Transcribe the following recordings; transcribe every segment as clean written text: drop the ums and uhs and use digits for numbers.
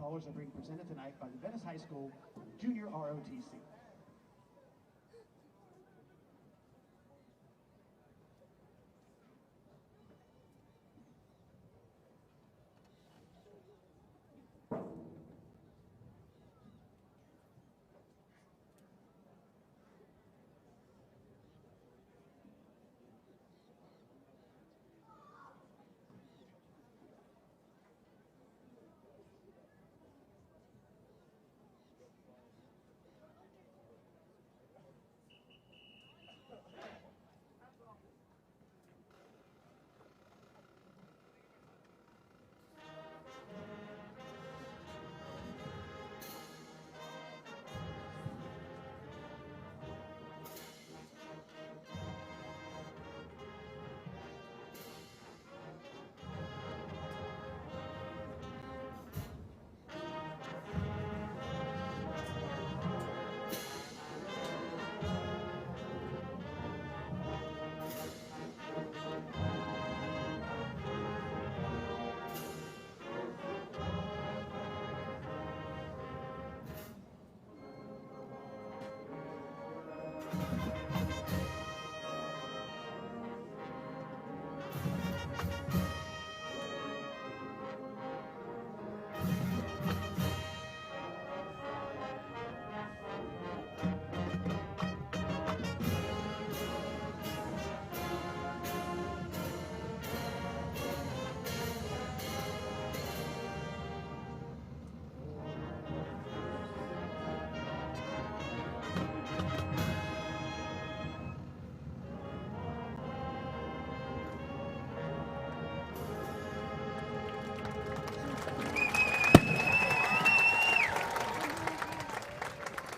colors are being presented tonight by the Venice High School Junior ROTC.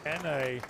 And a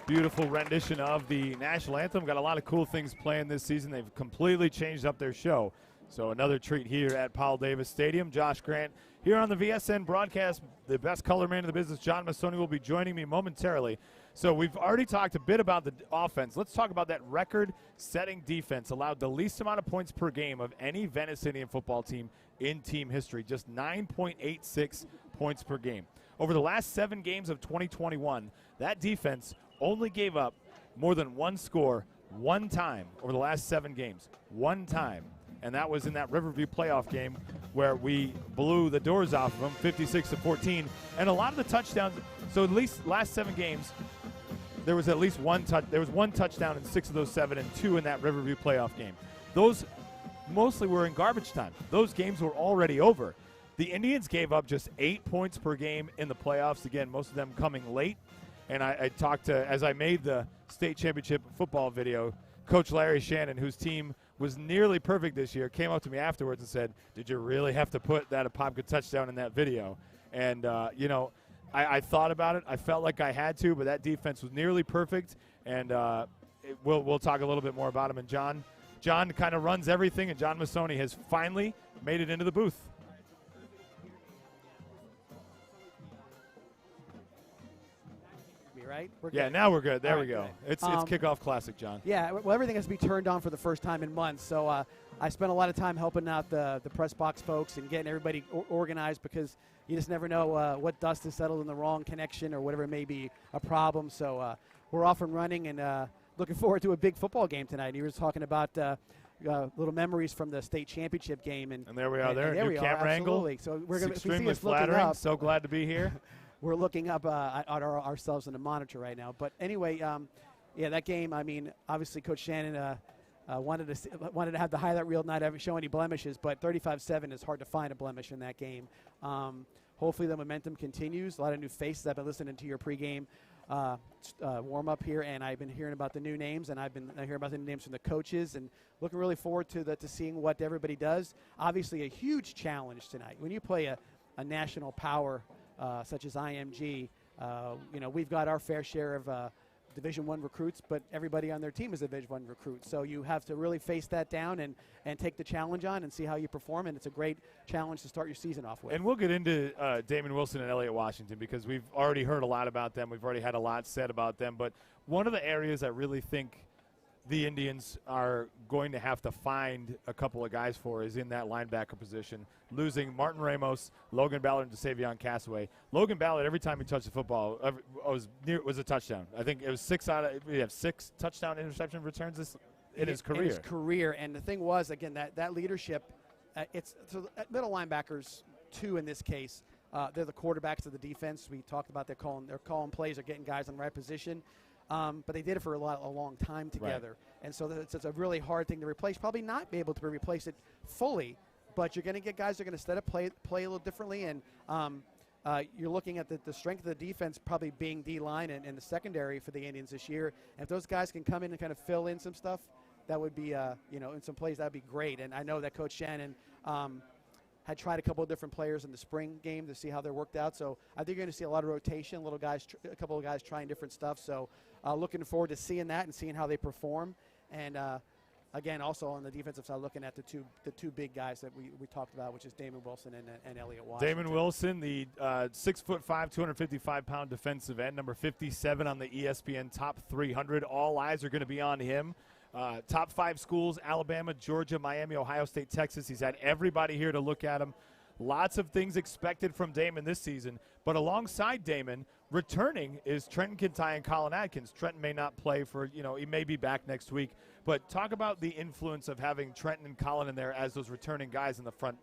beautiful rendition of the national anthem. Got a lot of cool things playing this season. They've completely changed up their show. So another treat here at Powell Davis Stadium. Josh Grant here on the VSN broadcast. The best color man in the business, John Massoni, will be joining me momentarily. So we've already talked a bit about the offense. Let's talk about that record-setting defense. Allowed the least amount of points per game of any Venice Indian football team in team history, just 9.86 points per game. Over the last 7 games of 2021, that defense only gave up more than one score one time over the last 7 games. One time. And that was in that Riverview playoff game where we blew the doors off of them, 56-14. And a lot of the touchdowns, so at least last 7 games, there was at least one touchdown in 6 of those 7 and 2 in that Riverview playoff game. Those mostly were in garbage time. Those games were already over. The Indians gave up just 8 points per game in the playoffs. Again, most of them coming late. And I talked to, as I made the state championship football video, Coach Larry Shannon, whose team was nearly perfect this year, came up to me afterwards and said, "Did you really have to put that Apopka touchdown in that video?" And, you know, I thought about it. I felt like I had to, but that defense was nearly perfect. And we'll talk a little bit more about him. And John kind of runs everything, and John Massoni has finally made it into the booth. Right? Yeah, now we're good. There we go. Good. It's Kickoff Classic, John. Yeah, well, everything has to be turned on for the first time in months. So I spent a lot of time helping out the press box folks and getting everybody organized, because you just never know what dust is settled in the wrong connection or whatever may be a problem. So we're off and running, and looking forward to a big football game tonight. You were talking about little mememories from the state championship game. And there we are. There we new camera angle. So we're going to extremely see us flattering. Up, so glad to be here. We're looking up at ourselves in the monitor right now. But anyway, yeah, that game, I mean, obviously Coach Shannon wanted to have the highlight reel not show any blemishes, but 35-7 is hard to find a blemish in that game. Hopefully the momentum continues. A lot of new faces. I've been listening to your pregame warm-up here, and I've been hearing about the new names, and I've been hearing about the new names from the coaches, and looking really forward to seeing what everybody does. Obviously a huge challenge tonight. When you play a national power such as IMG, you know, we've got our fair share of Division I recruits, but everybody on their team is a Division I recruit. So you have to really face that down and take the challenge on and see how you perform, and it's a great challenge to start your season off with. And we'll get into Damon Wilson and Elliott Washington, because we've already heard a lot about them. We've already had a lot said about them. But one of the areas I really think the Indians are going to have to find a couple of guys for is in that linebacker position. Losing Martin Ramos, Logan Ballard, and DeSavion Castaway. Logan Ballard, every time he touched the football, was a touchdown. I think it was 6 touchdown interception returns in his career. In his career, and the thing was, again, that leadership, it's so middle linebackers, too, in this case. They're the quarterbacks of the defense. We talked about they're calling plays, they're getting guys in the right position. But they did it for a long time together. Right. And so it's a really hard thing to replace. Probably not be able to replace it fully, but you're going to get guys that are going to set up play a little differently. And you're looking at the strength of the defense probably being D-line and the secondary for the Indians this year. And if those guys can come in and kind of fill in some stuff, that would be, in some plays, that would be great. And I know that Coach Shannon had tried a couple of different players in the spring game to see how they worked out. So I think you're going to see a lot of rotation, a couple of guys trying different stuff. So looking forward to seeing that and seeing how they perform. And again, also on the defensive side, looking at the two big guys that we talked about, which is Damon Wilson and Elliott Washington. Damon Wilson, the 6'5", 255-pound defensive end, number 57 on the ESPN Top 300. All eyes are going to be on him. Top 5 schools: Alabama, Georgia, Miami, Ohio State, Texas. He's had everybody here to look at him. Lots of things expected from Damon this season. But alongside Damon, returning is Trenton Kintai and Colin Atkins. Trenton may not play he may be back next week. But talk about the influence of having Trenton and Colin in there as those returning guys in the front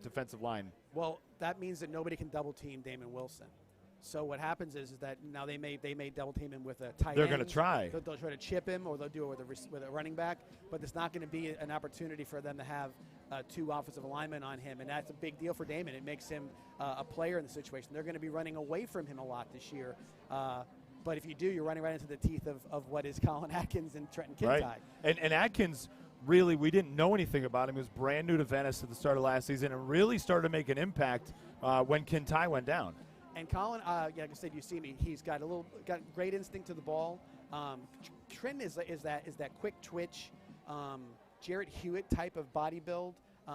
defensive line. Well, that means that nobody can double team Damon Wilson. So what happens is that now they may double team him with a tight end. They're going to try. They'll try to chip him, or they'll do it with a running back. But it's not going to be an opportunity for them to have 2 offensive linemen on him, and that's a big deal for Damon. It makes him a player in the situation. They're going to be running away from him a lot this year. But if you do, you're running right into the teeth of what is Colin Atkins and Trenton Kintai. Right. And Atkins, really, we didn't know anything about him. He was brand new to Venice at the start of last season and really started to make an impact when Kintai went down. And Colin, like I said, you see me. He's got great instinct to the ball. Trenton is that quick twitch, Jarrett Hewitt type of body build,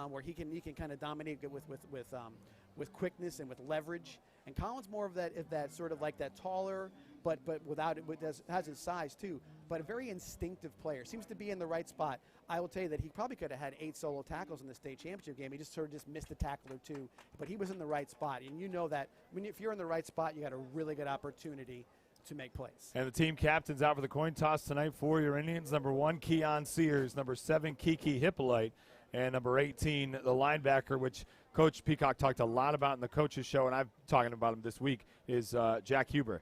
where he can kind of dominate with quickness and with leverage. And Colin's more of that sort of like that taller, but without it, has his size too. But a very instinctive player. Seems to be in the right spot. I will tell you that he probably could have had 8 solo tackles in the state championship game. He just missed a tackle or 2. But he was in the right spot. And you know that if you're in the right spot, you got a really good opportunity to make plays. And the team captains out for the coin toss tonight for your Indians. Number 1, Keon Sears. Number 7, Kiki Hippolyte. And number 18, the linebacker, which Coach Peacock talked a lot about in the coaches show, and I'm talking about him this week, is Jack Huber,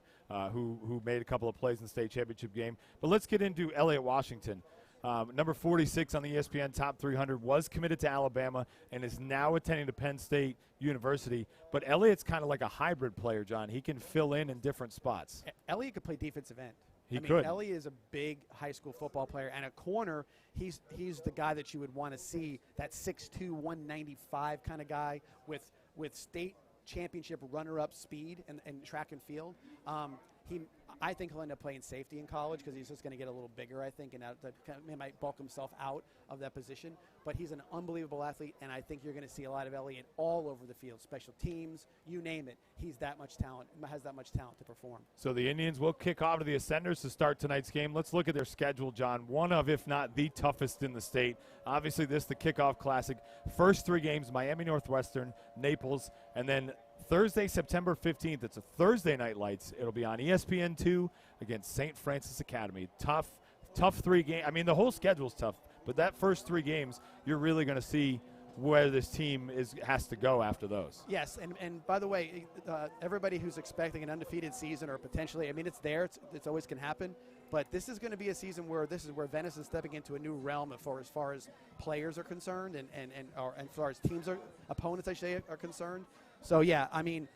who made a couple of plays in the state championship game. But let's get into Elliott Washington. Number 46 on the ESPN Top 300, was committed to Alabama and is now attending to Penn State University. But Elliott's kind of like a hybrid player, John. He can fill in different spots. Elliott could play defensive end. He could. Elliott is a big high school football player, and a corner, he's the guy that you would want to see, that 6'2", 195 kind of guy with state championship runner-up speed and track and field. I think he'll end up playing safety in college because he's just going to get a little bigger, I think, and he might bulk himself out of that position. But he's an unbelievable athlete, and I think you're going to see a lot of Elliott all over the field, special teams, you name it. He's that much talent, has that much talent to perform. So the Indians will kick off to the Ascenders to start tonight's game. Let's look at their schedule, John. One of, if not the toughest in the state. Obviously, the Kickoff Classic. First 3 games, Miami Northwestern, Naples, and then Thursday, September 15th, it's a Thursday night lights. It'll be on ESPN2 against St. Francis Academy. Tough 3 games. I mean, the whole schedule's tough, but that first 3 games, you're really going to see where this team has to go after those. Yes, and by the way, everybody who's expecting an undefeated season or potentially, I mean, it's there. It's always can happen. But this is going to be a season where Venice is stepping into a new realm as far as players are concerned and as far as opponents, I should say, are concerned. So, yeah, I mean,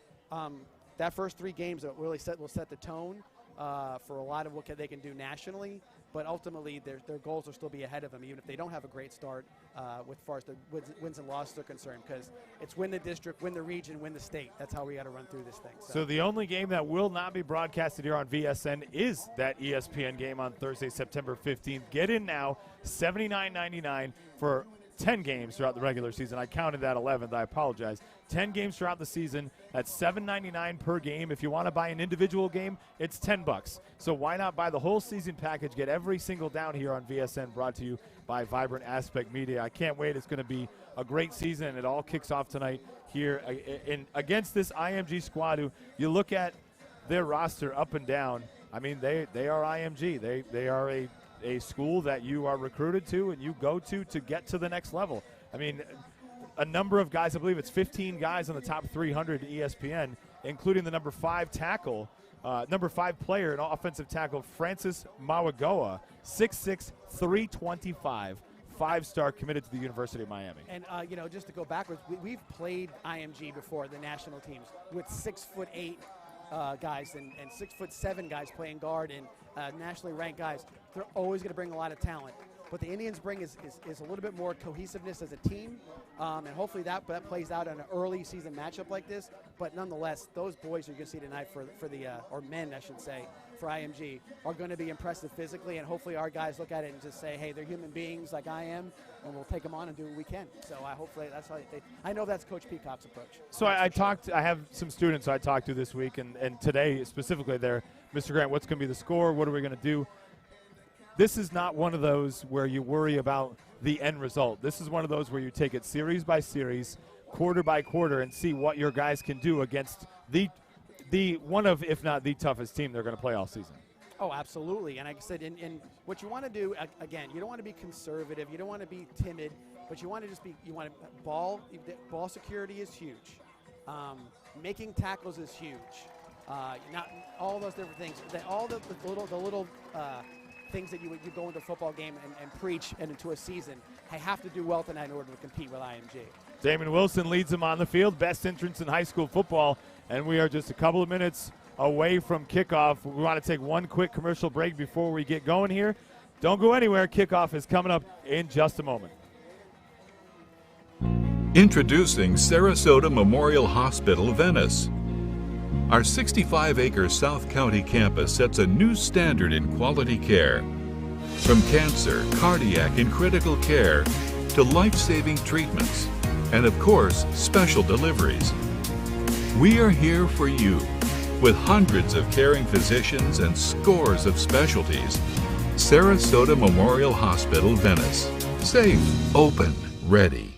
that first 3 games will set the tone for a lot of what they can do nationally. But ultimately, their goals will still be ahead of them, even if they don't have a great start as far as the wins and losses are concerned, because it's win the district, win the region, win the state. That's how we got to run through this thing. So the only game that will not be broadcasted here on VSN is that ESPN game on Thursday, September 15th. Get in now, $79.99 for 10 games throughout the regular season. I counted that 11th. I apologize. 10 games throughout the season. That's $7.99 per game. If you want to buy an individual game, it's $10. So why not buy the whole season package? Get every single down here on VSN, brought to you by Vibrant Aspect Media. I can't wait. It's going to be a great season, and it all kicks off tonight here against this IMG squad who you look at their roster up and down. I mean, they are IMG. They are a school that you are recruited to and you go to get to the next level. I mean, a number of guys, I believe it's 15 guys on the top 300 ESPN, including the number 5 tackle, number 5 player and offensive tackle, Francis Mawagoa, 6'6", 325, 5-star, committed to the University of Miami. And, just to go backwards, we've played IMG before, the national teams, with 6'8" guys and 6'7" guys playing guard and nationally ranked guys. They're always going to bring a lot of talent. What the Indians bring is a little bit more cohesiveness as a team, and hopefully that plays out in an early season matchup like this. But nonetheless, those boys you're going to see tonight for the or men, I should say, for IMG are going to be impressive physically, and hopefully our guys look at it and just say, hey, they're human beings like I am, and we'll take them on and do what we can. So hopefully that's how I know that's Coach Peacock's approach. So I have some students I talked to this week, and today specifically there, Mr. Grant, what's going to be the score? What are we going to do? This is not one of those where you worry about the end result. This is one of those where you take it series by series, quarter by quarter, and see what your guys can do against the one of, if not the toughest team they're going to play all season. Oh, absolutely. And like I said, in what you want to do, again, you don't want to be conservative. You don't want to be timid, but you want to just be, ball security is huge. Making tackles is huge. Not all those different things. All the little things that you go into a football game and preach and into a season. I have to do well tonight in order to compete with IMG. Damon Wilson leads them on the field, best entrance in high school football, and we are just a couple of minutes away from kickoff. We want to take one quick commercial break before we get going here. Don't go anywhere. Kickoff is coming up in just a moment. Introducing Sarasota Memorial Hospital, Venice. Our 65-acre South County campus sets a new standard in quality care. From cancer, cardiac, and critical care to life-saving treatments, and of course, special deliveries. We are here for you with hundreds of caring physicians and scores of specialties. Sarasota Memorial Hospital, Venice. Safe, open, ready.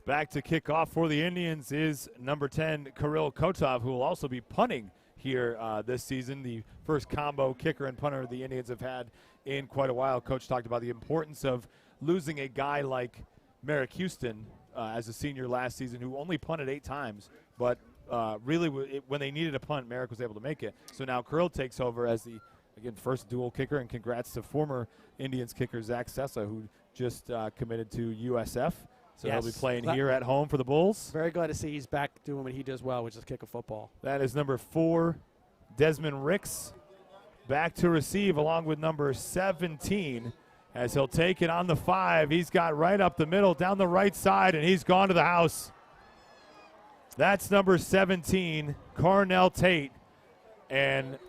Back to kickoff for the Indians is number 10, Kirill Kotov, who will also be punting here this season, the first combo kicker and punter the Indians have had in quite a while. Coach talked about the importance of losing a guy like Merrick Houston as a senior last season, who only punted 8 times, but really when they needed a punt, Merrick was able to make it. So now Kirill takes over as the, again, first dual kicker, and congrats to former Indians kicker Zach Sessa, who just committed to USF. So yes. He'll be playing here at home for the Bulls. Very glad to see he's back doing what he does well, which is kick a football. That is number 4, Desmond Ricks, back to receive along with number 17 as he'll take it on the 5. He's got right up the middle, down the right side, and he's gone to the house. That's number 17, Carnell Tate. And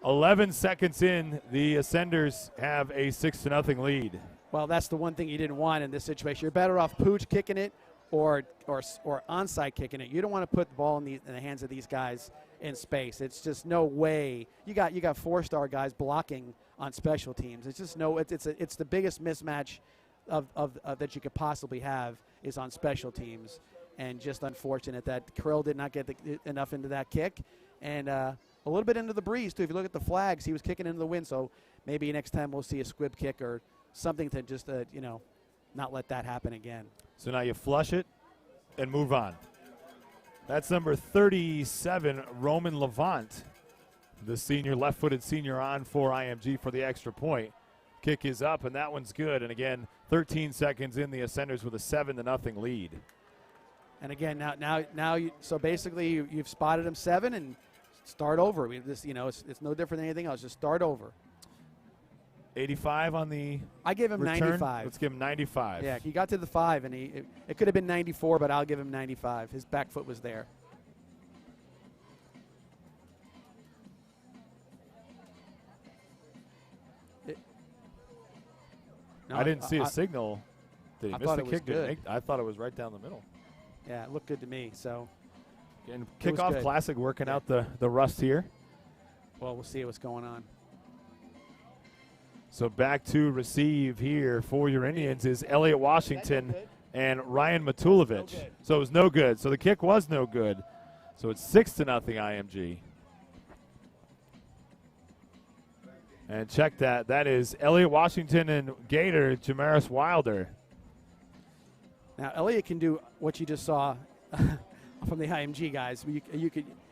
11 seconds in, the Ascenders have a 6-0 lead. Well, that's the one thing you didn't want in this situation. You're better off pooch kicking it or onside kicking it. You don't want to put the ball in the hands of these guys in space. It's just no way. You got 4-star guys blocking on special teams. It's just it's the biggest mismatch of that you could possibly have is on special teams, and just unfortunate that Kirill did not get enough into that kick, and a little bit into the breeze too. If you look at the flags, he was kicking into the wind. So maybe next time we'll see a squib kick or something to just, not let that happen again. So now you flush it and move on. That's number 37, Roman Levant, the senior, left-footed senior on for IMG for the extra point. Kick is up, and that one's good. And again, 13 seconds in, the Ascenders with a 7-0 lead. And again, now so basically you've spotted him 7 and start over. It's no different than anything else. Just start over. 85 on the I give him return. 95. Let's give him 95. Yeah, he got to the 5, and it could have been 94, but I'll give him 95. His back foot was there. I didn't see a signal. Did he I miss thought the it was kick? Did he good. make- I thought it was right down the middle. Yeah, it looked good to me. So, And It was Kickoff good. Classic working out the rust here. well, we'll see what's going on. So back to receive here for your Indians is Elliott Washington and Ryan Matulovic. So it was no good. So the kick was no good. So it's 6-0 IMG. And check that. That is Elliott Washington and Gator Jamaris Wilder. Now, Elliott can do what you just saw from the IMG guys.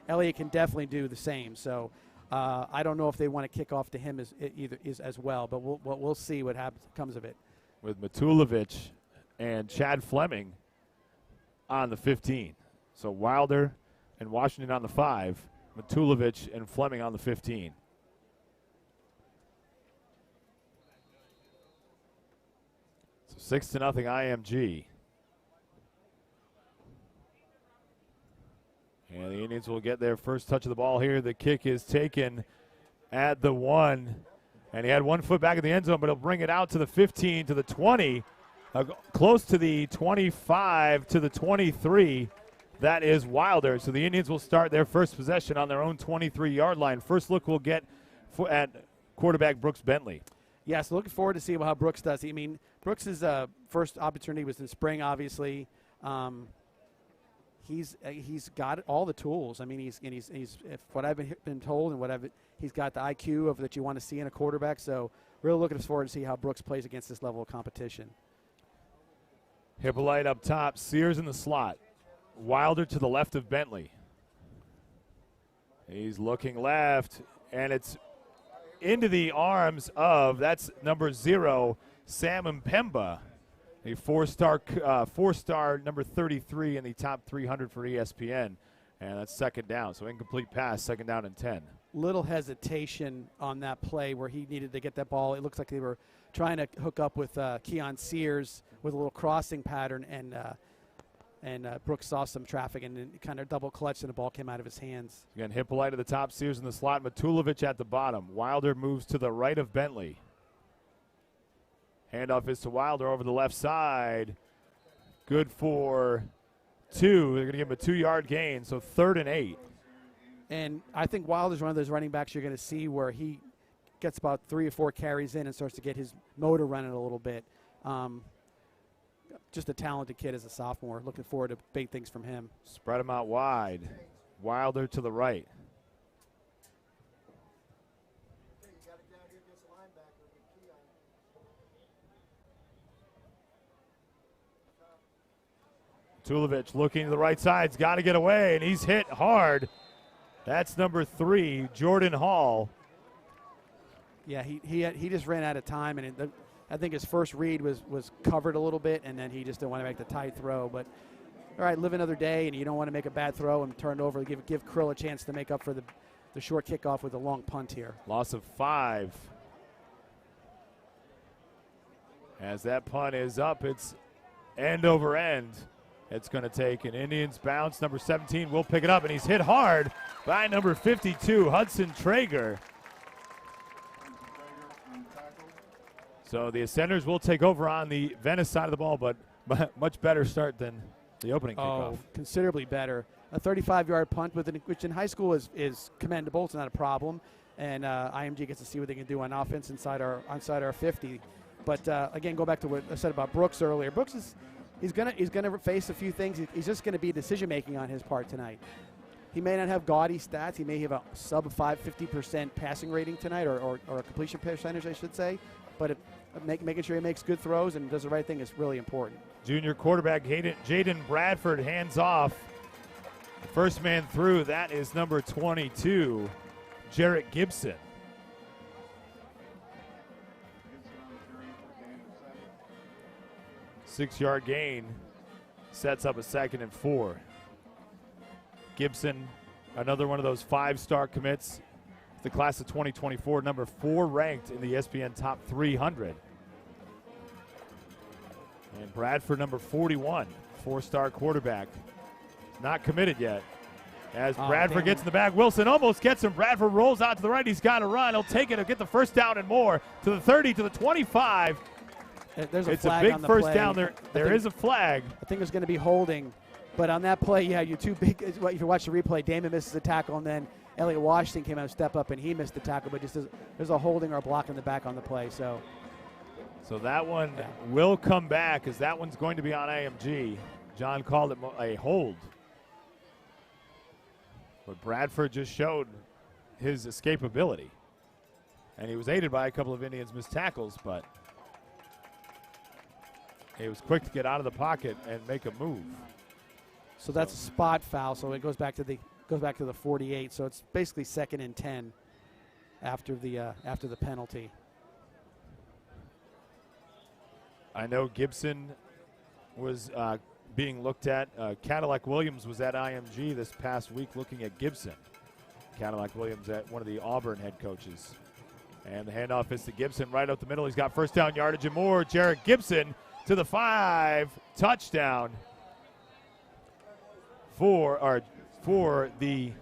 Elliott can definitely do the same. So I don't know if they want to kick off to him as well, but we'll see what comes of it. With Matulovic and Chad Fleming on the 15. So Wilder and Washington on the 5, Matulovic and Fleming on the 15. So 6-0 IMG. And the Indians will get their first touch of the ball here. The kick is taken at the 1. And he had 1 foot back in the end zone, but he'll bring it out to the 15, to the 20, close to the 25, to the 23. That is Wilder. So the Indians will start their first possession on their own 23-yard line. First look we'll get at quarterback Brooks Bentley. Yeah, so looking forward to see how Brooks does. I mean, Brooks' first opportunity was in spring, obviously. He's got all the tools. I mean, he's if what I've been told and he's got the IQ that you want to see in a quarterback. So really looking forward to see how Brooks plays against this level of competition. Hippolyte up top, Sears in the slot. Wilder to the left of Bentley. He's looking left, and it's into the arms of, that's number 0, Sam Mpemba. A four-star number 33 in the top 300 for ESPN. And that's second down. So incomplete pass, second down and 10. Little hesitation on that play where he needed to get that ball. It looks like they were trying to hook up with Keon Sears with a little crossing pattern, and Brooks saw some traffic and then kind of double clutched, and the ball came out of his hands. Again, Hippolyte at the top, Sears in the slot, Matulovic at the bottom. Wilder moves to the right of Bentley. Handoff is to Wilder over the left side. Good for 2. They're going to give him a 2-yard gain, so 3rd and 8. And I think Wilder's one of those running backs you're going to see where he gets about 3 or 4 carries in and starts to get his motor running a little bit. Just a talented kid as a sophomore. Looking forward to big things from him. Spread him out wide. Wilder to the right. Matulovic looking to the right side. He's got to get away, and he's hit hard. That's number 3, Jordan Hall. Yeah, he just ran out of time, and I think his first read was covered a little bit, and then he just didn't want to make the tight throw. But, all right, live another day, and you don't want to make a bad throw and turn it over. Give Krill a chance to make up for the short kickoff with a long punt here. Loss of 5. As that punt is up, it's end over end. It's going to take an Indians bounce. Number 17 will pick it up, and he's hit hard by number 52, Hudson Traeger. So the Ascenders will take over on the Venice side of the ball, but much better start than the opening kickoff. Oh, considerably better. A 35-yard punt, which in high school is commendable. It's not a problem. And IMG gets to see what they can do on offense inside our 50. But, again, go back to what I said about Brooks earlier. Brooks he's gonna face a few things. He's just going to be decision-making on his part tonight. He may not have gaudy stats. He may have a sub-50% passing rating tonight, or a completion percentage, I should say. But making sure he makes good throws and does the right thing is really important. Junior quarterback Jaden Bradford hands off. First man through, that is number 22, Jarrett Gibson. Six-yard gain sets up a 2nd and 4. Gibson, another one of those 5-star commits. The class of 2024, number 4 ranked in the ESPN Top 300. And Bradford, number 41, 4-star quarterback. Not committed yet. As Bradford gets in the bag, Wilson almost gets him. Bradford rolls out to the right. He's got to run. He'll take it. He'll get the first down and more to the 30, to the 25. There's a It's flag a big on the first play. down there. There is a flag. I think there's going to be holding. But on that play, yeah, you're too big. If you watch the replay, Damon misses a tackle, and then Elliott Washington came out and step up, and he missed the tackle. But there's a holding or a block in the back on the play. So that one will come back, as that one's going to be on IMG. John called it a hold. But Bradford just showed his escapability. And he was aided by a couple of Indians missed tackles, but he was quick to get out of the pocket and make a move. So that's a spot foul. So it goes back to the 48. So it's basically 2nd and 10 after the penalty. I know Gibson was being looked at. Cadillac Williams was at IMG this past week looking at Gibson. Cadillac Williams, one of the Auburn head coaches. And the handoff is to Gibson right up the middle. He's got first down yardage and more. Jarrett Gibson to the 5, touchdown for the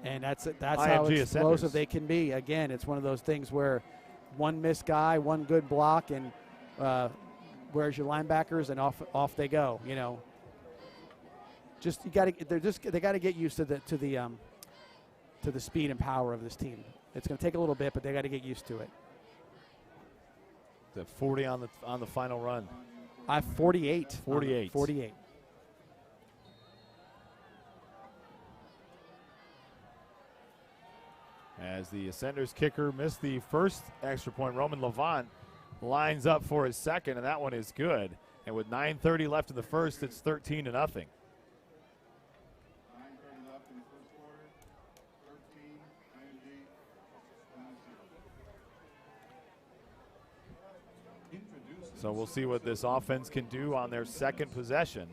and that's IMG how explosive Ascenders. They can be. Again, it's one of those things where one missed guy, one good block, and where's your linebackers, and off they go. You know, they got to get used to the speed and power of this team. It's going to take a little bit, but they got to get used to it. The 40 on the final run. 48. 48. 48. As the Ascenders kicker missed the first extra point, Roman Levant lines up for his second, and that one is good. And with 9:30 left in the first, it's 13-0. So we'll see what this offense can do on their second possession.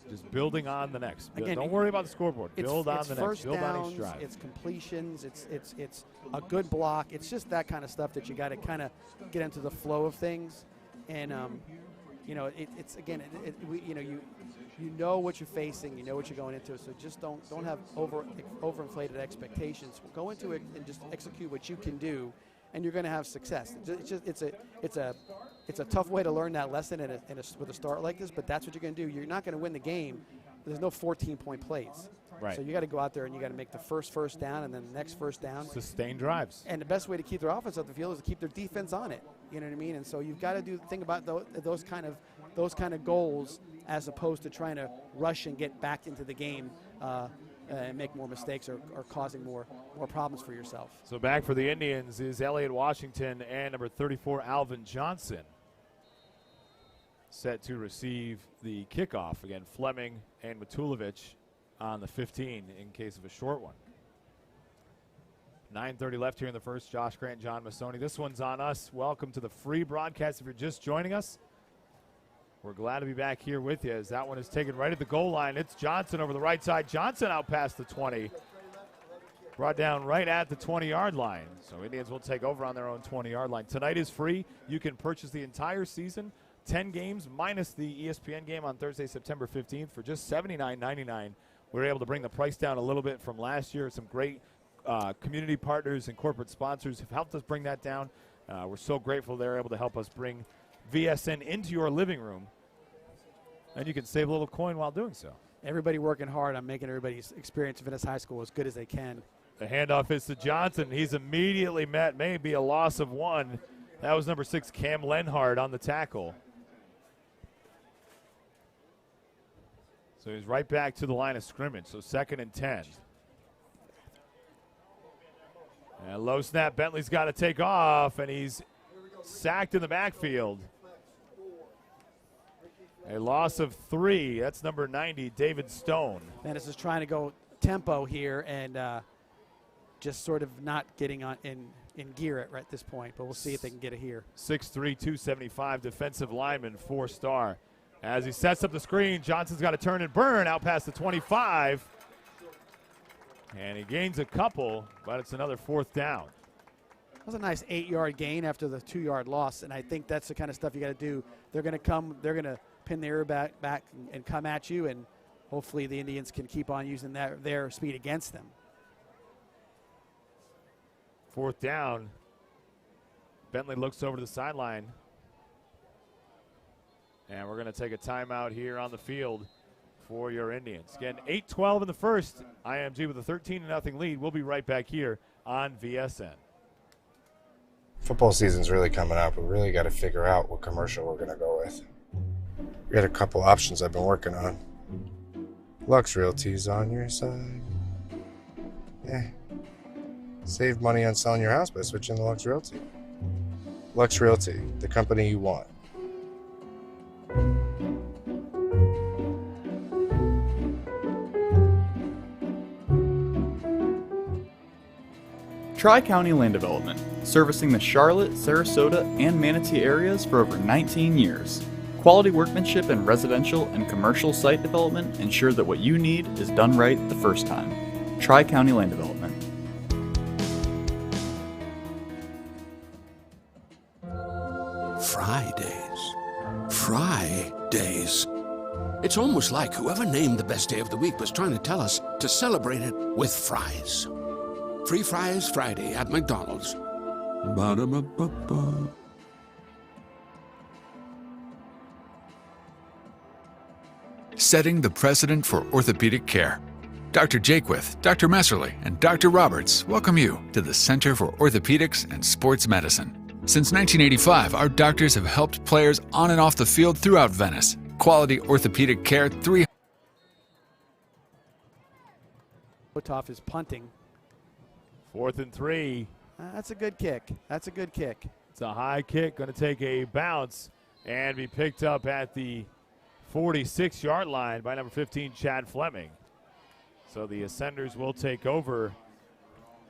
Just building on the next. Again, don't worry about the scoreboard. Build on the next. First Build downs, on each drive. it's completions. It's a good block. It's just that kind of stuff that you got to kind of get into the flow of things. And you know what you're facing. You know what you're going into. So just don't have overinflated expectations. Go into it and just execute what you can do, and you're going to have success. It's a tough way to learn that lesson with a start like this, but that's what you're going to do. You're not going to win the game. There's no 14-point plays. Right. So you got to go out there and you got to make the first down and then the next first down. Sustain drives. And the best way to keep their offense off the field is to keep their defense on it. You know what I mean? And so you've got to think about those kind of goals as opposed to trying to rush and get back into the game and make more mistakes or causing more problems for yourself. So back for the Indians is Elliott Washington and number 34 Alvin Johnson, set to receive the kickoff. Again, Fleming and Matulovic on the 15 in case of a short one. 9:30 left here in the first. Josh Grant, John Massoni. This one's on us. Welcome to the free broadcast. If you're just joining us, we're glad to be back here with you as that one is taken right at the goal line. It's Johnson over the right side. Johnson out past the 20. Brought down right at the 20-yard line. So Indians will take over on their own 20-yard line. Tonight is free. You can purchase the entire season, 10 games minus the ESPN game on Thursday, September 15th for just $79.99. We were able to bring the price down a little bit from last year. Some great community partners and corporate sponsors have helped us bring that down. We're so grateful they're able to help us bring VSN into your living room. And you can save a little coin while doing so. Everybody working hard on making everybody's experience at Venice High School as good as they can. The handoff is to Johnson. He's immediately met, maybe a loss of one. That was number 6, Cam Lenhard, on the tackle. So he's right back to the line of scrimmage. So 2nd and 10. And low snap. Bentley's got to take off, and he's sacked in the backfield. A loss of 3. That's number 90, David Stone. Venice is trying to go tempo here and just sort of not getting on in gear at this point, but we'll see if they can get it here. 6'3", 275 defensive lineman, 4-star. As he sets up the screen, Johnson's got to turn and burn out past the 25. And he gains a couple, but it's another 4th down. That was a nice 8-yard gain after the 2-yard loss, and I think that's the kind of stuff you got to do. They're going to pin their back and come at you, and hopefully the Indians can keep on using their speed against them. 4th down. Bentley looks over to the sideline. And we're going to take a timeout here on the field for your Indians. Again, 8-12 in the first. IMG with a 13-0 lead. We'll be right back here on VSN. Football season's really coming up. We really got to figure out what commercial we're going to go with. We got a couple options I've been working on. Lux Realty's on your side. Yeah. Save money on selling your house by switching to Lux Realty. Lux Realty, the company you want. Tri-County Land Development, servicing the Charlotte, Sarasota, and Manatee areas for over 19 years. Quality workmanship in residential and commercial site development ensure that what you need is done right the first time. Tri-County Land Development. Fridays. It's almost like whoever named the best day of the week was trying to tell us to celebrate it with fries. Free Fries Friday at McDonald's. Ba-da-ba-ba-ba. Setting the precedent for orthopedic care. Dr. Jakewith, Dr. Messerly, and Dr. Roberts welcome you to the Center for Orthopedics and Sports Medicine. Since 1985, our doctors have helped players on and off the field throughout Venice. Quality orthopedic care, 3. Wotoff is punting. 4th and 3. That's a good kick. That's a good kick. It's a high kick, going to take a bounce and be picked up at the 46-yard line by number 15, Chad Fleming. So the Ascenders will take over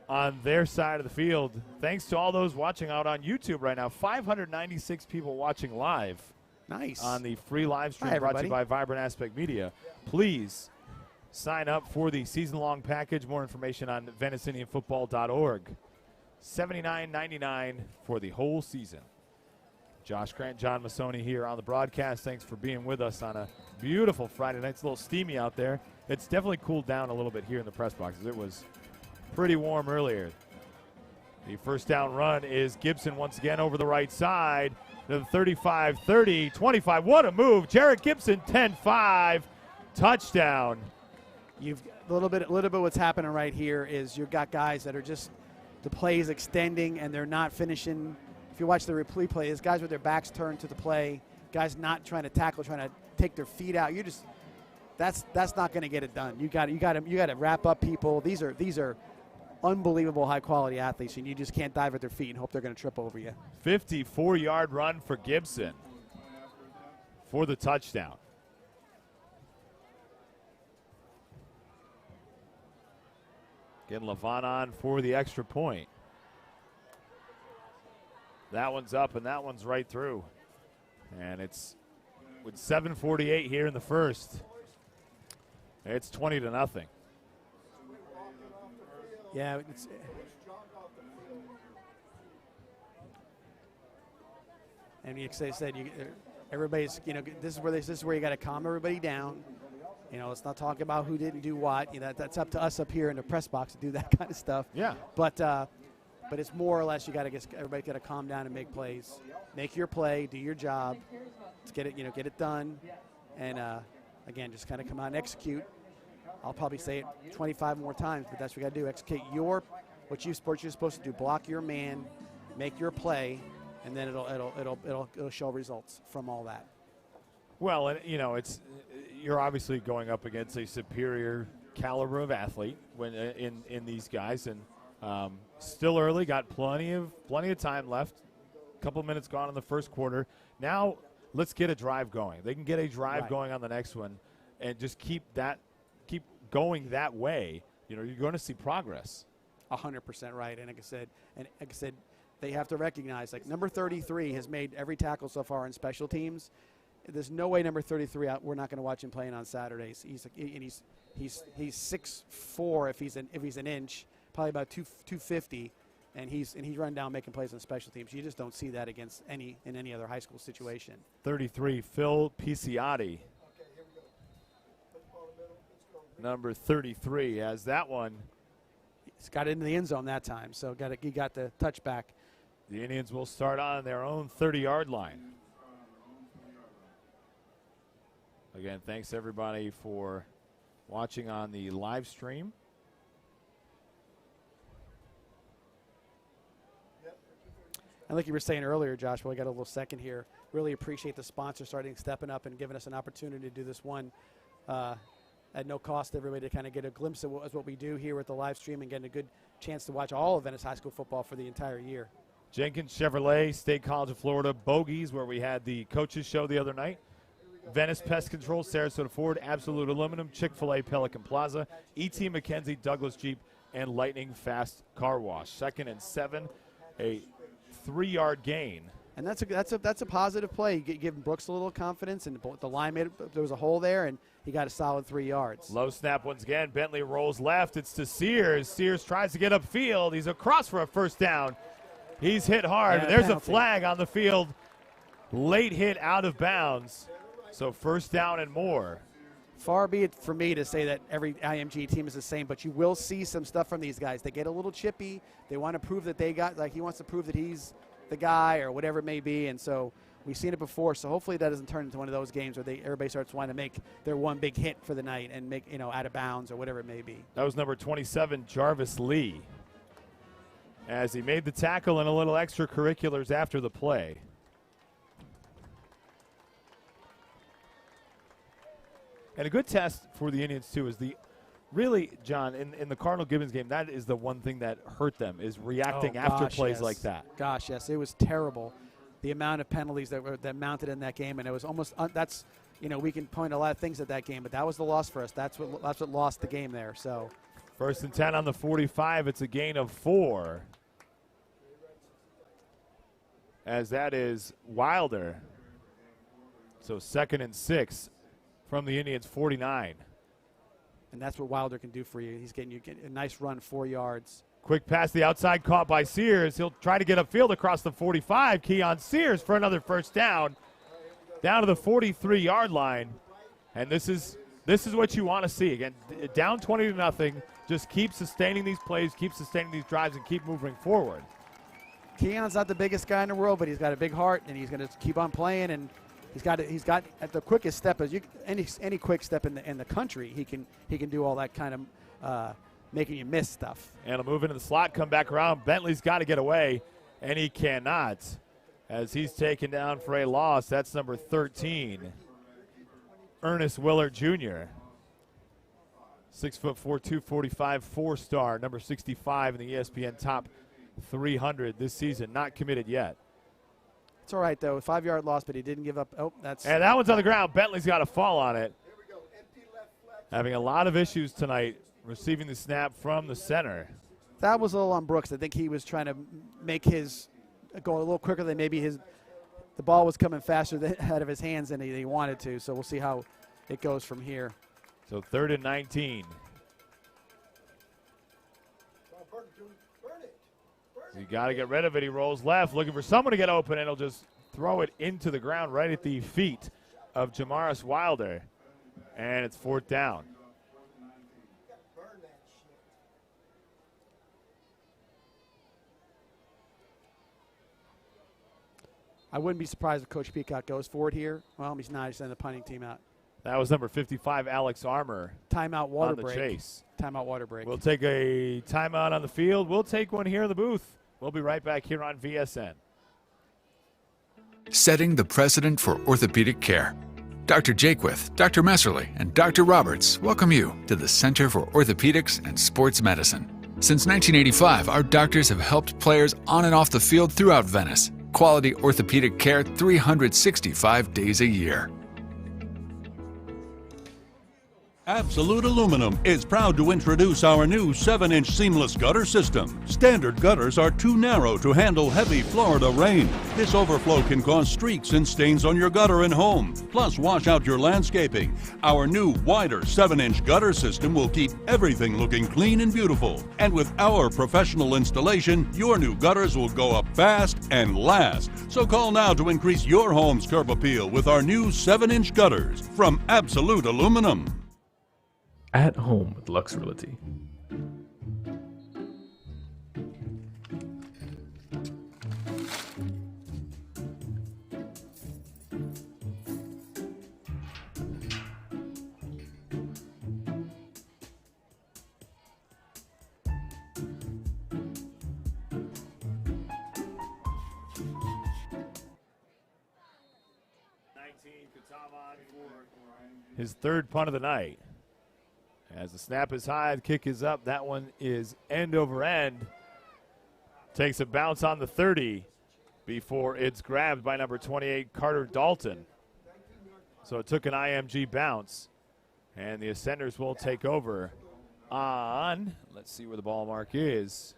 on their side of the field. Thanks to all those watching out on YouTube right now. 596 people watching live. Nice. On the free live stream Hi, brought to you by everybody. Vibrant Aspect Media. Please sign up for the season-long package. More information on VeniceIndianFootball.org. $79.99 for the whole season. Josh Grant, John Massoni here on the broadcast. Thanks for being with us on a beautiful Friday night. It's a little steamy out there. It's definitely cooled down a little bit here in the press boxes. It was pretty warm earlier. The first down run is Gibson once again over the right side. The 35, 30, 25. What a move. Jared Gibson, 10-5. Touchdown. You've a little bit what's happening right here is you've got guys that are just, the play is extending and they're not finishing. If you watch the replay, there's guys with their backs turned to the play, guys not trying to tackle, trying to take their feet out. You just, that's not going to get it done. You got to wrap up people. These are unbelievable high quality athletes, and you just can't dive at their feet and hope they're going to trip over you. 54-yard run for Gibson for the touchdown. Getting Levon on for the extra point. That one's up and that one's right through. And it's with 7:48 here in the first. It's 20-0. Yeah, it's, and you said everybody's, this is where you got to calm everybody down. Let's not talk about who didn't do what. That's up to us up here in the press box to do that kind of stuff. Yeah. But it's more or less you got to get everybody got to calm down and make plays. Make your play, do your job. Let's get it done, and again, just kind of come out and execute. I'll probably say it 25 more times, but that's what you got to do. Execute what you're supposed to do. Block your man, make your play, and then it'll show results from all that. Well, and you're obviously going up against a superior caliber of athlete when in these guys, and still early, got plenty of time left. A couple minutes gone in the first quarter. Now let's get a drive going. They can get a drive going on the next one, and just keep going that way. You're going to see progress. 100% right, and like I said, they have to recognize number 33 has made every tackle so far on special teams. There's no way number 33 we're not going to watch him playing on Saturdays. He's 6'4" if he's an inch, probably about 250, and he's run down making plays on special teams. You just don't see that in any other high school situation. 33, Phil Piciotti. Number 33 has that one. He's got it into the end zone that time, so he got the touchback. The Indians will start on their own 30-yard line. Again, thanks everybody for watching on the live stream. And like you were saying earlier, Josh, while we got a little second here, really appreciate the sponsors stepping up and giving us an opportunity to do this one at no cost to everybody to kind of get a glimpse of what we do here with the live stream and getting a good chance to watch all of Venice High School football for the entire year. Jenkins Chevrolet, State College of Florida, Bogies, where we had the coaches show the other night. Venice Pest Control, Sarasota Ford, Absolute Aluminum, Chick-fil-A, Pelican Plaza, E.T. McKenzie, Douglas Jeep, and Lightning Fast Car Wash. 2nd and 7, a 3-yard gain. And that's a positive play. You give Brooks a little confidence, and the line there was a hole there, and he got a solid 3 yards. Low snap once again. Bentley rolls left. It's to Sears. Sears tries to get upfield. He's across for a first down. He's hit hard. Yeah, There's penalty. a flag on the field. Late hit out of bounds. So first down and more. Far be it for me to say that every IMG team is the same, but you will see some stuff from these guys. They get a little chippy. They want to prove that he wants to prove that he's the guy or whatever it may be. And so we've seen it before. So hopefully that doesn't turn into one of those games where everybody starts wanting to make their one big hit for the night and make, out of bounds or whatever it may be. That was number 27, Jarvis Lee, as he made the tackle and a little extracurriculars after the play. And a good test for the Indians, too, is really, John, in the Cardinal-Gibbons game, that is the one thing that hurt them, is reacting after plays like that. Gosh, yes, it was terrible. The amount of penalties that mounted in that game, and it was almost we can point a lot of things at that game, but that was the loss for us. That's what lost the game there. So, 1st and 10 on the 45. It's a gain of 4. As that is Wilder. So 2nd and 6 from the Indians' 49. And that's what Wilder can do for you. He's getting you a nice run, 4 yards. Quick pass the outside, caught by Sears. He'll try to get upfield across the 45. Keon Sears for another first down. Down to the 43-yard line. And this is what you want to see. Again, down 20-0. Just keep sustaining these plays, keep sustaining these drives, and keep moving forward. Keon's not the biggest guy in the world, but he's got a big heart, and he's going to keep on playing. And he's got at the quickest step as any quick step in the country. He can do all that kind of making you miss stuff. And he'll move into the slot, come back around. Bentley's got to get away, and he cannot, as he's taken down for a loss. That's number 13, Ernest Willard Jr. 6'4", 245, 4-star, number 65 in the ESPN Top 300 this season. Not committed yet. It's all right, though. 5-yard loss, but he didn't give up. Oh, that's. And that one's on the ground. Bentley's got a fall on it. Having a lot of issues tonight receiving the snap from the center. That was a little on Brooks. I think he was trying to make his go a little quicker than maybe the ball was coming faster out of his hands than he wanted to. So we'll see how it goes from here. So 3rd and 19. You got to get rid of it. He rolls left, looking for someone to get open, and he'll just throw it into the ground right at the feet of Jamaris Wilder. And it's 4th down. I wouldn't be surprised if Coach Peacock goes for it here. Well, he's not. He's sending the punting team out. That was number 55, Alex Armour. Timeout, water on the break. chase. Timeout, water break. We'll take a timeout on the field. We'll take one here in the booth. We'll be right back here on VSN. Setting the precedent for orthopedic care. Dr. Jaquith, Dr. Messerly, and Dr. Roberts welcome you to the Center for Orthopedics and Sports Medicine. Since 1985, our doctors have helped players on and off the field throughout Venice. Quality orthopedic care 365 days a year. Absolute Aluminum is proud to introduce our new 7-inch seamless gutter system. Standard gutters are too narrow to handle heavy Florida rain. This overflow can cause streaks and stains on your gutter and home, plus wash out your landscaping. Our new wider 7-inch gutter system will keep everything looking clean and beautiful. And with our professional installation, your new gutters will go up fast and last. So call now to increase your home's curb appeal with our new 7-inch gutters from Absolute Aluminum. At home with Lux Realty. his third punt of the night. As the snap is high, the kick is up. That one is end over end. Takes a bounce on the 30 before it's grabbed by number 28, Carter Dalton. So it took an IMG bounce, and the Ascenders will take over on, let's see where the ball mark is.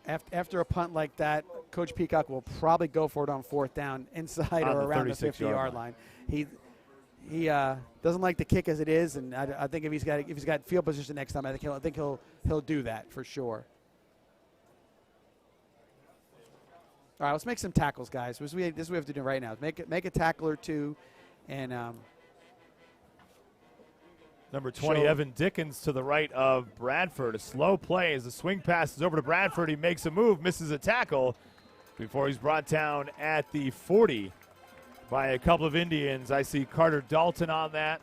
After a punt like that, Coach Peacock will probably go for it on fourth down inside or around the 50-yard line. He doesn't like the kick as it is, and I think if he's got field position next time, I think he'll do that for sure. All right, let's make some tackles, guys. This is what we have to do right now. Make a tackle or two, and number 20, Evan Dickens to the right of Bradford. A slow play as the swing pass is over to Bradford. He makes a move, misses a tackle before he's brought down at the 40 by a couple of Indians. I see Carter Dalton on that.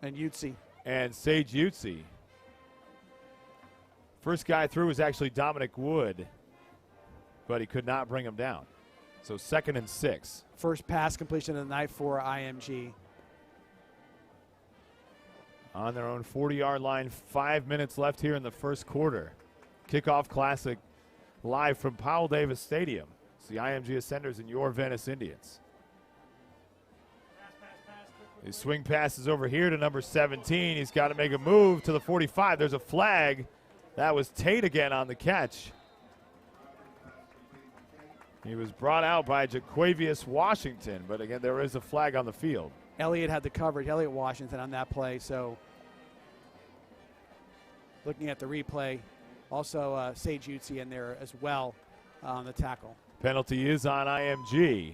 And Utsi. And Sage Utsi. First guy through was actually Dominic Wood, but he could not bring him down. So 2nd and 6. First pass completion of the night for IMG. On their own 40-yard line, 5 minutes left here in the first quarter. Kickoff Classic live from Powell Davis Stadium. It's the IMG Ascenders and your Venice Indians. His swing pass is over here to number 17. He's got to make a move to the 45. There's a flag. That was Tate again on the catch. He was brought out by Jaquavius Washington, but again, there is a flag on the field. Elliott had the coverage, Elliott Washington on that play, so looking at the replay, also Sage Utsi in there as well on the tackle. Penalty is on IMG.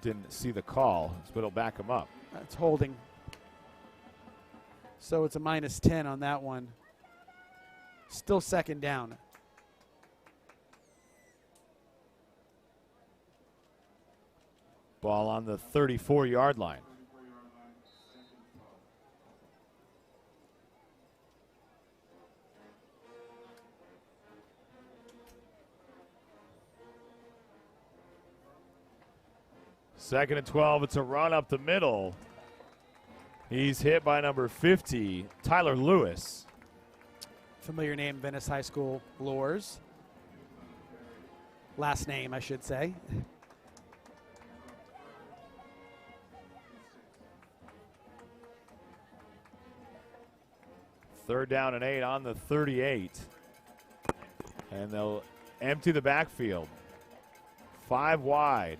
Didn't see the call, but it'll back him up. That's holding. So it's a -10 on that one. Still 2nd down. Ball on the 34-yard line. Second and 12. It's a run up the middle. He's hit by number 50, Tyler Lewis. Familiar name, Venice High School Lures. Last name, I should say. Third down and 8 on the 38. And they'll empty the backfield. 5 wide.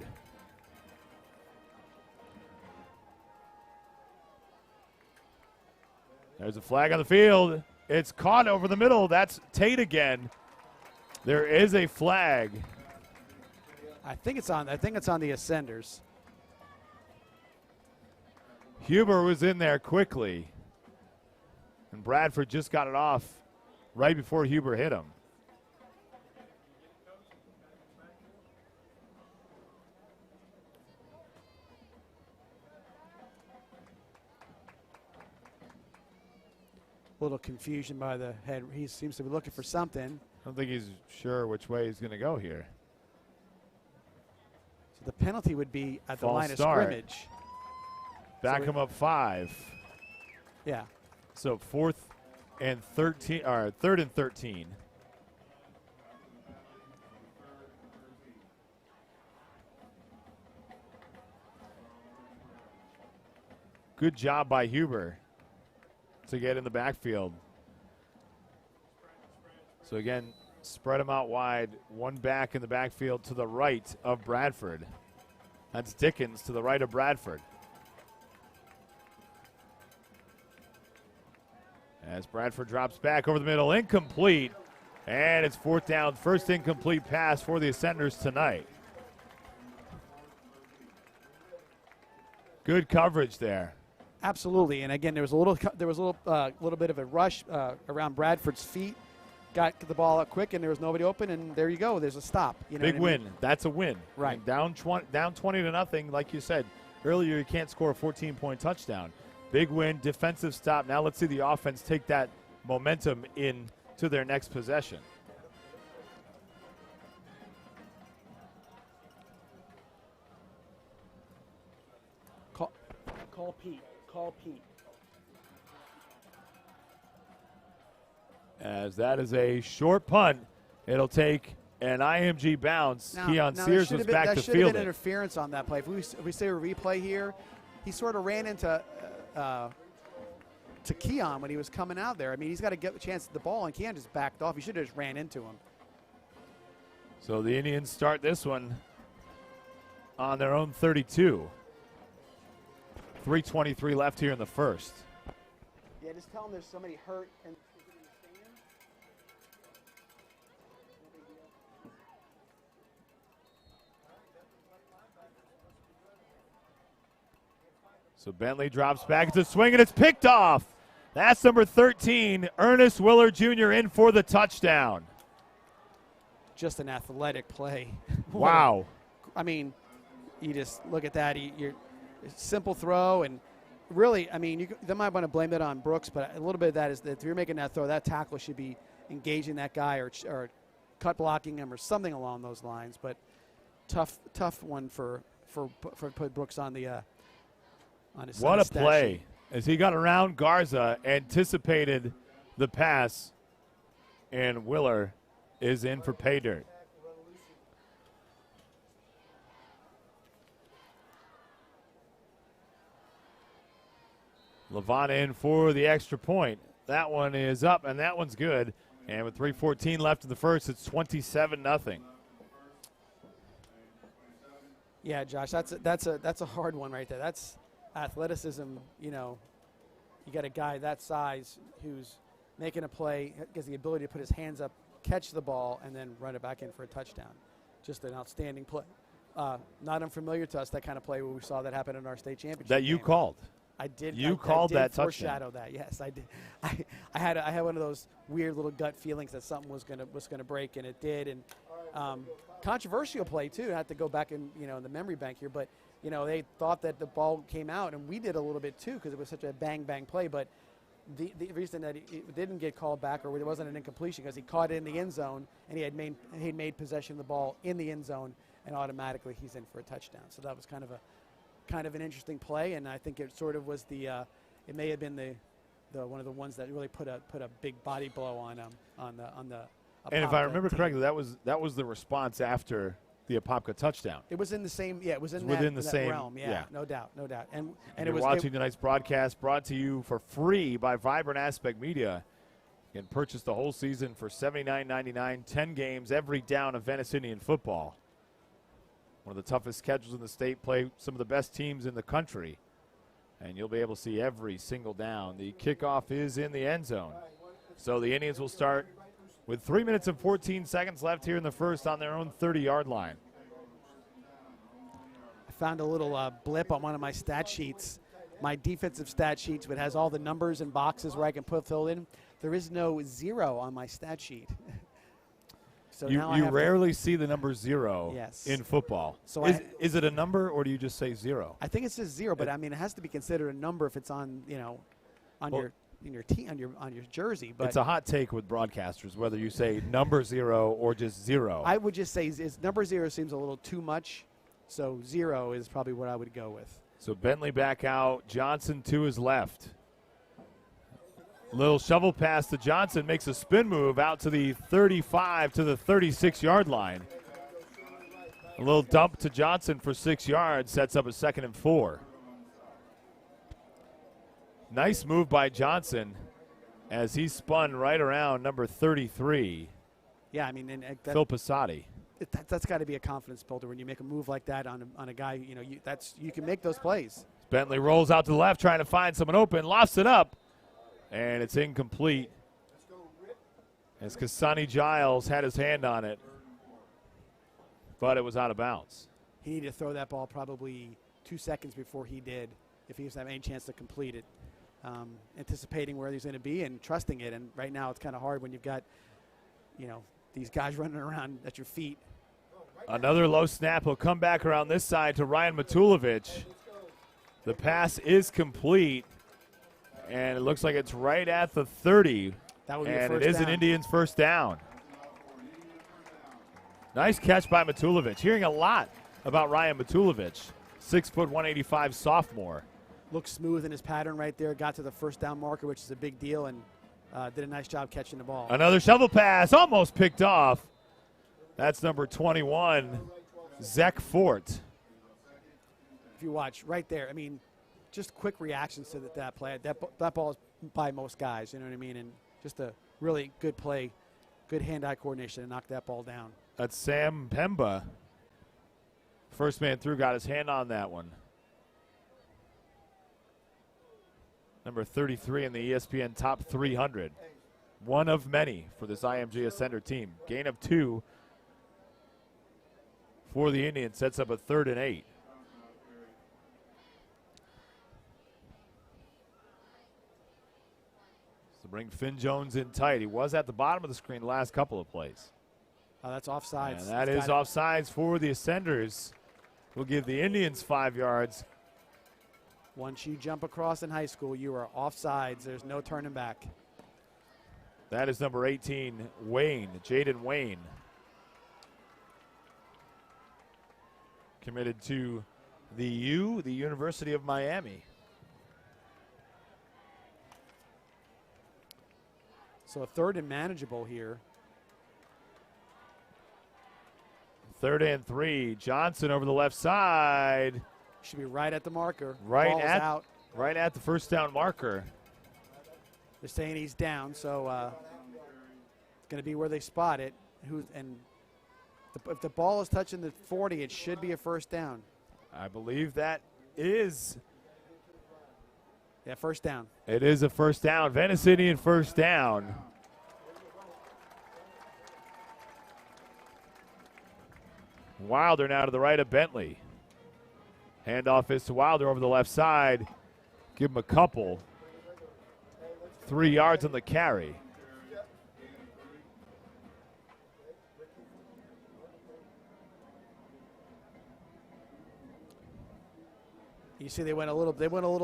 There's a flag on the field. It's caught over the middle. That's Tate again. There is a flag. I think it's on the Ascenders. Huber was in there quickly. And Bradford just got it off right before Huber hit him. A little confusion by the head. He seems to be looking for something. I don't think he's sure which way he's going to go here. So the penalty would be at the line of scrimmage. Back him up 5. Yeah. So 4th and 13, or 3rd and 13. Good job by Huber to get in the backfield. So again, spread them out wide. One back in the backfield to the right of Bradford. That's Dickens to the right of Bradford. As Bradford drops back over the middle, incomplete. And it's 4th down, first incomplete pass for the Ascenders tonight. Good coverage there. Absolutely, and again, there was a little bit of a rush around Bradford's feet. Got the ball up quick, and there was nobody open, and there you go. There's a stop. You know Big what I mean? win. That's a win. Right. And down 20 to nothing, like you said earlier. You can't score a 14-point touchdown. Big win, defensive stop. Now let's see the offense take that momentum into their next possession. Call Pete. Call Pete. As that is a short punt. It'll take an IMG bounce. Keon Sears was back to That should field have been it. interference on that play. If we say a replay here, he sort of ran into to Keon when he was coming out there. I mean, he's got to get the chance at the ball, and Keon just backed off. He should have just ran into him. So the Indians start this one on their own 32. 3:23 left here in the first. Yeah, just tell him there's somebody hurt. And So Bentley drops back. It's a swing, and it's picked off. That's number 13, Ernest Willard Jr. in for the touchdown. just an athletic play. Wow. I mean, you just look at that. You're simple throw, and really, I mean, they might want to blame that on Brooks, but a little bit of that is that if you're making that throw, that tackle should be engaging that guy or cut blocking him or something along those lines. But tough one for put Brooks on the on his. What a stat play! sheet. As he got around Garza, anticipated the pass, and Willer is in for pay dirt. Levana in for the extra point. That one is up, and that one's good. And with 3:14 left in the first, it's 27-0. Yeah, Josh, that's a hard one right there. That's athleticism. You know, you got a guy that size who's making a play, has the ability to put his hands up, catch the ball, and then run it back in for a touchdown. Just an outstanding play. Not unfamiliar to us, that kind of play where we saw that happen in our state championship That you game. called. I did. You I called did that foreshadow touchdown. that. Yes, I did. I had one of those weird little gut feelings that something was gonna break, and it did. And controversial play too. I have to go back in the memory bank here, but they thought that the ball came out, and we did a little bit too because it was such a bang play. But the reason that it didn't get called back or it wasn't an incompletion because he caught it in the end zone and he had made possession of the ball in the end zone, and automatically he's in for a touchdown. So that was kind of an interesting play, and I think it sort of was it may have been the one of the ones that really put a big body blow on the. And if I remember team. correctly, that was the response after the Apopka touchdown. It was in the same. Yeah, it was within the that same realm. Yeah, no doubt. And You're it was watching tonight's broadcast brought to you for free by Vibrant Aspect Media. You can purchase the whole season for $79.99, 10 games, every down of Venice Indian football. One of the toughest schedules in the state, play some of the best teams in the country. And you'll be able to see every single down. The kickoff is in the end zone. So the Indians will start with 3 minutes and 14 seconds left here in the first on their own 30-yard line. I found a little blip on one of my stat sheets, my defensive stat sheets, which has all the numbers and boxes where I can fill in. There is no 0 on my stat sheet. So now you rarely see the number 0 Yes. in football. So is it a number or do you just say 0? I think it's just 0, but I mean it has to be considered a number if it's on your team on your jersey. But it's a hot take with broadcasters whether you say number 0 or just 0. I would just say number 0 seems a little too much, so 0 is probably what I would go with. So Bentley back out, Johnson to his left. Little shovel pass to Johnson, makes a spin move out to the 35 to the 36-yard line. A little dump to Johnson for 6 yards, sets up a 2nd and 4. Nice move by Johnson as he spun right around number 33. Yeah, I mean, Phil Passati. That's got to be a confidence builder when you make a move like that on a guy. You can make those plays. Bentley rolls out to the left, trying to find someone open, lofts it up, and it's incomplete. As Kasani Giles had his hand on it, but it was out of bounds. He needed to throw that ball probably 2 seconds before he did, if he was having any chance to complete it. Anticipating where he's going to be and trusting it. And right now it's kind of hard when you've got, these guys running around at your feet. Another low snap. He'll come back around this side to Ryan Matulovic. The pass is complete, and it looks like it's right at the 30. That would be and a first it is down. an Indians first down. Nice catch by Matulovic. Hearing a lot about Ryan Matulovic, 6', 185 sophomore. looked smooth in his pattern right there, got to the first down marker, which is a big deal, and did a nice job catching the ball. Another shovel pass, almost picked off. That's number 21, Zach Fort. If you watch right there, I mean, just quick reactions to that play. That ball is by most guys, you know what I mean? And just a really good play, good hand-eye coordination to knock that ball down. That's Sam Pemba. First man through, got his hand on that one. Number 33 in the ESPN Top 300. One of many for this IMG Ascender team. Gain of 2 for the Indians, sets up a 3rd and 8. So bring Finn Jones in tight. He was at the bottom of the screen the last couple of plays. That's offsides. And that is offsides for the Ascenders. We'll give the Indians 5 yards. Once you jump across in high school, you are offsides. There's no turning back. That is number 18, Wayne, Jaden Wayne. Committed to the University of Miami. So a 3rd and manageable here. 3rd and 3. Johnson over the left side. Should be right at the marker. Right Ball's at out. Right at the first down marker. They're saying he's down, so it's going to be where they spot it. If the ball is touching the 40, it should be a first down. I believe that is. Yeah, first down. It is a first down. Venice Indian first down. Wilder now to the right of Bentley. Handoff is to Wilder over the left side. Give him a couple. 3 yards on the carry. You see, they went a little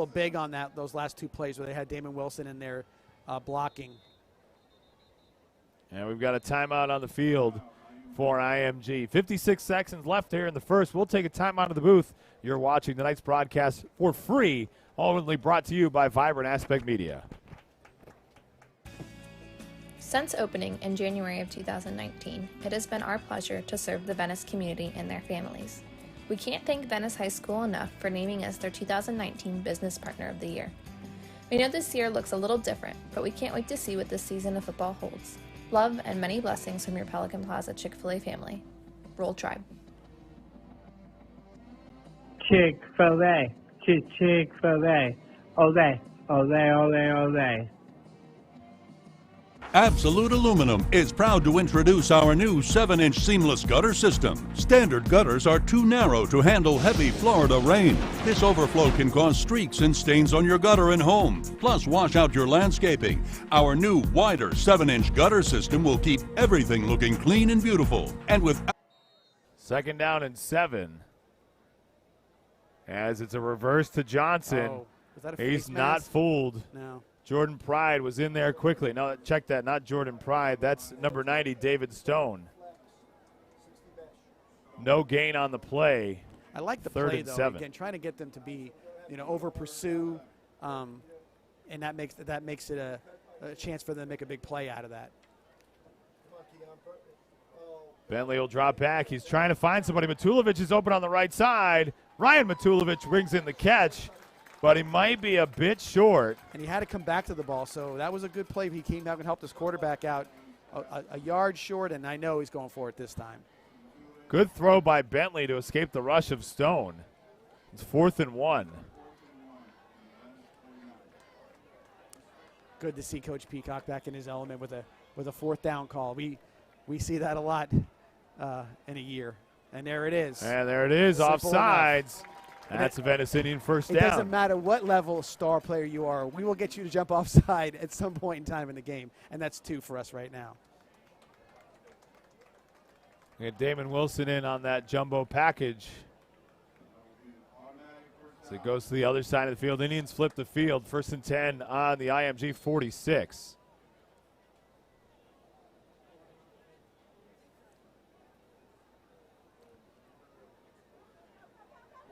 big on those last 2 plays where they had Damon Wilson in there blocking. And we've got a timeout on the field for IMG. 56 seconds left here in the first. We'll take a timeout of the booth. You're watching tonight's broadcast for free, only brought to you by Vibrant Aspect Media. Since opening in January of 2019, it has been our pleasure to serve the Venice community and their families. We can't thank Venice High School enough for naming us their 2019 Business Partner of the Year. We know this year looks a little different, but we can't wait to see what this season of football holds. Love and many blessings from your Pelican Plaza Chick-fil-A family. Roll Tribe. Chick-fil-A, Chick-fil-A, ole, ole, ole, ole. Absolute Aluminum is proud to introduce our new 7-inch seamless gutter system. Standard gutters are too narrow to handle heavy Florida rain. This overflow can cause streaks and stains on your gutter and home, plus wash out your landscaping. Our new wider 7-inch gutter system will keep everything looking clean and beautiful. And with 2nd down and 7. As it's a reverse to Johnson. Oh, was that a He's face not mask? fooled. No. Jordan Pride was in there quickly. No, check that. Not Jordan Pride. That's number 90, David Stone. No gain on the play. I like the 3rd play, and though. 7. Again, trying to get them to be, over pursue, and that makes it a chance for them to make a big play out of that. Bentley will drop back. He's trying to find somebody. Matulovic is open on the right side. Ryan Matulovic brings in the catch, but he might be a bit short. And he had to come back to the ball, so that was a good play. He came back and helped his quarterback out a yard short, and I know he's going for it this time. Good throw by Bentley to escape the rush of Stone. It's 4th and 1. Good to see Coach Peacock back in his element with a 4th down call. We see that a lot in a year. And there it is. And there it is, Simple offsides. And That's a Venice Indian first It down. doesn't matter what level star player you are. We will get you to jump offside at some point in time in the game, and that's 2 for us right now. We get Damon Wilson in on that jumbo package. So it goes to the other side of the field. Indians flip the field. 1st and 10 on the IMG 46.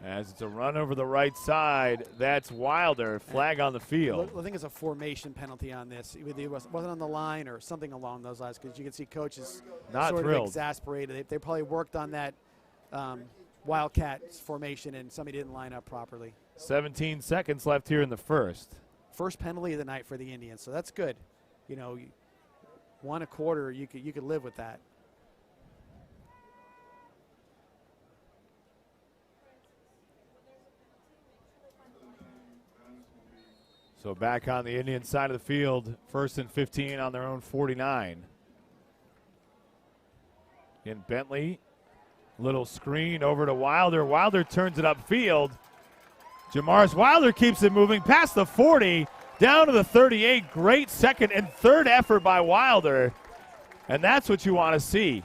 As it's a run over the right side, that's Wilder. Flag on the field. I think it's a formation penalty on this. Either it wasn't on the line or something along those lines, because you can see coaches not sort thrilled. of exasperated. They probably worked on that Wildcat formation and somebody didn't line up properly. 17 seconds left here in the first. First penalty of the night for the Indians, so that's good. You know, 1 1/4, you could live with that. So back on the Indian side of the field, 1st and 15 on their own 49. In Bentley, little screen over to Wilder. Wilder turns it upfield. Jamaris Wilder keeps it moving past the 40, down to the 38. Great second and third effort by Wilder, and that's what you want to see.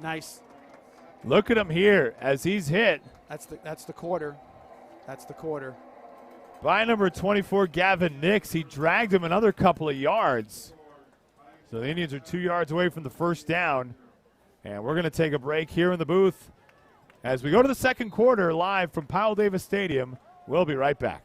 Nice. Look at him here as he's hit. That's the quarter. That's the quarter. By number 24, Gavin Nix. He dragged him another couple of yards. So the Indians are 2 yards away from the first down. And we're going to take a break here in the booth. As we go to the second quarter live from Powell Davis Stadium, we'll be right back.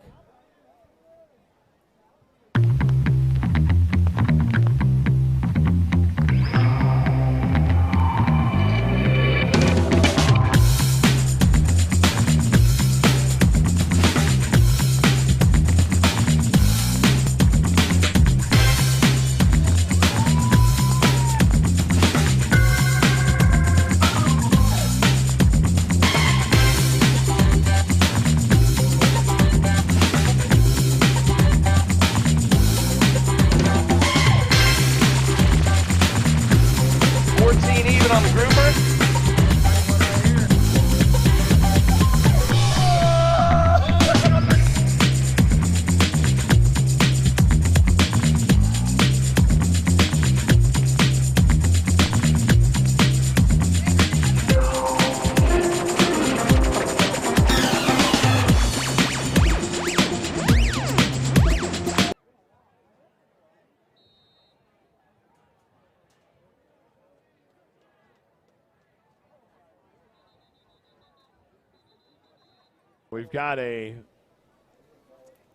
We've got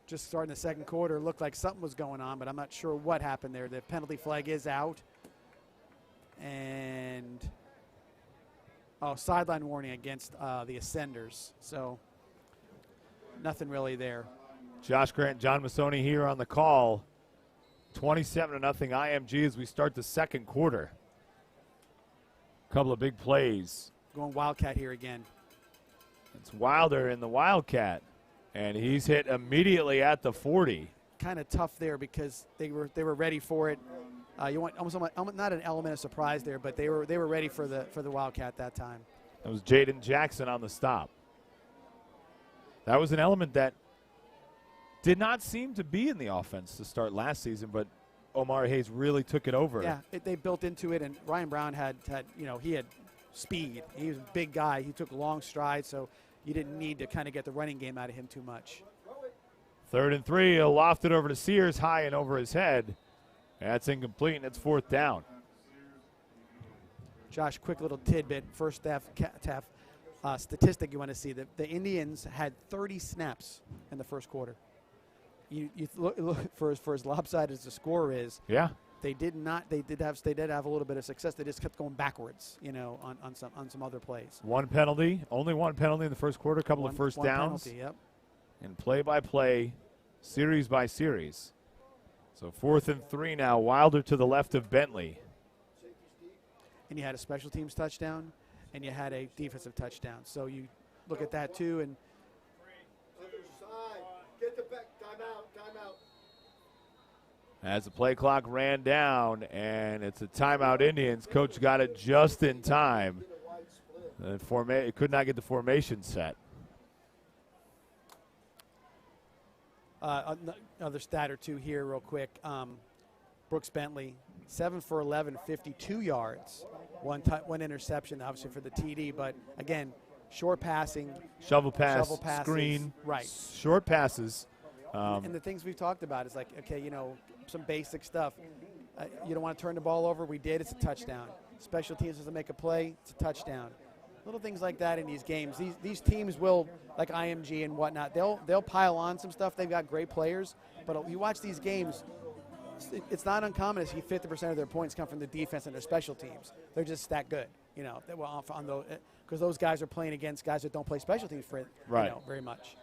just starting the second quarter, looked like something was going on, but I'm not sure what happened there. The penalty flag is out. And, sideline warning against the Ascenders. So nothing really there. Josh Grant, John Massoni here on the call. 27-0 IMG as we start the second quarter. Couple of big plays. Going Wildcat here again. It's Wilder in the Wildcat, and he's hit immediately at the 40. Kind of tough there because they were ready for it. You want almost not an element of surprise there, but they were ready for the Wildcat that time. That was Jaden Jackson on the stop. That was an element that did not seem to be in the offense to start last season, but Omar Hayes really took it over. Yeah, they built into it, and Ryan Brown had he had speed. He was a big guy. He took long strides, so you didn't need to kind of get the running game out of him too much. 3rd and 3. He'll loft it over to Sears, high and over his head. That's incomplete, and it's 4th down. Josh, quick little tidbit. First half statistic you want to see. The Indians had 30 snaps in the first quarter. You look for as lopsided as the score is. Yeah. They did have a little bit of success. They just kept going backwards, on some other plays. Only one penalty in the first quarter, a couple of first downs. Penalty, yep. And play by play, series by series. So 4th and 3 now, Wilder to the left of Bentley. And you had a special teams touchdown, and you had a defensive touchdown. So you look at that too, and get the back, timeout. As the play clock ran down, and it's a timeout Indians. Coach got it just in time. It could not get the formation set. Another stat or two here real quick. Brooks Bentley, 7 for 11, 52 yards. One interception, obviously, for the TD. But, again, short passing. Shovel passes, screen. Right. Short passes. And the things we've talked about is like, okay, some basic stuff. You don't want to turn the ball over. We did. It's a touchdown. Special teams doesn't make a play, it's a touchdown. Little things like that in these games. These teams will, like IMG and whatnot, they'll pile on some stuff. They've got great players, but you watch these games, it's not uncommon to see 50% of their points come from the defense and their special teams. They're just that good, you know. Because those guys are playing against guys that don't play special teams for very much.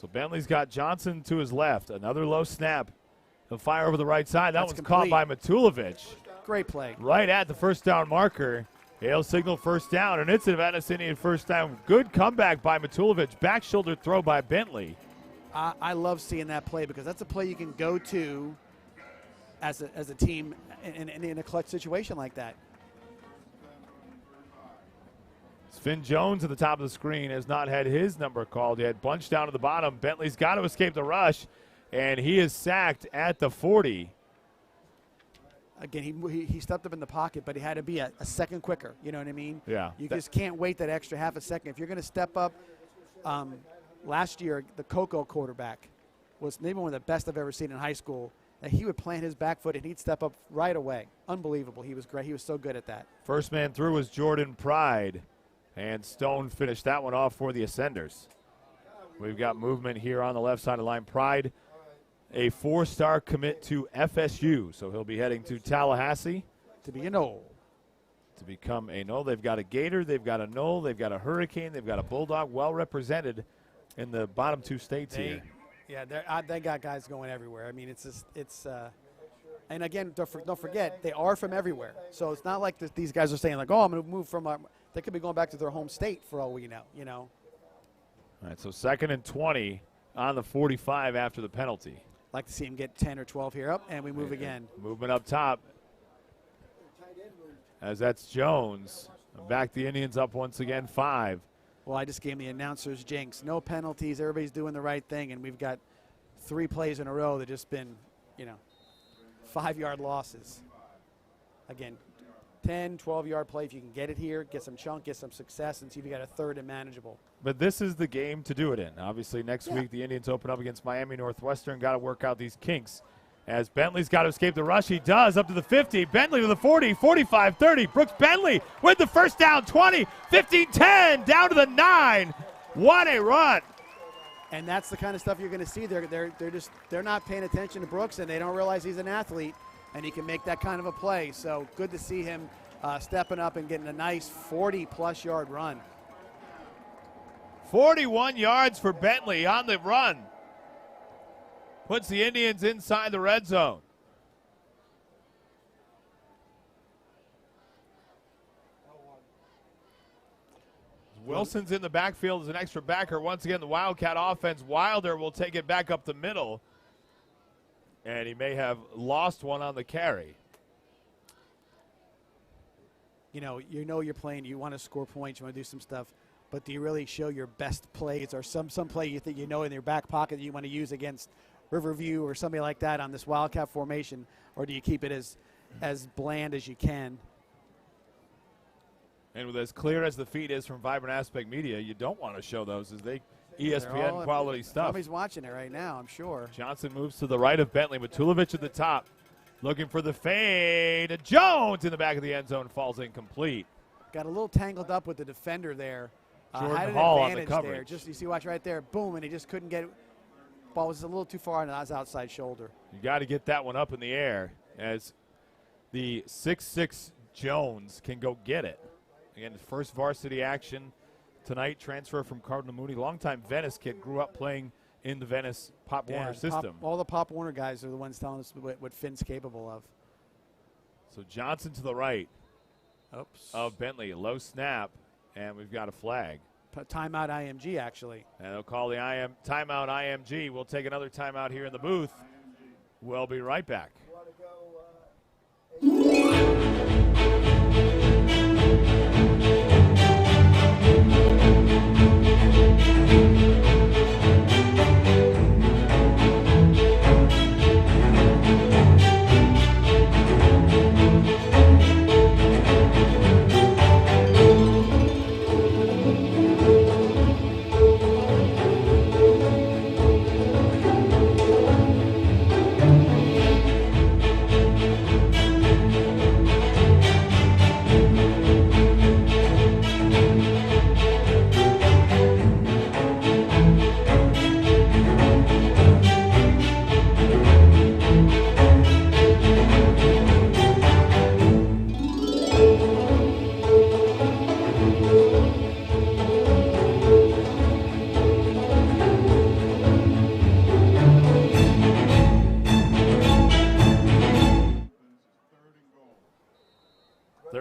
So Bentley's got Johnson to his left. Another low snap. He'll fire over the right side. That one's caught by Matulovic. Great play. Right at the first down marker. He'll signal first down, and it's a Venice Indian first down. Good comeback by Matulovic. Back shoulder throw by Bentley. I love seeing that play because that's a play you can go to as a team in a clutch situation like that. Finn Jones at the top of the screen has not had his number called yet. Bunched down to the bottom. Bentley's got to escape the rush, and he is sacked at the 40. Again, he stepped up in the pocket, but he had to be a second quicker. You know what I mean? Yeah. You just can't wait that extra half a second. If you're going to step up, last year the Coco quarterback was maybe one of the best I've ever seen in high school. That he would plant his back foot and he'd step up right away. Unbelievable. He was great. He was so good at that. First man through was Jordan Pride, and Stone finished that one off for the Ascenders. We've got movement here on the left side of the line. Pride, a 4-star commit to FSU, so he'll be heading to Tallahassee. To be a Knoll. To become a Knoll. They've got a Gator, they've got a Knoll, they've got a Hurricane, they've got a Bulldog, well represented in the bottom 2 states here. Yeah, they got guys going everywhere. I mean, and again, don't forget, they are from everywhere. So it's not like these guys are saying, like, oh, I'm going to move from they could be going back to their home state for all we know, you know. All right, so 2nd and 20 on the 45 after the penalty. Like to see him get 10 or 12 here up, and we move again. Movement up top. As that's Jones. Back the Indians up once again, 5. Well, I just gave the announcers jinx. No penalties. Everybody's doing the right thing, and we've got 3 plays in a row that just been, 5-yard losses. Again, 10, 12-yard play. If you can get it here, get some chunk, get some success, and see if you got a 3rd and manageable. But this is the game to do it in. Obviously, next week the Indians open up against Miami Northwestern. Got to work out these kinks. As Bentley's got to escape the rush. He does, up to the 50. Bentley with the 40, 45, 30. Brooks Bentley with the first down, 20, 15, 10, down to the 9. What a run. And that's the kind of stuff you're going to see. They're not paying attention to Brooks, and they don't realize he's an athlete, and he can make that kind of a play. So good to see him stepping up and getting a nice 40-plus yard run. 41 yards for Bentley on the run. Puts the Indians inside the red zone. Wilson's in the backfield as an extra backer. Once again, the Wildcat offense. Wilder will take it back up the middle. And he may have lost one on the carry. You're playing. You want to score points. You want to do some stuff. But do you really show your best plays or some play you think in your back pocket that you want to use against Riverview or somebody like that on this Wildcat formation, or do you keep it as bland as you can? And with as clear as the feed is from Vibrant Aspect Media, you don't want to show those as ESPN quality stuff. Somebody's watching it right now, I'm sure. Johnson moves to the right of Bentley. Matulovic at the top, looking for the fade. Jones in the back of the end zone, falls incomplete. Got a little tangled up with the defender there. Jordan Hall on the coverage. There. You see, watch right there, boom, and he just couldn't get it. Ball was a little too far on his outside shoulder. You got to get that one up in the air as the 6'6" Jones can go get it. Again, his first varsity action tonight, transfer from Cardinal Mooney. Longtime Venice kid, grew up playing in the Venice Pop Warner system. All the Pop Warner guys are the ones telling us what Finn's capable of. So Johnson to the right of Bentley. Low snap, and we've got a flag. Timeout IMG, actually. And they'll call the timeout IMG. We'll take another timeout here in the booth. We'll be right back.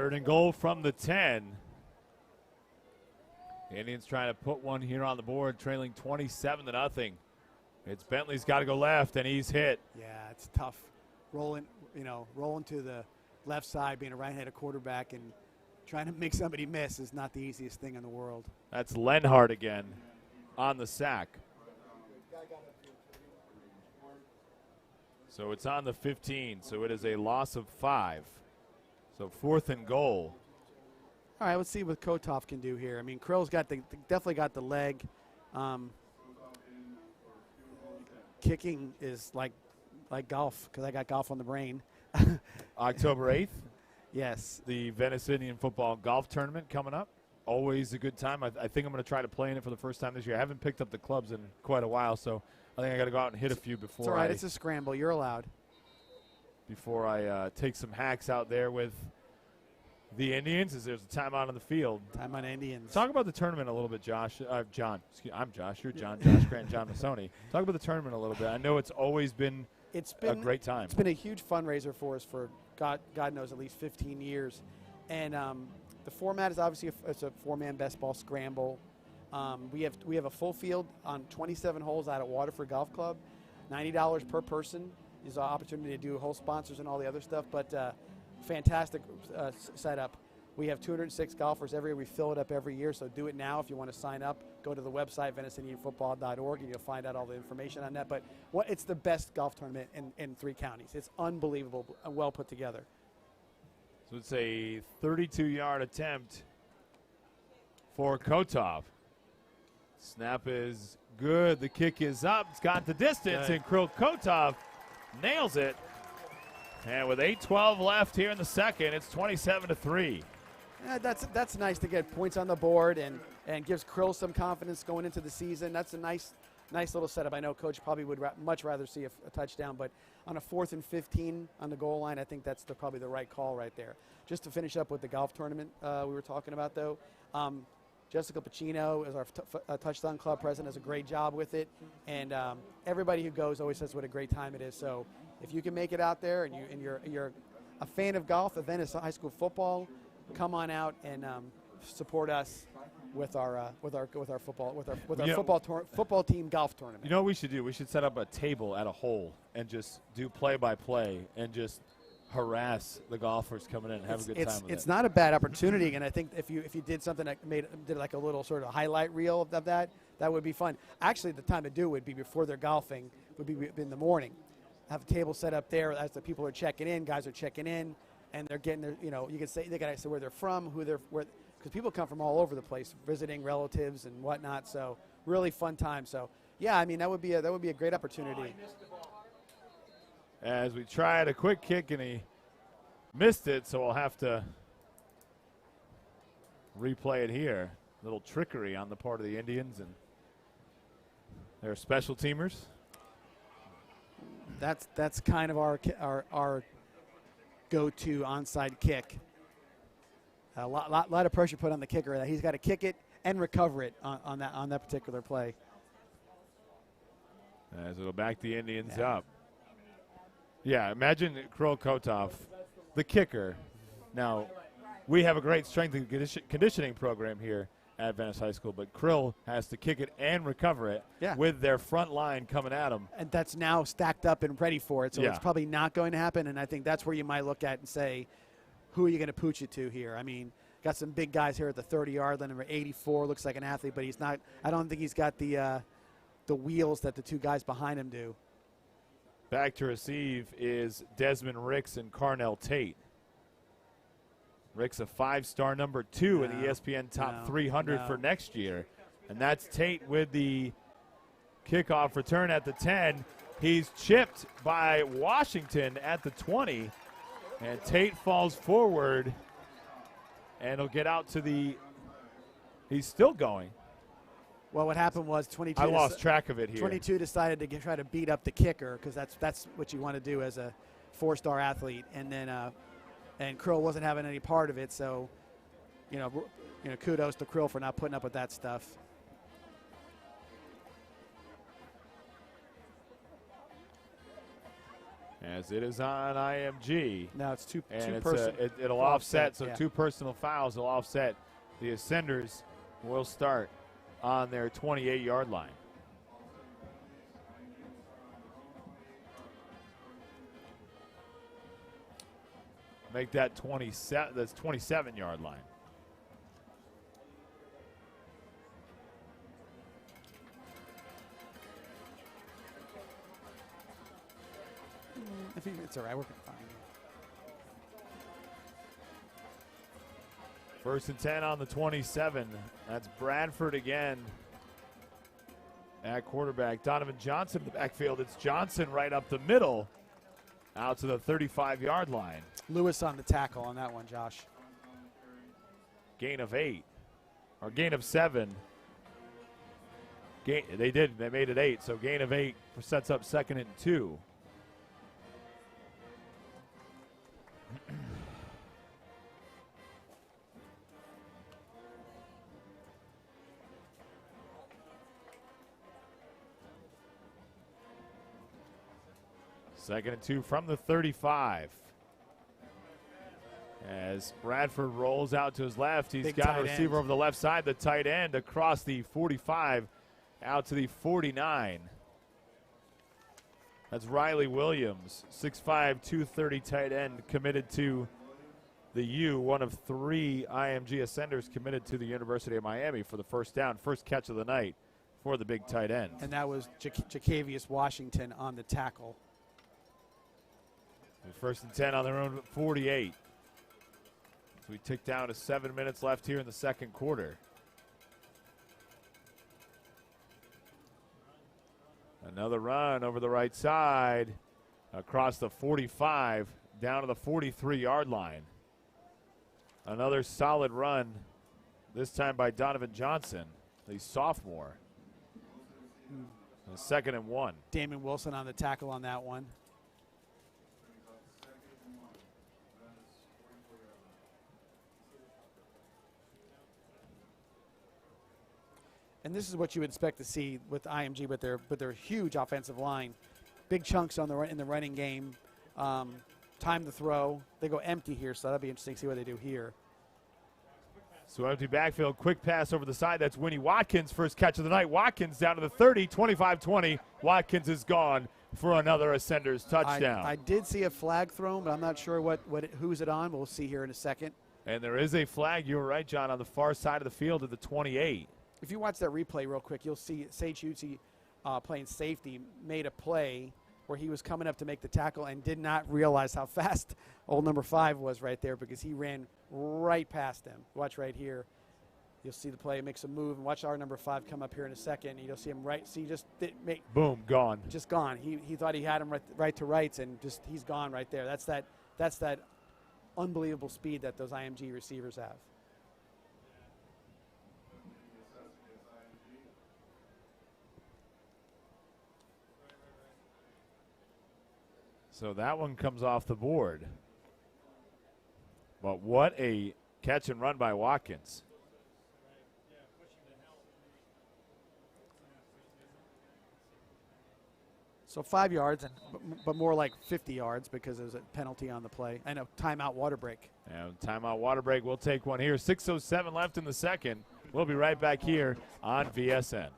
3rd and goal from the 10. The Indians trying to put one here on the board, trailing 27-0. It's Bentley's got to go left, and he's hit. Yeah, it's tough. Rolling to the left side, being a right-handed quarterback, and trying to make somebody miss is not the easiest thing in the world. That's Lenhart again on the sack. So it's on the 15, so it is a loss of 5. So 4th and goal. All right, let's see what Kotov can do here. I mean, Krill's got definitely got the leg. Kicking is like golf, because I got golf on the brain. October 8th. Yes. The Venice Indian football golf tournament coming up. Always a good time. I think I'm going to try to play in it for the first time this year. I haven't picked up the clubs in quite a while, so I think I got to go out and hit a few before. It's all right. It's a scramble. You're allowed. Before I take some hacks out there with the Indians, as there's a timeout on the field. Time on Indians. Talk about the tournament a little bit, Josh. John. I'm Josh. You're John. Josh Grant, John Massoni. Talk about the tournament a little bit. I know it's always been a great time. It's been a huge fundraiser for us for God knows at least 15 years, and the format is obviously it's a 4-man best ball scramble. We have a full field on 27 holes out at Waterford Golf Club. $90 per person is an opportunity to do whole sponsors and all the other stuff, but fantastic setup. We have 206 golfers every year. We fill it up every year, so do it now if you want to sign up. Go to the website, VeniceIndianFootball.org, and you'll find out all the information on that. But it's the best golf tournament in 3 counties. It's unbelievable, well put together. So it's a 32-yard attempt for Kotov. Snap is good. The kick is up. It's got the distance, and Kotov nails it. And with 8:12 left here in the second, it's 27-3. Yeah, that's nice to get points on the board and gives Krill some confidence going into the season. That's a nice little setup. I know Coach probably would much rather see a touchdown, but on a 4th and 15 on the goal line, I think that's probably the right call right there. Just to finish up with the golf tournament we were talking about, though, Jessica Pacino is our touchdown club president, does a great job with it, and everybody who goes always says what a great time it is. So if you can make it out there and you're a fan of golf, of Venice high school football, come on out and support us with our football team golf tournament. You know what we should do? We should set up a table at a hole and just do play-by-play and just harass the golfers coming in and have a good time with it. It's not a bad opportunity, and I think if you did something that did like a little sort of highlight reel of that would be fun. Actually, the time to do would be before they're golfing, would be in the morning. Have a table set up there as the people are checking in, guys are checking in, and they're getting their, you can say, they got to say where they're from, because people come from all over the place, visiting relatives and whatnot. So really fun time. So yeah, I mean that would be a great opportunity. As we tried a quick kick and he missed it, so we'll have to replay it here. A little trickery on the part of the Indians and their special teamers. That's kind of our go-to onside kick. A lot of pressure put on the kicker. That he's got to kick it and recover it on that particular play. As it'll back the Indians up. Yeah, imagine Krill Kotov, the kicker. Now, we have a great strength and conditioning program here at Venice High School, but Krill has to kick it and recover it with their front line coming at him. And that's now stacked up and ready for it, so it's probably not going to happen, and I think that's where you might look at and say, who are you going to pooch it to here? I mean, got some big guys here at the 30-yard line. Number 84 looks like an athlete, but he's not. I don't think he's got the wheels that the two guys behind him do. Back to receive is Desmond Ricks and Carnell Tate. Ricks a 5-star number 2 in the ESPN Top 300 for next year. And that's Tate with the kickoff return at the 10. He's chipped by Washington at the 20. And Tate falls forward. And he'll get out to the – he's still going. Well, what happened was 22. I lost track of it here. 22 decided to try to beat up the kicker because that's what you want to do as a 4-star athlete. And then and Krill wasn't having any part of it, so kudos to Krill for not putting up with that stuff. as it is on IMG. No, it's two and personal. It'll offset, so yeah. 2 personal fouls will offset. The Ascenders will start on their 28-yard line. Make that 27. That's 27-yard line. I think it's all right. We're fine. First and 10 on the 27. That's Bradford again at quarterback. Donovan Johnson in the backfield. It's Johnson right up the middle out to the 35-yard line. Lewis on the tackle on that one, Josh. Gain of 8, or gain of 7. They made it 8, so gain of 8 sets up 2nd and 2. Second and 2 from the 35. As Bradford rolls out to his left, he's got a receiver over the left side, the tight end across the 45 out to the 49. That's Riley Williams, 6'5", 230 tight end, committed to the U, one of 3 IMG Ascenders committed to the University of Miami for the first down, first catch of the night for the big tight end. And that was Jacavius Washington on the tackle. First and 10 on their own 48. So we tick down to 7 minutes left here in the second quarter. Another run over the right side across the 45 down to the 43-yard line. Another solid run, this time by Donovan Johnson, the sophomore. Second and 1. Damon Wilson on the tackle on that one. And this is what you would expect to see with IMG, with their huge offensive line, big chunks in the running game, time to throw. They go empty here, so that'll be interesting to see what they do here. So empty backfield, quick pass over the side. That's Winnie Watkins, first catch of the night. Watkins down to the 30, 25-20. Watkins is gone for another Ascenders touchdown. I did see a flag thrown, but I'm not sure who's it on. We'll see here in a second. And there is a flag, you're right, John, on the far side of the field at the 28. If you watch that replay real quick, you'll see Sage Utsi playing safety made a play where he was coming up to make the tackle and did not realize how fast old number 5 was right there, because he ran right past him. Watch right here. You'll see the play, makes a move, and watch our number 5 come up here in a second. And you'll see him right. See, just boom, gone. Just gone. He thought he had him right to rights, and just he's gone right there. That's that unbelievable speed that those IMG receivers have. So that one comes off the board. But what a catch and run by Watkins. So 5 yards, but more like 50 yards because there's a penalty on the play. And a timeout water break. And timeout water break. We'll take one here. 6:07 left in the second. We'll be right back here on VSN.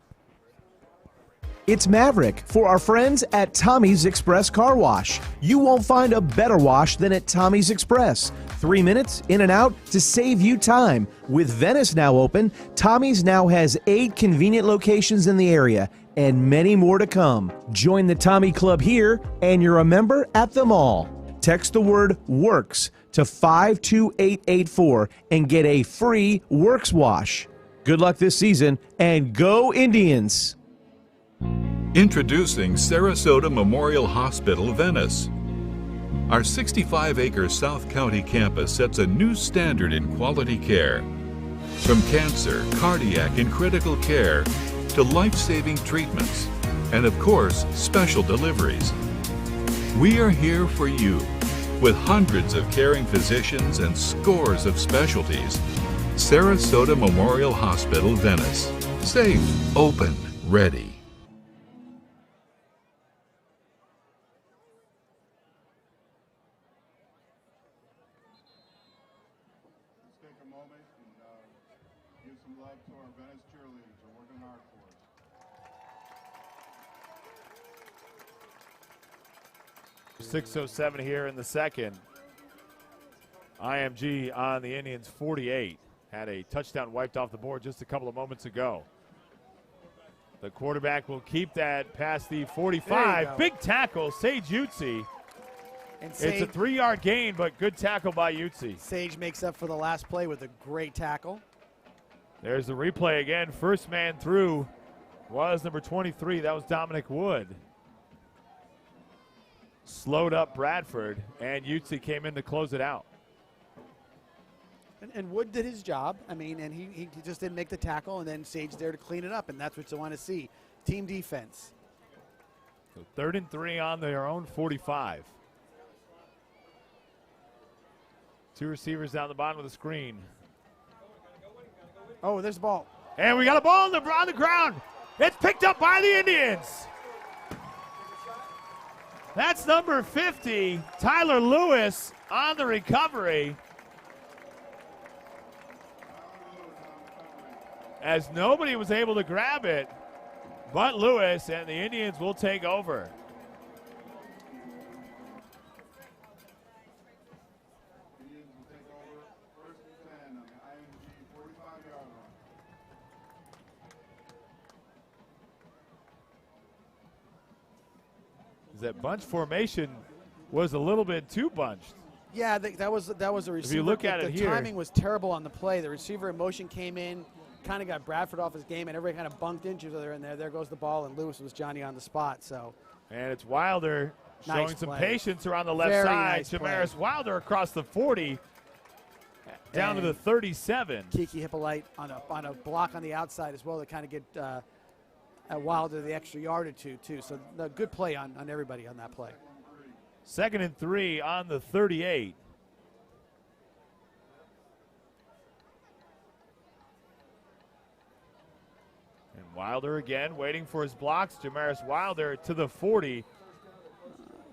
It's Maverick for our friends at Tommy's Express Car Wash. You won't find a better wash than at Tommy's Express. 3 minutes in and out to save you time. With Venice now open, Tommy's now has 8 convenient locations in the area and many more to come. Join the Tommy Club here and you're a member at them all. Text the word WORKS to 52884 and get a free Works wash. Good luck this season and go Indians! Introducing Sarasota Memorial Hospital, Venice. Our 65-acre South County campus sets a new standard in quality care. From cancer, cardiac, and critical care to life-saving treatments, and of course, special deliveries. We are here for you with hundreds of caring physicians and scores of specialties. Sarasota Memorial Hospital, Venice. Safe, open, ready. moment and give some love to our Venice cheerleaders. They're working hard for us. 6:07 here in the second. IMG on the Indians 48. Had a touchdown wiped off the board just a couple of moments ago. The quarterback will keep that past the 45. Big tackle, Sage Utsi. And It's a 3-yard gain, but good tackle by Utsi. Sage makes up for the last play with a great tackle. There's the replay again. First man through was number 23. That was Dominic Wood. Slowed up Bradford, and Utsi came in to close it out. And Wood did his job. I mean, and he just didn't make the tackle, and then Sage there to clean it up, and that's what you want to see. Team defense. So 3rd and 3 on their own 45. 2 receivers down the bottom of the screen. Oh, there's the ball. And we got a ball on the ground. It's picked up by the Indians. That's number 50, Tyler Lewis, on the recovery. As nobody was able to grab it but Lewis, and the Indians will take over. Indians will take over 1st and 10 on the IMG 45-yard line. That bunch formation was a little bit too bunched. Yeah, that was a receiver. If you look at it the here, timing was terrible on the play. The receiver in motion came in, kind of got Bradford off his game, and everybody kind of bunked into each other in there. There goes the ball, and Lewis was Johnny on the spot. So, and it's Wilder showing Nice some play. patience around the left Very side. nice play. Jamaris Wilder across the 40, down to the 37. Kiki Hippolyte on a block on the outside as well to kind of get Wilder the extra yard or two, too. So, a good play on everybody on that play. 2nd and 3 on the 38. And Wilder again waiting for his blocks. Jamaris Wilder to the 40.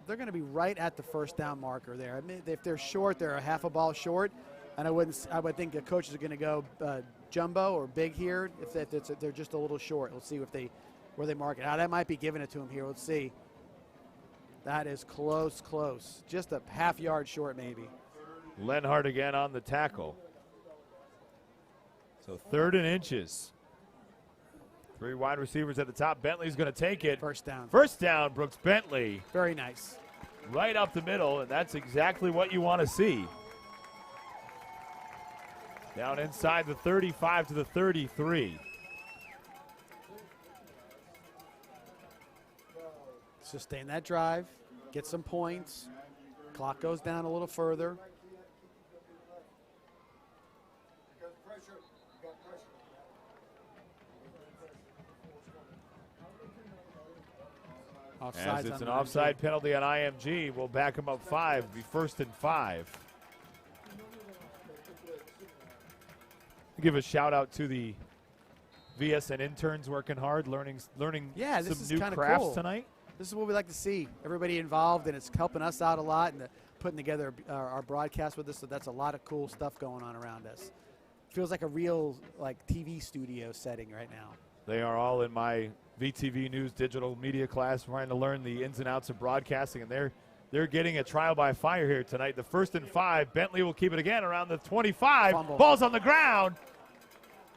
They're going to be right at the first down marker there. I mean, if they're short, they're a half a ball short, and I would think the coaches are going to go jumbo or big here. If they're just a little short, we'll see where they mark it. Now that might be giving it to him here. Let's see. That is close. Just a half yard short, maybe. Lenhart again on the tackle. So 3rd and inches. 3 wide receivers at the top. Bentley's going to take it. First down. First down, Brooks Bentley. Very nice. Right up the middle, and that's exactly what you want to see. Down inside the 35 to the 33. Sustain that drive. Get some points. Clock goes down a little further. As it's an offside penalty on IMG, we'll back them up 5, be 1st and 5. Give a shout out to the VSN interns working hard, learning this some is new kinda crafts cool. tonight. This is what we like to see. Everybody involved, and it's helping us out a lot, and putting together our broadcast with us. So that's a lot of cool stuff going on around us. Feels like a real TV studio setting right now. They are all in my VTV News digital media class trying to learn the ins and outs of broadcasting, and they're getting a trial by fire here tonight. The 1st and 5. Bentley will keep it again around the 25. Fumble. Ball's on the ground.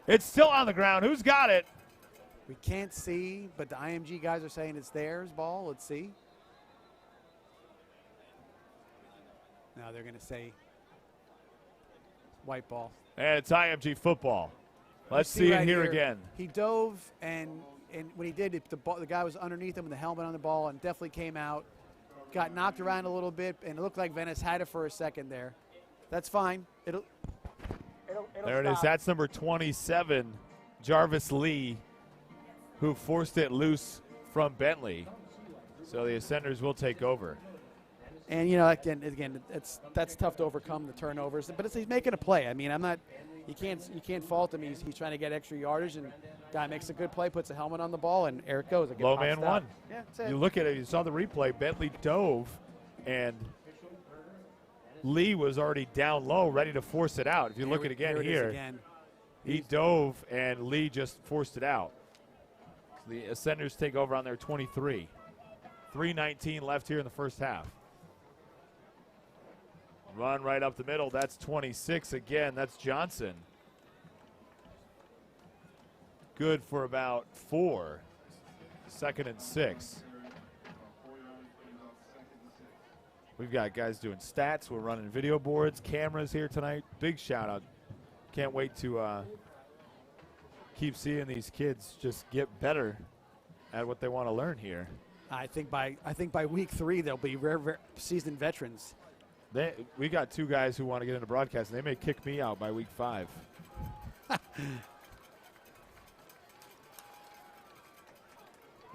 It's still on the ground. Who's got it? We can't see, but the IMG guys are saying it's theirs ball. Let's see. Now they're going to say white ball. And it's IMG football. Let's see it right here again. He dove, and when he did, the guy was underneath him with the helmet on the ball and definitely came out. Got knocked around a little bit, and it looked like Venice had it for a second there. That's fine. It'll There it is. That's number 27, Jarvis Lee, who forced it loose from Bentley. So the Ascenders will take over. And again, that's tough to overcome the turnovers. But he's making a play. I mean, you can't fault him. He's trying to get extra yardage, and guy makes a good play, puts a helmet on the ball, and there it goes. A good Low hot man stop. one. Yeah, that's it. You look at it. You saw the replay. Bentley dove, and Lee was already down low, ready to force it out. If you look at it again here, he dove and Lee just forced it out. So the Ascenders take over on their 23. 3:19 left here in the first half. Run right up the middle. That's 26 again. That's Johnson. Good for about 4. 2nd and 6. We've got guys doing stats. We're running video boards, cameras here tonight. Big shout out. Can't wait to keep seeing these kids just get better at what they want to learn here. I think by week 3 they'll be rare seasoned veterans. We got 2 guys who want to get into broadcasting. They may kick me out by week 5.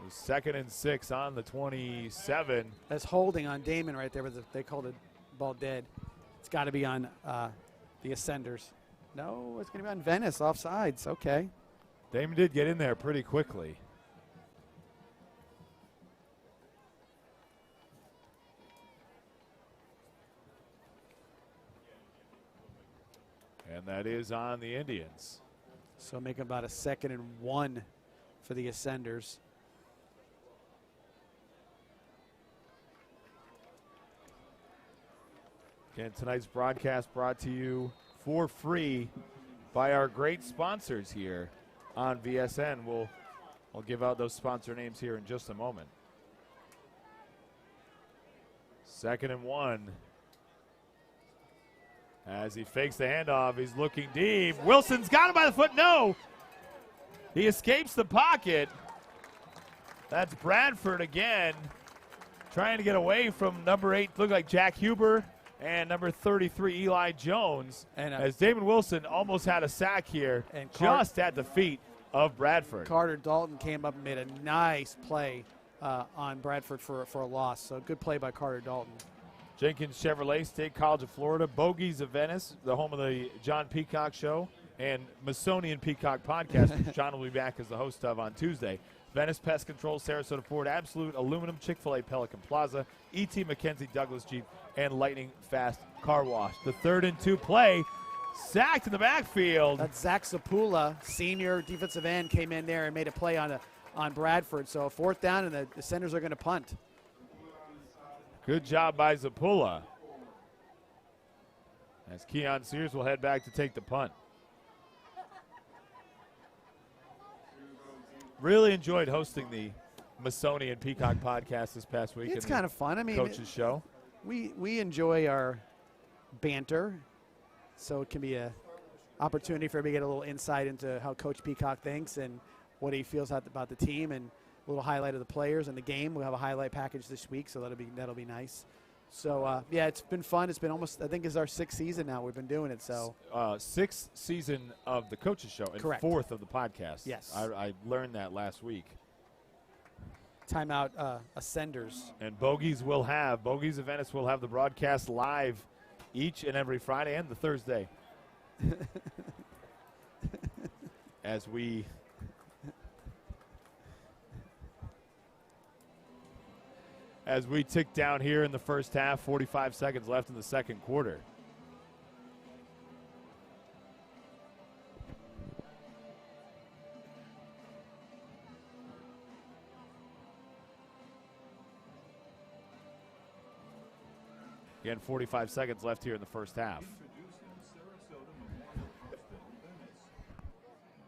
Second and 6 on the 27. That's holding on Damon right there, but they called it ball dead. It's got to be on the Ascenders. No, it's going to be on Venice, offsides. Okay. Damon did get in there pretty quickly. And that is on the Indians. So making about a 2nd and 1 for the Ascenders. Again, tonight's broadcast brought to you for free by our great sponsors here on VSN. I'll give out those sponsor names here in just a moment. 2nd and 1. As he fakes the handoff, he's looking deep. Wilson's got him by the foot. No! He escapes the pocket. That's Bradford again, trying to get away from number 8, look like Jack Huber, and number 33, Eli Jones. And as Damon Wilson almost had a sack here, and just at the feet of Bradford. Carter Dalton came up and made a nice play on Bradford for a loss. So good play by Carter Dalton. Jenkins Chevrolet, State College of Florida, Bogies of Venice, the home of the John Peacock Show, and Masonian Peacock Podcast, which John will be back as the host of on Tuesday. Venice Pest Control, Sarasota Ford, Absolute Aluminum, Chick-fil-A Pelican Plaza, E.T. McKenzie Douglas Jeep, and Lightning Fast Car Wash. The 3rd and 2 play, sacked in the backfield. That's Zach Zapula, senior defensive end, came in there and made a play on Bradford. So 4th down, and the Ascenders are going to punt. Good job by Zapula. As Keon Sears will head back to take the punt. Really enjoyed hosting the Masonian Peacock podcast this past week. It's kind of fun. I mean, coach's show. We enjoy our banter, so it can be a opportunity for everybody to get a little insight into how Coach Peacock thinks and what he feels about the team, and a little highlight of the players and the game. We'll have a highlight package this week, so that'll be nice. So yeah, it's been fun. It's been almost, I think, it's our 6th season now we've been doing it. So 6th season of the coach's show and correct. 4th of the podcast. Yes, I learned that last week. Timeout Ascenders. And Bogies of Venice will have the broadcast live each and every Friday and the Thursday. As we tick down here in the first half, 45 seconds left in the second quarter. Again, 45 seconds left here in the first half. Introducing Sarasota Memorial Hospital, Venice.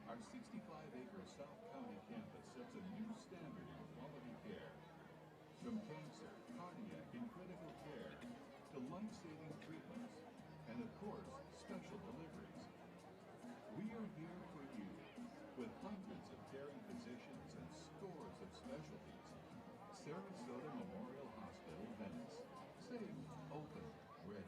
Our 65-acre South County campus sets a new standard in quality care. From cancer, cardiac, and critical care to life-saving treatments, and of course, special deliveries. We are here for you with hundreds of caring physicians and scores of specialties. Sarasota Memorial Hospital, Venice. Safe, open, ready.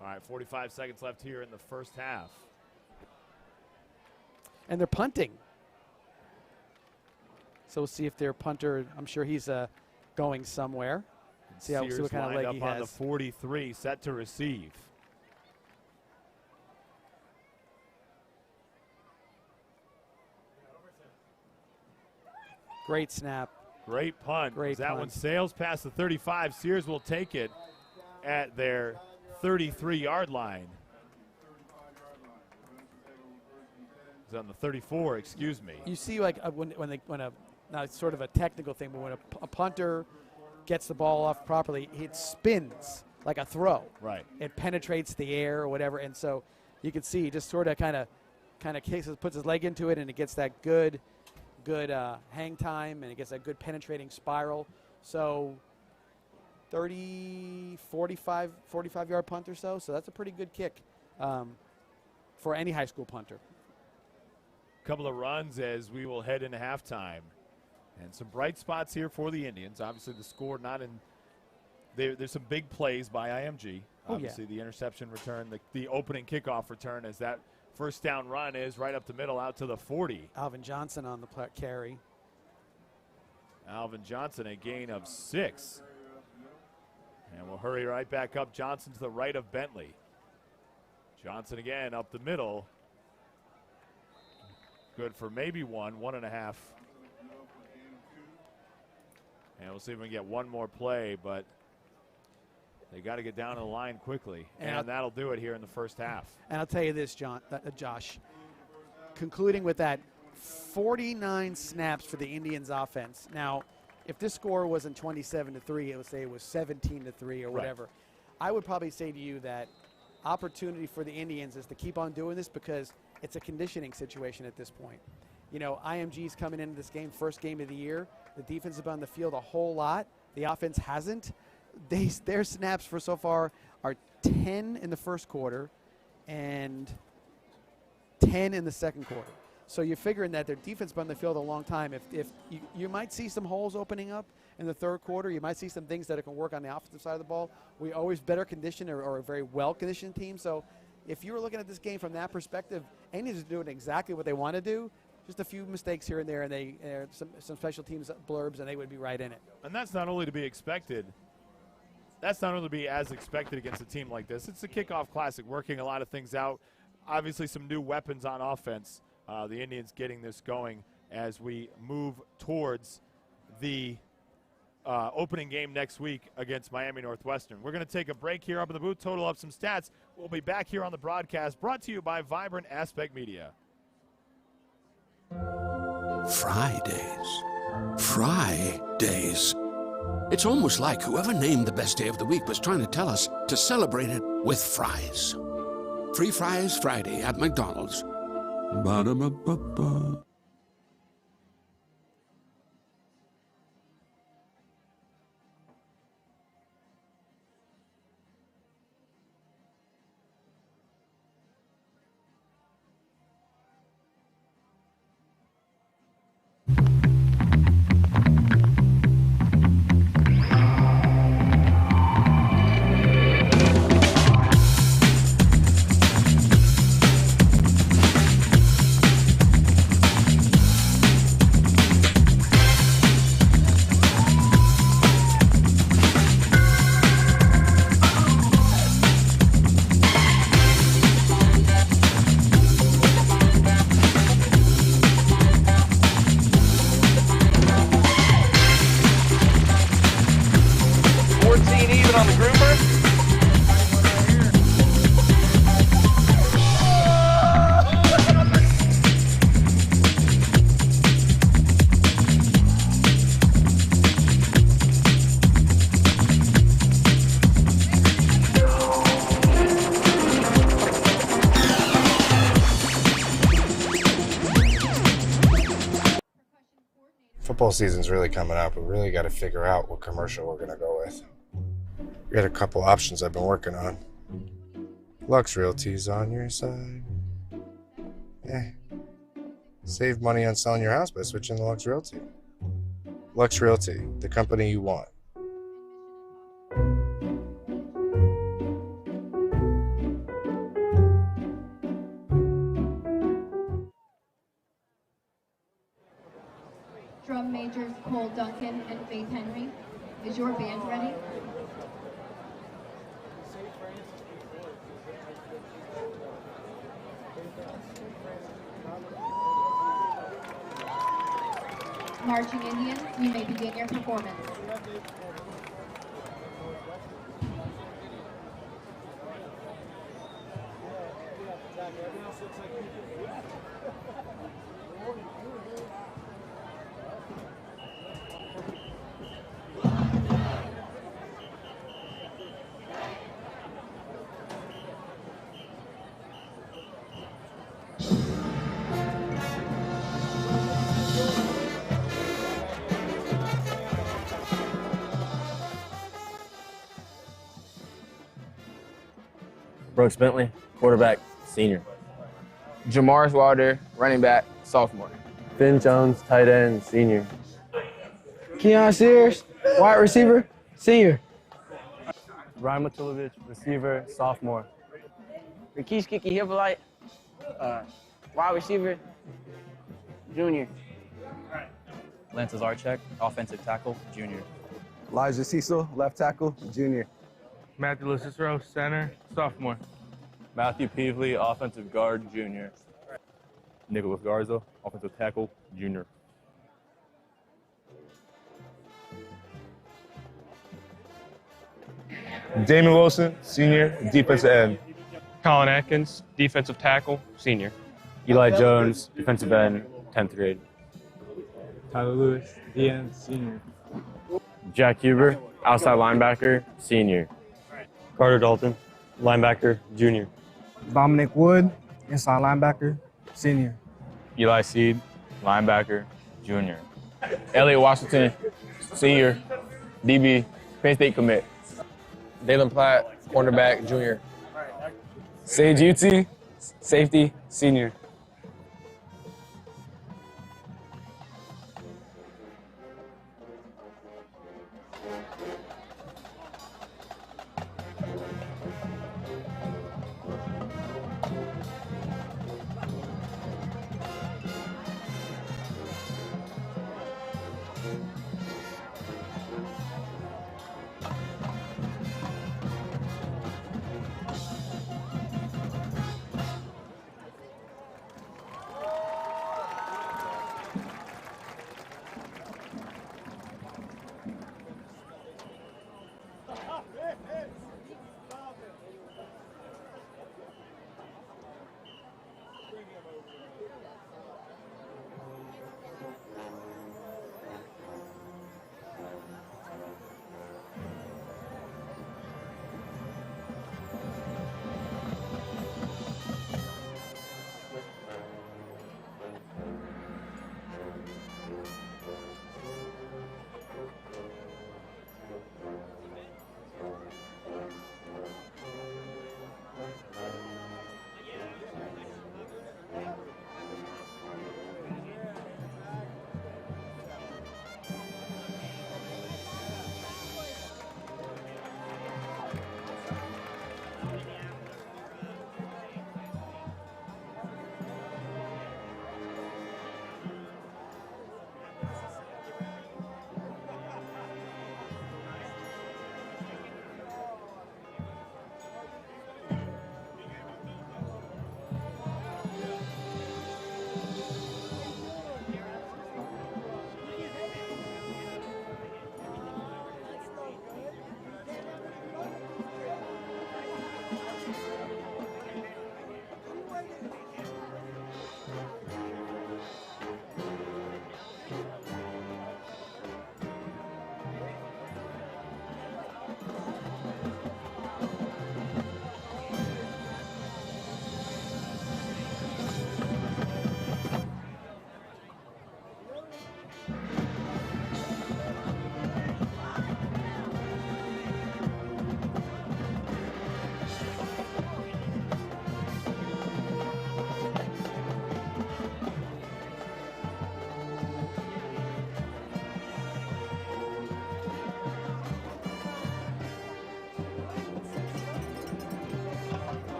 All right, 45 seconds left here in the first half. And they're punting. So we'll see if their punter, I'm sure he's going somewhere. See what kind of leg he has. On the 43, set to receive. Great snap. Great punt. Great that punt. one sails past the 35. Sears will take it at their 33-yard line. It's on the 34, excuse me. You see, like now it's sort of a technical thing, but when a punter gets the ball off properly, it spins like a throw. Right. It penetrates the air or whatever, and so you can see he just sort of kind of puts his leg into it, and it gets that good hang time, and it gets that good penetrating spiral. So 45-yard punt or so. So that's a pretty good kick for any high school punter. Couple of runs as we will head into halftime. And some bright spots here for the Indians. Obviously the score not in there's some big plays by IMG. Obviously the interception return, the opening kickoff return as that first down run is right up the middle out to the 40. Alvin Johnson on the carry. Alvin Johnson, a gain of 6. And we'll hurry right back up. Johnson to the right of Bentley. Johnson again up the middle. Good for maybe 1.5. And we'll see if we can get one more play, but they got to get down to the line quickly. And that'll do it here in the first half. And I'll tell you this, Josh. Concluding with that, 49 snaps for the Indians offense. Now, if this score wasn't 27-3, it would say it was 17-3 or whatever. Right. I would probably say to you that opportunity for the Indians is to keep on doing this because it's a conditioning situation at this point. You know, IMG's coming into this game, first game of the year. The defense has been on the field a whole lot. The offense hasn't. Their snaps for so far are 10 in the first quarter and 10 in the second quarter. So you're figuring that their defense has been on the field a long time. If you might see some holes opening up in the third quarter. You might see some things that can work on the offensive side of the ball. We always better conditioned or a very well-conditioned team. So if you were looking at this game from that perspective, Indians are doing exactly what they want to do. Just a few mistakes here and there, and some special teams blurbs, and they would be right in it. And that's not only to be expected. That's not only to be as expected against a team like this. It's the Kickoff Classic, working a lot of things out. Obviously, some new weapons on offense. The Indians getting this going as we move towards the opening game next week against Miami Northwestern. We're going to take a break here up in the booth, total up some stats. We'll be back here on the broadcast, brought to you by Vibrant Aspect Media. Fridays. It's almost like whoever named the best day of the week was trying to tell us to celebrate it with fries. Free Fries Friday at McDonald's. Ba-da-ba-ba-ba. Football season's really coming up. We really got to figure out what commercial we're going to go with. We got a couple options I've been working on. Lux Realty's on your side. Save money on selling your house by switching to Lux Realty. Lux Realty, the company you want. Drum majors Cole Duncan and Faith Henry. Is your band ready? Marching Indians, you may begin your performance. Brooks Bentley, quarterback, senior. Jamaris Wilder, running back, sophomore. Finn Jones, tight end, senior. Keon Sears, wide receiver, senior. Ryan Matulovich, receiver, sophomore. Rakesh Kiki Hippolyte, wide receiver, junior. Lance Zarchek, offensive tackle, junior. Elijah Cecil, left tackle, junior. Matthew Lucicero, center, sophomore. Matthew Peevely, offensive guard, junior. Nicholas Garza, offensive tackle, junior. Damon Wilson, senior, defensive end. Colin Atkins, defensive tackle, senior. Eli Jones, defensive end, 10th grade. Tyler Lewis, DN, senior. Jack Huber, outside linebacker, senior. Carter Dalton, linebacker, junior. Dominic Wood, inside linebacker, senior. Eli Seed, linebacker, junior. Elliot Washington, senior, DB, Penn State commit. Dalen Platt, cornerback, junior. Sage Uti, safety, senior.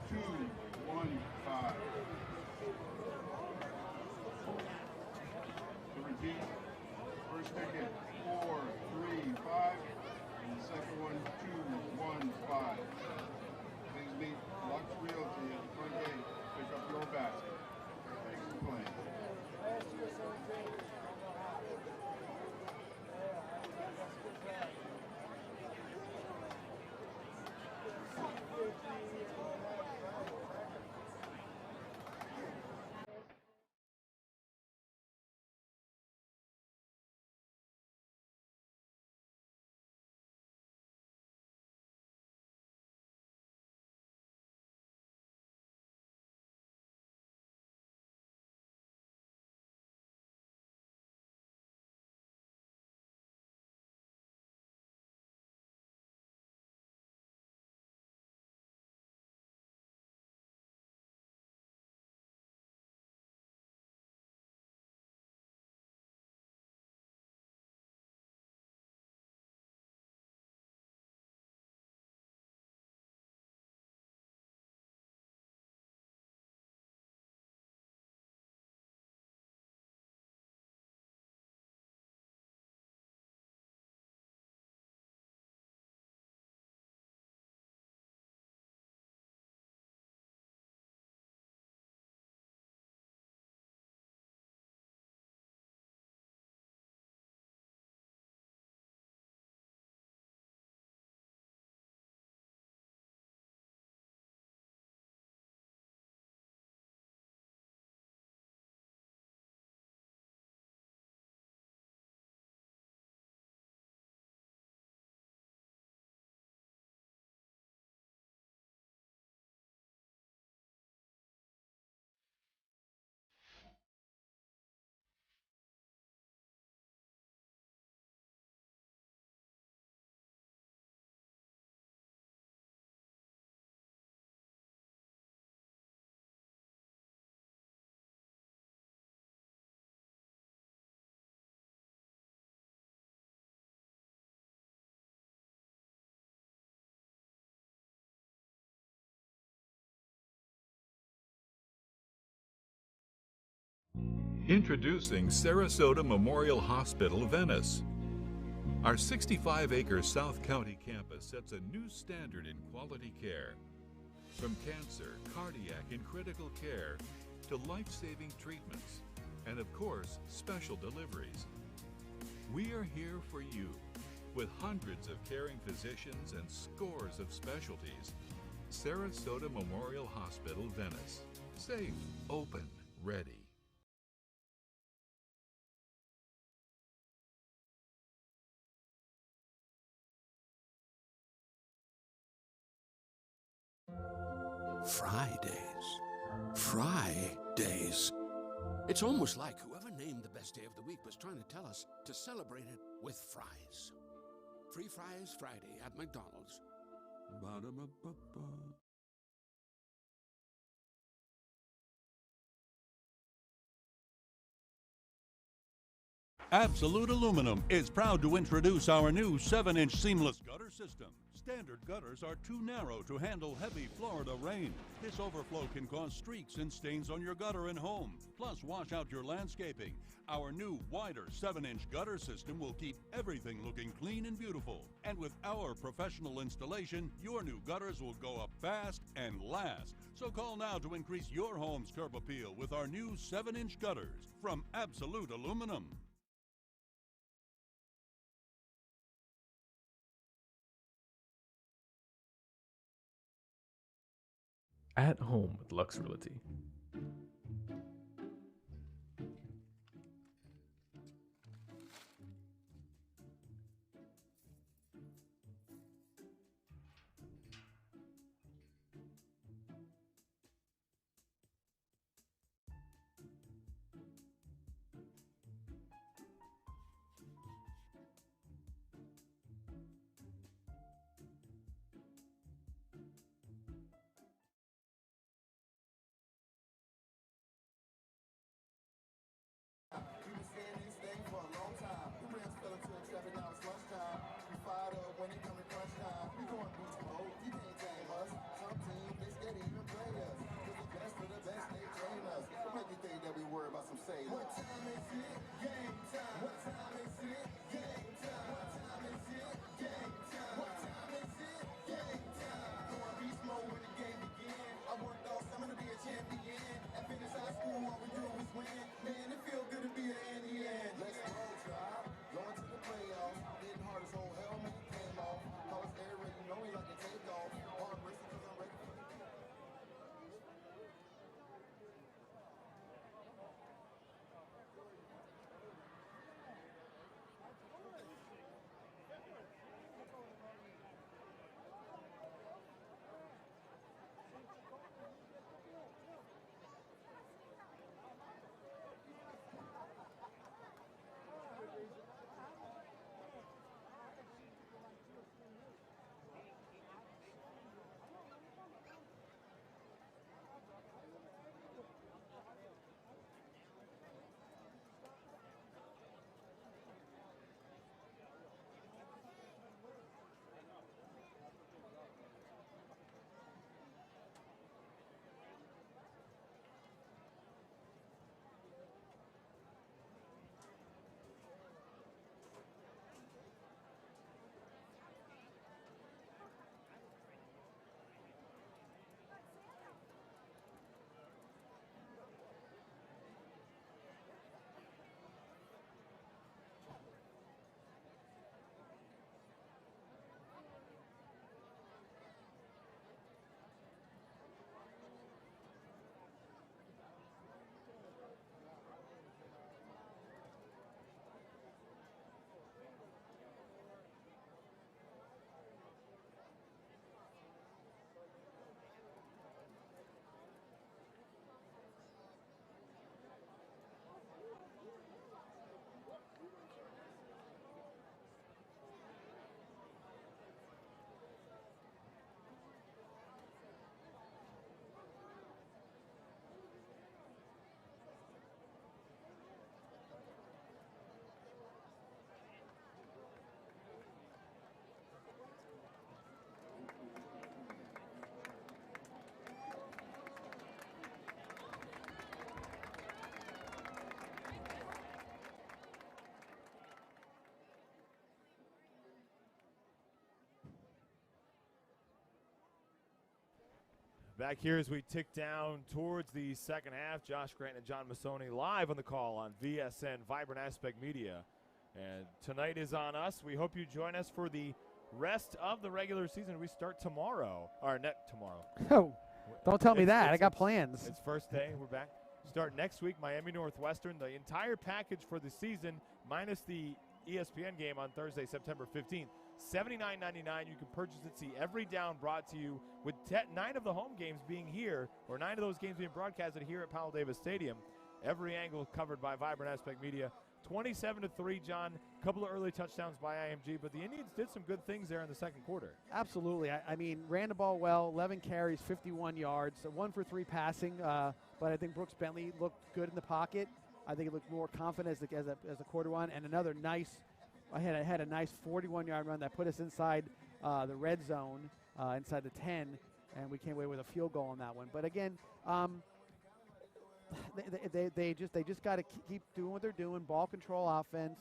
To repeat, first ticket 435, and the second one 215. Please meet Lux Realty at the front gate. Pick up your basket. Thanks for playing. Introducing Sarasota Memorial Hospital, Venice. Our 65-acre South County campus sets a new standard in quality care. From cancer, cardiac, and critical care to life-saving treatments, and of course, special deliveries. We are here for you with hundreds of caring physicians and scores of specialties. Sarasota Memorial Hospital, Venice. Safe, open, ready. Fridays. It's almost like whoever named the best day of the week was trying to tell us to celebrate it with fries. Free Fries Friday at McDonald's. Ba-da-ba-ba-ba. Absolute Aluminum is proud to introduce our new 7-inch seamless gutter system. Standard gutters are too narrow to handle heavy Florida rain. This overflow can cause streaks and stains on your gutter and home, plus wash out your landscaping. Our new wider 7-inch gutter system will keep everything looking clean and beautiful. And with our professional installation, your new gutters will go up fast and last. So call now to increase your home's curb appeal with our new 7-inch gutters from Absolute Aluminum. At home with Lux Realty. Man, it feel good to be an Indian. Let's roll, tribe. Going to the playoffs. Hitting hard as whole hell, man, you came off. College air raid, you know me like a takeoff. Hard racing because I'm ready for the Back here as we tick down towards the second half, Josh Grant and John Massoni live on the call on VSN Vibrant Aspect Media. And tonight is on us. We hope you join us for the rest of the regular season. We start tomorrow, or tomorrow. Oh, don't tell me that. I got plans. It's first day. We're back. Start next week, Miami Northwestern. The entire package for the season, minus the ESPN game on Thursday, September 15th. $79.99. You can purchase it. See every down brought to you with 9 of the home games being here, or 9 of those games being broadcasted here at Powell Davis Stadium. Every angle covered by Vibrant Aspect Media. 27-3, John. A couple of early touchdowns by IMG, but the Indians did some good things there in the second quarter. Absolutely. I mean, ran the ball well, 11 carries, 51 yards, 1 for 3 passing, but I think Brooks Bentley looked good in the pocket. I think he looked more confident as a quarter one, and another nice I had a nice 41-yard run that put us inside the red zone, inside the 10, and we came away with a field goal on that one. But again, they just got to keep doing what they're doing, ball control offense,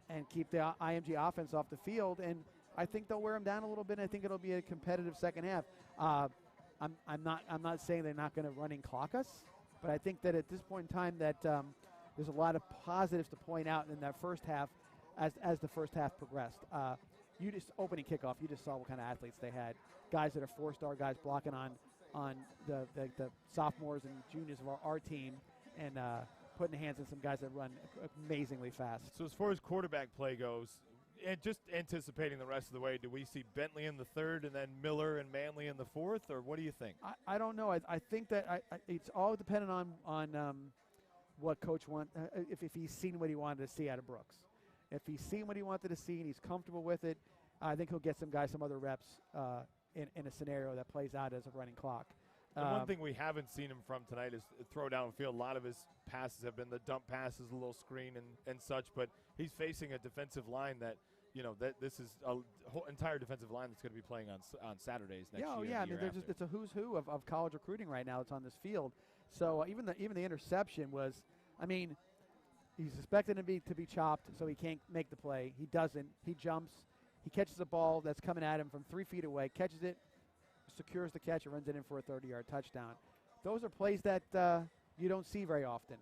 and keep the IMG offense off the field. And I think they'll wear them down a little bit. I think it'll be a competitive second half. I'm not saying they're not going to running clock us, but I think that at this point in time that there's a lot of positives to point out in that first half. As the first half progressed, you just opening kickoff, you just saw what kind of athletes they had. Guys that are 4-star guys blocking on the sophomores and juniors of our team, and putting hands on some guys that run amazingly fast. So as far as quarterback play goes, and just anticipating the rest of the way, do we see Bentley in the third and then Miller and Manley in the fourth, or what do you think? I don't know. I think that it's all dependent on what coach wants, if he's seen what he wanted to see out of Brooks. If he's seen what he wanted to see and he's comfortable with it, I think he'll get some guys some other reps in a scenario that plays out as a running clock. And one thing we haven't seen him from tonight is throw downfield. A lot of his passes have been the dump passes, a little screen and such, but he's facing a defensive line that, that this is a whole entire defensive line that's going to be playing on Saturdays next year. Yeah, I mean, it's a who's who of college recruiting right now that's on this field. So even the interception was, I mean, he's expected to be chopped, so he can't make the play. He doesn't. He jumps. He catches a ball that's coming at him from 3 feet away, catches it, secures the catch, and runs it in for a 30-yard touchdown. Those are plays that you don't see very often.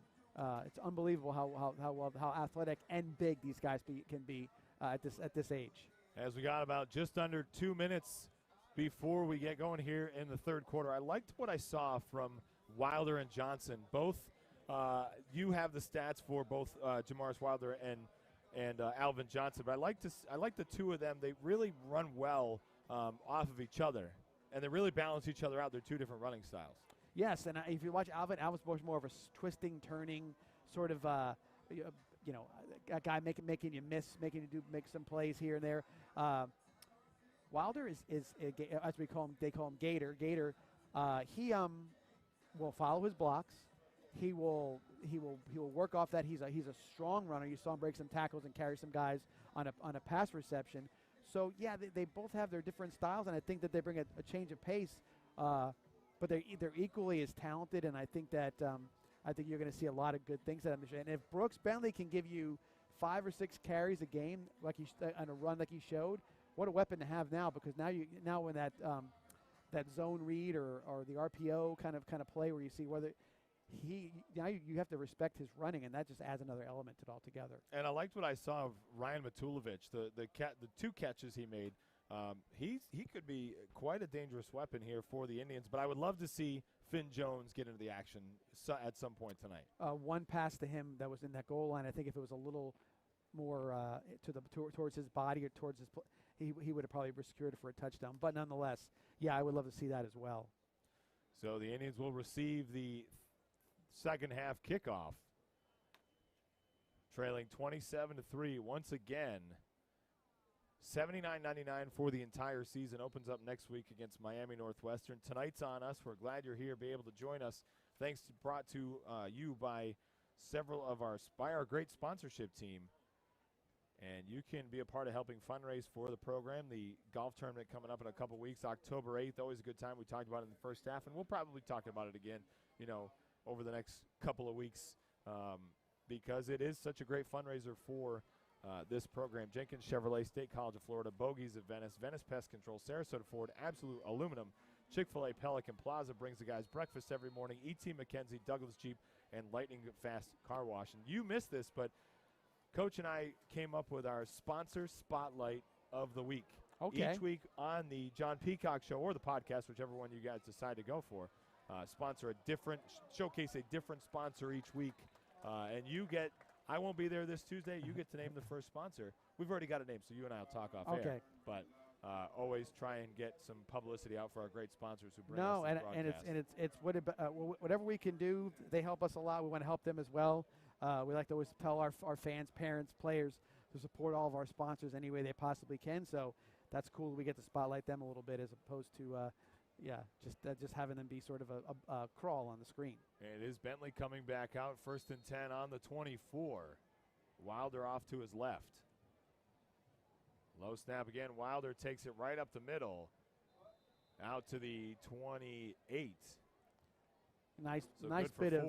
It's unbelievable how athletic and big these guys can be at this age. As we got about just under 2 minutes before we get going here in the third quarter, I liked what I saw from Wilder and Johnson. Both, you have the stats for both Jamaris Wilder and Alvin Johnson, but I like the two of them. They really run well off of each other, and they really balance each other out. They're two different running styles. Yes, and if you watch Alvin's more of a twisting, turning sort of, a guy making you miss, making you make some plays here and there. Wilder is as they call him Gator. Gator, he will follow his blocks. He will work off that. He's a strong runner. You saw him break some tackles and carry some guys on a pass reception. So yeah, they both have their different styles, and I think that they bring a change of pace. But they're equally as talented, and I think that you're going to see a lot of good things out of him. And if Brooks Bentley can give you 5 or 6 carries a game on a run like he showed, what a weapon to have now! Because now when that zone read or the RPO kind of play where you see whether you have to respect his running, and that just adds another element to it altogether. And I liked what I saw of Ryan Matulovic, the 2 catches he made. He could be quite a dangerous weapon here for the Indians, but I would love to see Finn Jones get into the action at some point tonight. One pass to him that was in that goal line, I think if it was a little more towards his body or towards his he would have probably secured it for a touchdown. But nonetheless, yeah, I would love to see that as well. So the Indians will receive the second half kickoff, trailing 27-3 once again. 79-99 for the entire season. Opens up next week against Miami Northwestern. Tonight's on us. We're glad you're here, be able to join us. Thanks brought to you by several of our great sponsorship team. And you can be a part of helping fundraise for the program. The golf tournament coming up in a couple weeks, October 8th. Always a good time. We talked about it in the first half, and we'll probably talk about it again, over the next couple of weeks because it is such a great fundraiser for this program. Jenkins Chevrolet, State College of Florida, Bogies of Venice, Venice Pest Control, Sarasota Ford, Absolute Aluminum, Chick-fil-A, Pelican Plaza brings the guys breakfast every morning, E.T. McKenzie, Douglas Jeep, and Lightning Fast Car Wash. And you missed this, but Coach and I came up with our sponsor spotlight of the week. Okay. Each week on the John Peacock Show or the podcast, whichever one you guys decide to go for, showcase a different sponsor each week. And you get, I won't be there this Tuesday. You get to name the first sponsor. We've already got a name, so you and I will talk off air. But always try and get some publicity out for our great sponsors who bring us the broadcast. It's whatever we can do. They help us a lot. We want to help them as well. We like to always tell our fans, parents, players to support all of our sponsors any way they possibly can. So that's cool. We get to spotlight them a little bit as opposed to just having them be sort of a crawl on the screen. And it is Bentley coming back out, 1st and 10 on the 24. Wilder off to his left. Low snap again. Wilder takes it right up the middle, out to the 28. Nice bit of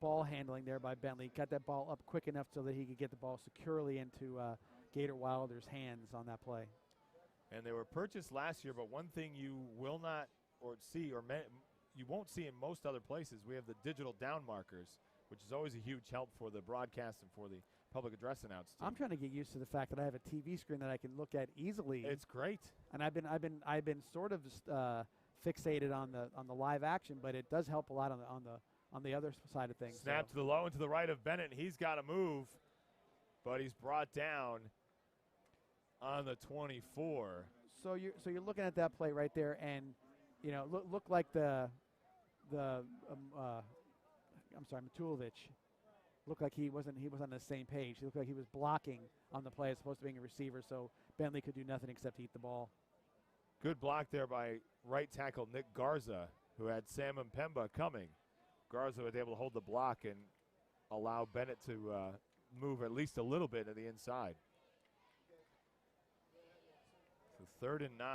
ball handling there by Bentley. Got that ball up quick enough so that he could get the ball securely into Gator Wilder's hands on that play. And they were purchased last year, but one thing you will not you won't see in most other places, we have the digital down markers, which is always a huge help for the broadcast and for the public address announce team. I'm trying to get used to the fact that I have a TV screen that I can look at easily. It's great. And I've been sort of fixated on the live action, but it does help a lot on the other side of things. Snap to the low and to the right of Bennett. He's got to move, but he's brought down on the 24. So you're looking at that play right there, and look like Matulovic looked like he wasn't on the same page. He looked like he was blocking on the play as opposed to being a receiver. So Bentley could do nothing except eat the ball. Good block there by right tackle Nick Garza, who had Sam Mpemba coming. Garza was able to hold the block and allow Bennett to move at least a little bit to the inside. So 3rd and 9.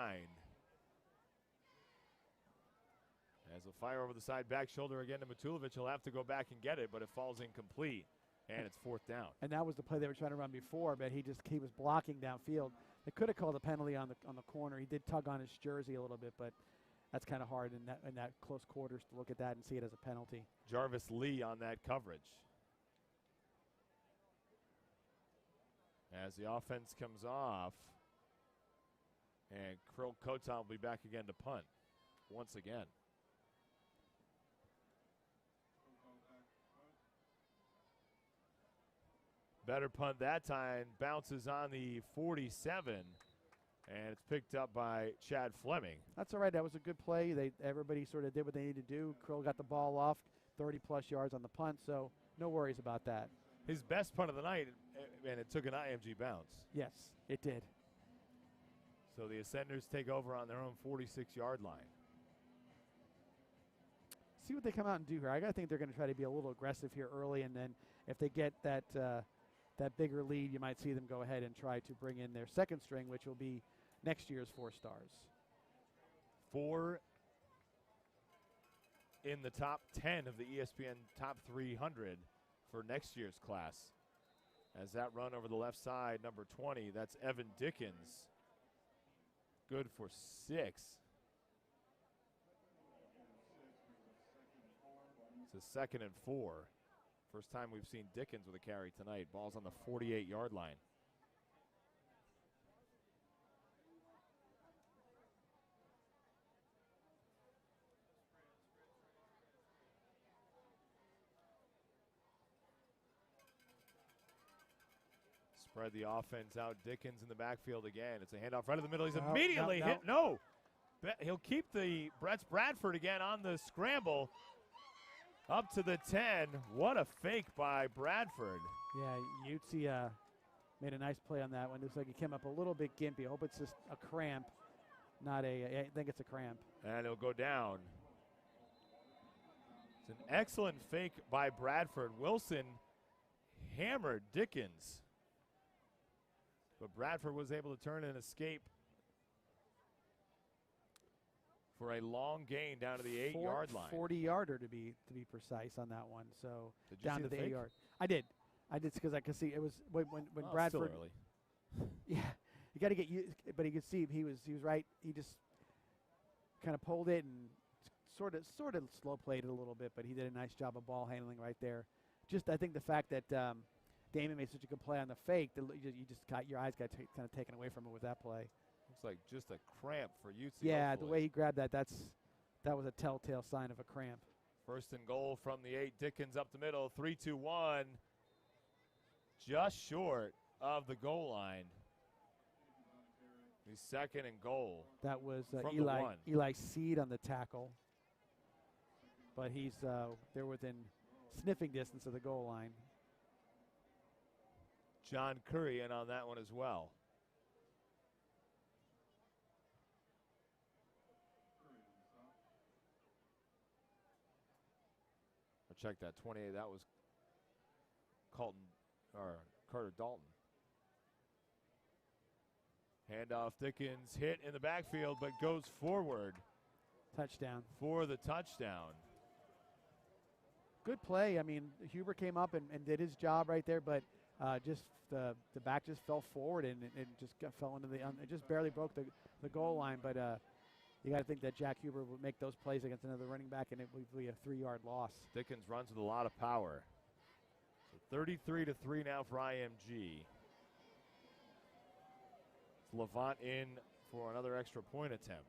As a fire over the side, back shoulder again to Matulovic. He'll have to go back and get it, but it falls incomplete, and it's 4th down. And that was the play they were trying to run before, but he was blocking downfield. They could have called a penalty on the corner. He did tug on his jersey a little bit, but that's kind of hard in that close quarters to look at that and see it as a penalty. Jarvis Lee on that coverage. As the offense comes off, and Krill Kotan will be back again to punt once again. Better punt that time, bounces on the 47, and it's picked up by Chad Fleming. That's all right. That was a good play. Everybody sort of did what they needed to do. Krill got the ball off, 30-plus yards on the punt, so no worries about that. His best punt of the night, and it took an IMG bounce. Yes, it did. So the Ascenders take over on their own 46-yard line. See what they come out and do here. I got to think they're going to try to be a little aggressive here early, and then if they get that bigger lead, you might see them go ahead and try to bring in their second string, which will be next year's 4 stars. 4 in the top 10 of the ESPN Top 300 for next year's class. As that run over the left side, number 20, that's Evan Dickens. Good for 6. It's a 2nd and 4. First time we've seen Dickens with a carry tonight. Ball's on the 48-yard line. Spread the offense out. Dickens in the backfield again. It's a handoff right in the middle. He's immediately hit. No. He'll keep the Brett Bradford again on the scramble. Up to the 10. What a fake by Bradford. Yeah, Utsi made a nice play on that one. Looks like he came up a little bit gimpy. I hope it's just a cramp, not I think it's a cramp. And it'll go down. It's an excellent fake by Bradford. Wilson hammered Dickens. But Bradford was able to turn and escape for a long gain down to the 8-yard line. 40-yarder to be precise on that one. So did you down see to the fake? 8-yard. I did because I could see it was when Bradford. Still early. Yeah, you got to get used, but you could see he was right. He just kind of pulled it and sort of slow played it a little bit, but he did a nice job of ball handling right there. Just I think the fact that Damon made such a good play on the fake, that you just got your eyes got kind of taken away from it with that play. Looks like just a cramp for UC. Yeah, hopefully. the way he grabbed that, that was a telltale sign of a cramp. 1st and goal from the 8. Dickens up the middle. 3-2-1. Just short of the goal line. He's 2nd and goal. That was from Eli Seed on the tackle. But he's they're within sniffing distance of the goal line. John Curry in on that one as well. Check that 28. That was Carter Dalton. Handoff. Dickens hit in the backfield, but goes forward. Touchdown. For the touchdown. Good play. I mean, Huber came up and did his job right there, but just the back just fell forward and it just fell into it just barely broke the goal line. But you got to think that Jack Huber would make those plays against another running back, and it would be a 3-yard loss. Dickens runs with a lot of power. So 33-3 now for IMG. It's Levant in for another extra point attempt.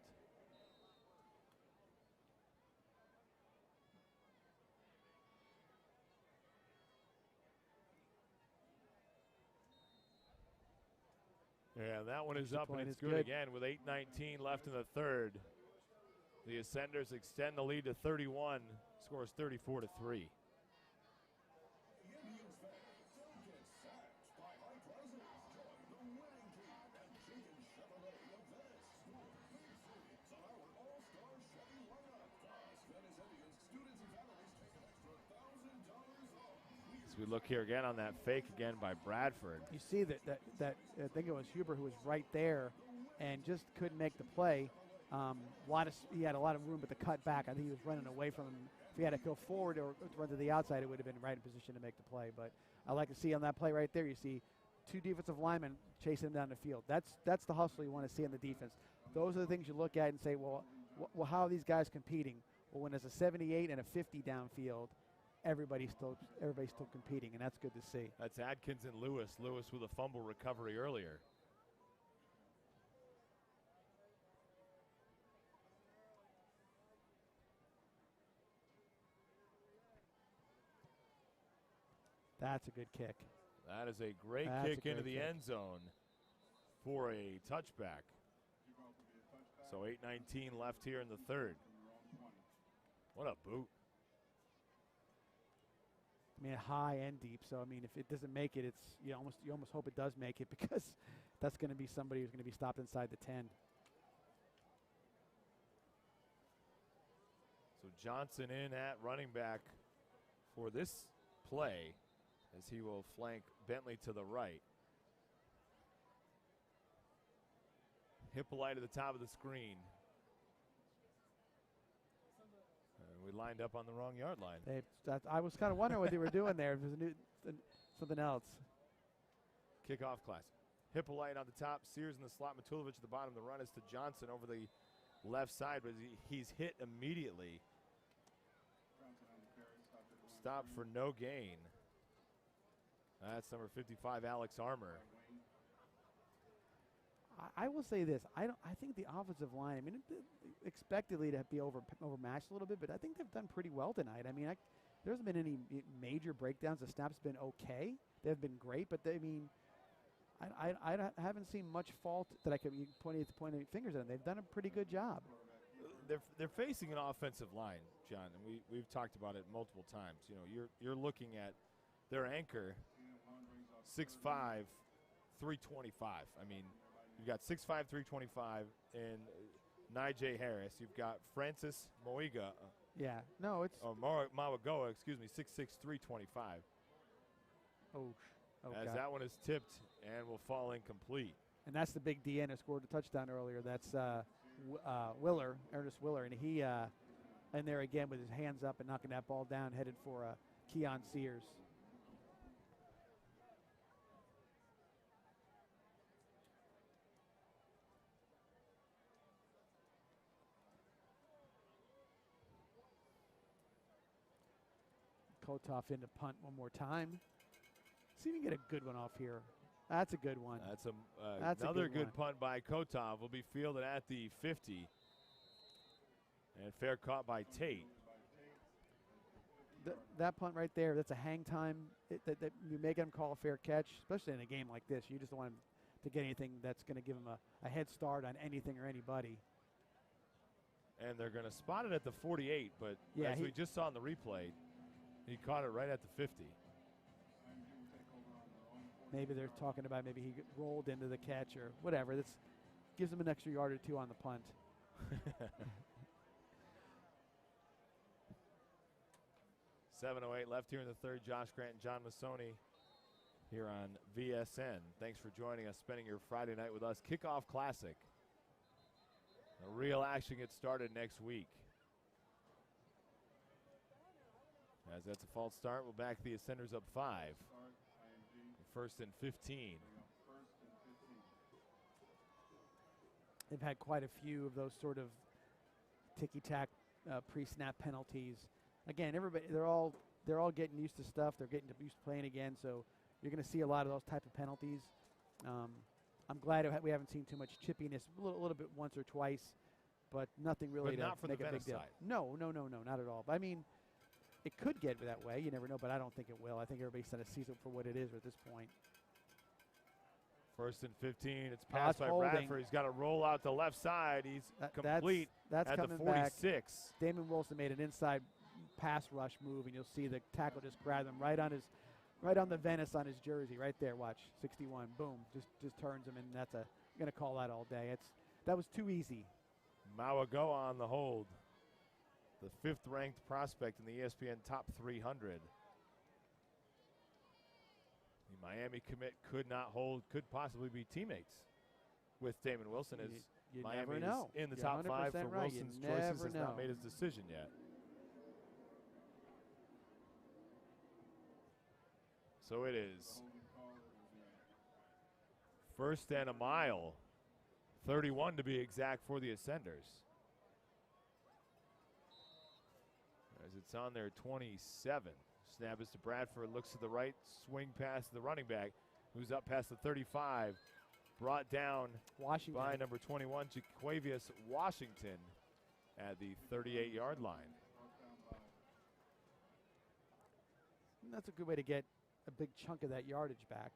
Yeah, that one is up, and it's good again with 8:19 left in the 3rd. The Ascenders extend the lead to 31, scores 34-3. As we look here again on that fake again by Bradford. You see that I think it was Huber who was right there and just couldn't make the play. He had a lot of room, but the cut back, I think he was running away from him. If he had to go forward or run to the outside, it would have been right in position to make the play. But I like to see on that play right there, you see 2 defensive linemen chasing him down the field. That's the hustle you want to see on the defense. Those are the things you look at and say, well, well, how are these guys competing? Well, when there's a 78 and a 50 downfield, everybody's still competing, and that's good to see. That's Adkins and Lewis. Lewis with a fumble recovery earlier. That's a good kick. That is a great kick into the end zone for a touchback. So 8:19 left here in the third. What a boot. I mean, high and deep. So I mean, if it doesn't make it, it's you almost hope it does make it, because that's going to be somebody who's going to be stopped inside the 10. So Johnson in at running back for this play, as he will flank Bentley to the right. Hippolyte at the top of the screen. We lined up on the wrong yard line. I was kind of wondering what they were doing there. If there's something else. Kickoff classic. Hippolyte on the top, Sears in the slot, Matulovic at the bottom. The run is to Johnson over the left side, but he's hit immediately. Stop for no gain. That's number 55, Alex Armour. I will say this. I think the offensive line, I mean, expectedly to be overmatched a little bit, but I think they've done pretty well tonight. I mean, there hasn't been any major breakdowns. The snap's been okay. They've been great, but I haven't seen much fault that I could point fingers at them. They've done a pretty good job. They're facing an offensive line, John, and we've talked about it multiple times. You know, you're looking at their anchor, 6'5", 325. I mean, you've got 6'5", 325 in Najee Harris. You've got Francis Moiga. Yeah, no, it's Mawagoa, excuse me, 6'6", 325. As that one is tipped and will fall incomplete. And that's the big DN who scored a touchdown earlier. That's Willer, Ernest Willer, and he in there again with his hands up and knocking that ball down, headed for Keon Sears. Kotoff into punt one more time. See if we can get a good one off here. That's a good one. That's another good punt by Kotov. Will be fielded at the 50. And fair caught by Tate. That punt right there, that's a hang time. That you make him call a fair catch, especially in a game like this. You just don't want him to get anything that's going to give him a head start on anything or anybody. And they're going to spot it at the 48, but yeah, as we just saw in the replay, he caught it right at the 50. Maybe they're talking about maybe he rolled into the catch or whatever. That gives him an extra yard or two on the punt. 7:08 left here in the third. Josh Grant and John Massoni here on VSN. Thanks for joining us, spending your Friday night with us. Kickoff Classic. The real action gets started next week. As that's a false start, we'll back the Ascenders up 5. First and 15. They've had quite a few of those sort of ticky-tack pre-snap penalties. Again, they're all getting used to stuff. They're getting used to playing again, so you're going to see a lot of those type of penalties. I'm glad we haven't seen too much chippiness, a little bit once or twice, but nothing really not to for make the a big Venice deal. side. No, not at all. But I mean, it could get that way. You never know, but I don't think it will. I think everybody's kind of sees it for what it is at this point. First and 15. It's passed by Bradford. He's got to roll out the left side. He's complete that's at the coming 46. Back. Damon Wilson made an inside pass rush move, and you'll see the tackle just grab him right on the Venice on his jersey, right there. Watch, 61. Boom, just turns him, and that's going to call that all day. That was too easy. Mawagoa on the hold. The 5th-ranked prospect in the ESPN Top 300. The Miami commit could not hold, could possibly be teammates with Damon Wilson, as you Miami never know. is in the You're top 5 for right. Wilson's You choices, has never not know. made his decision yet. So it is first and a mile, 31 to be exact for the Ascenders. It's on their 27. Snap is to Bradford, looks to the right, swing past the running back, who's up past the 35. Brought down Washington by number 21, Jaquavius Washington at the 38-yard line. And that's a good way to get a big chunk of that yardage back.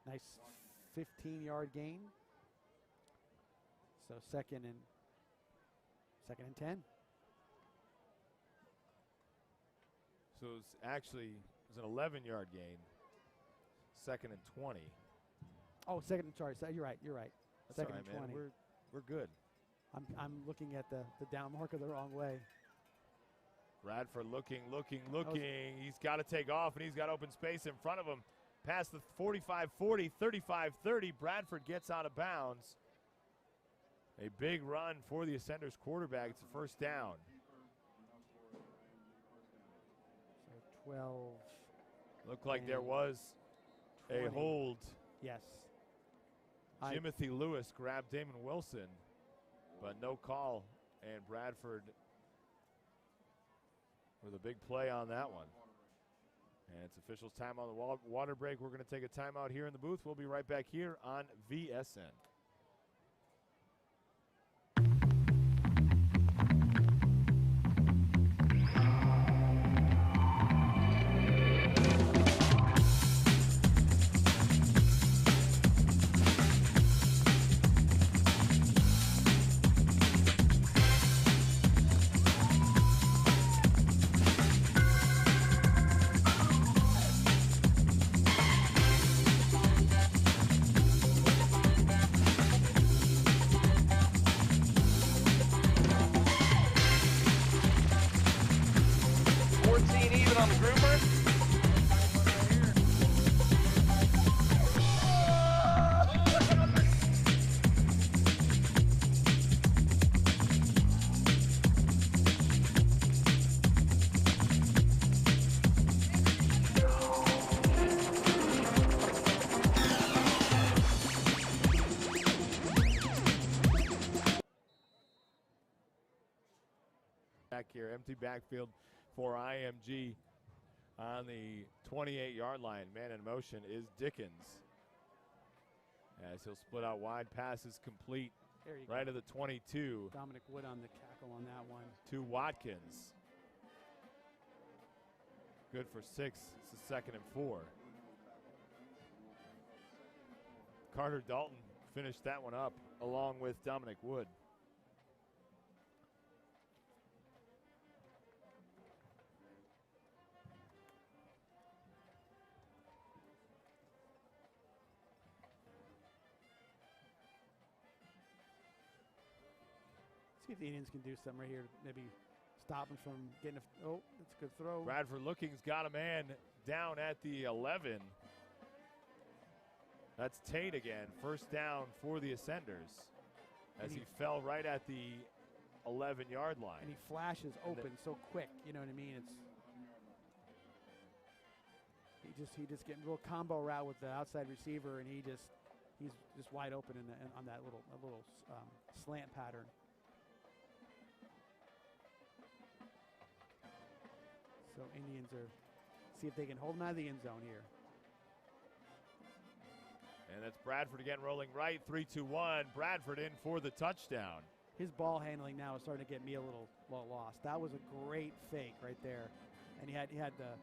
Nice 15-yard gain. So second and 10. So it's actually an 11-yard gain. Second and 20. Oh, second and sorry. So you're right. You're right. That's Second all right, and 20. man. We're good. I'm looking at the down marker the wrong way. Bradford looking. He's got to take off, and he's got open space in front of him. Past the 45-40, 35-30. Bradford gets out of bounds. A big run for the Ascenders quarterback. It's a first down. So 12. Looked like there was 20. A hold. Yes. Timothy Lewis grabbed Damon Wilson, but no call. And Bradford with a big play on that one. And it's officials' time on the water break. We're going to take a timeout here in the booth. We'll be right back here on VSN. Back here, empty backfield for IMG on the 28-yard line. Man in motion is Dickens. As he'll split out wide, passes complete right of the 22. Dominic Wood on the tackle on that one. To Watkins. Good for 6. It's a 2nd and 4. Carter Dalton finished that one up along with Dominic Wood. See if the Indians can do something right here. Maybe stop him from getting a. Oh, that's a good throw. Bradford looking's got a man down at the 11. That's Tate again. First down for the Ascenders as he fell right at the 11-yard line. And he flashes open so quick. You know what I mean? It's he just getting a little combo route with the outside receiver, and he's just wide open on that little slant pattern. So Indians see if they can hold him out of the end zone here. And that's Bradford again rolling right, 3-2-1. Bradford in for the touchdown. His ball handling now is starting to get me a little lost. That was a great fake right there. And he had the,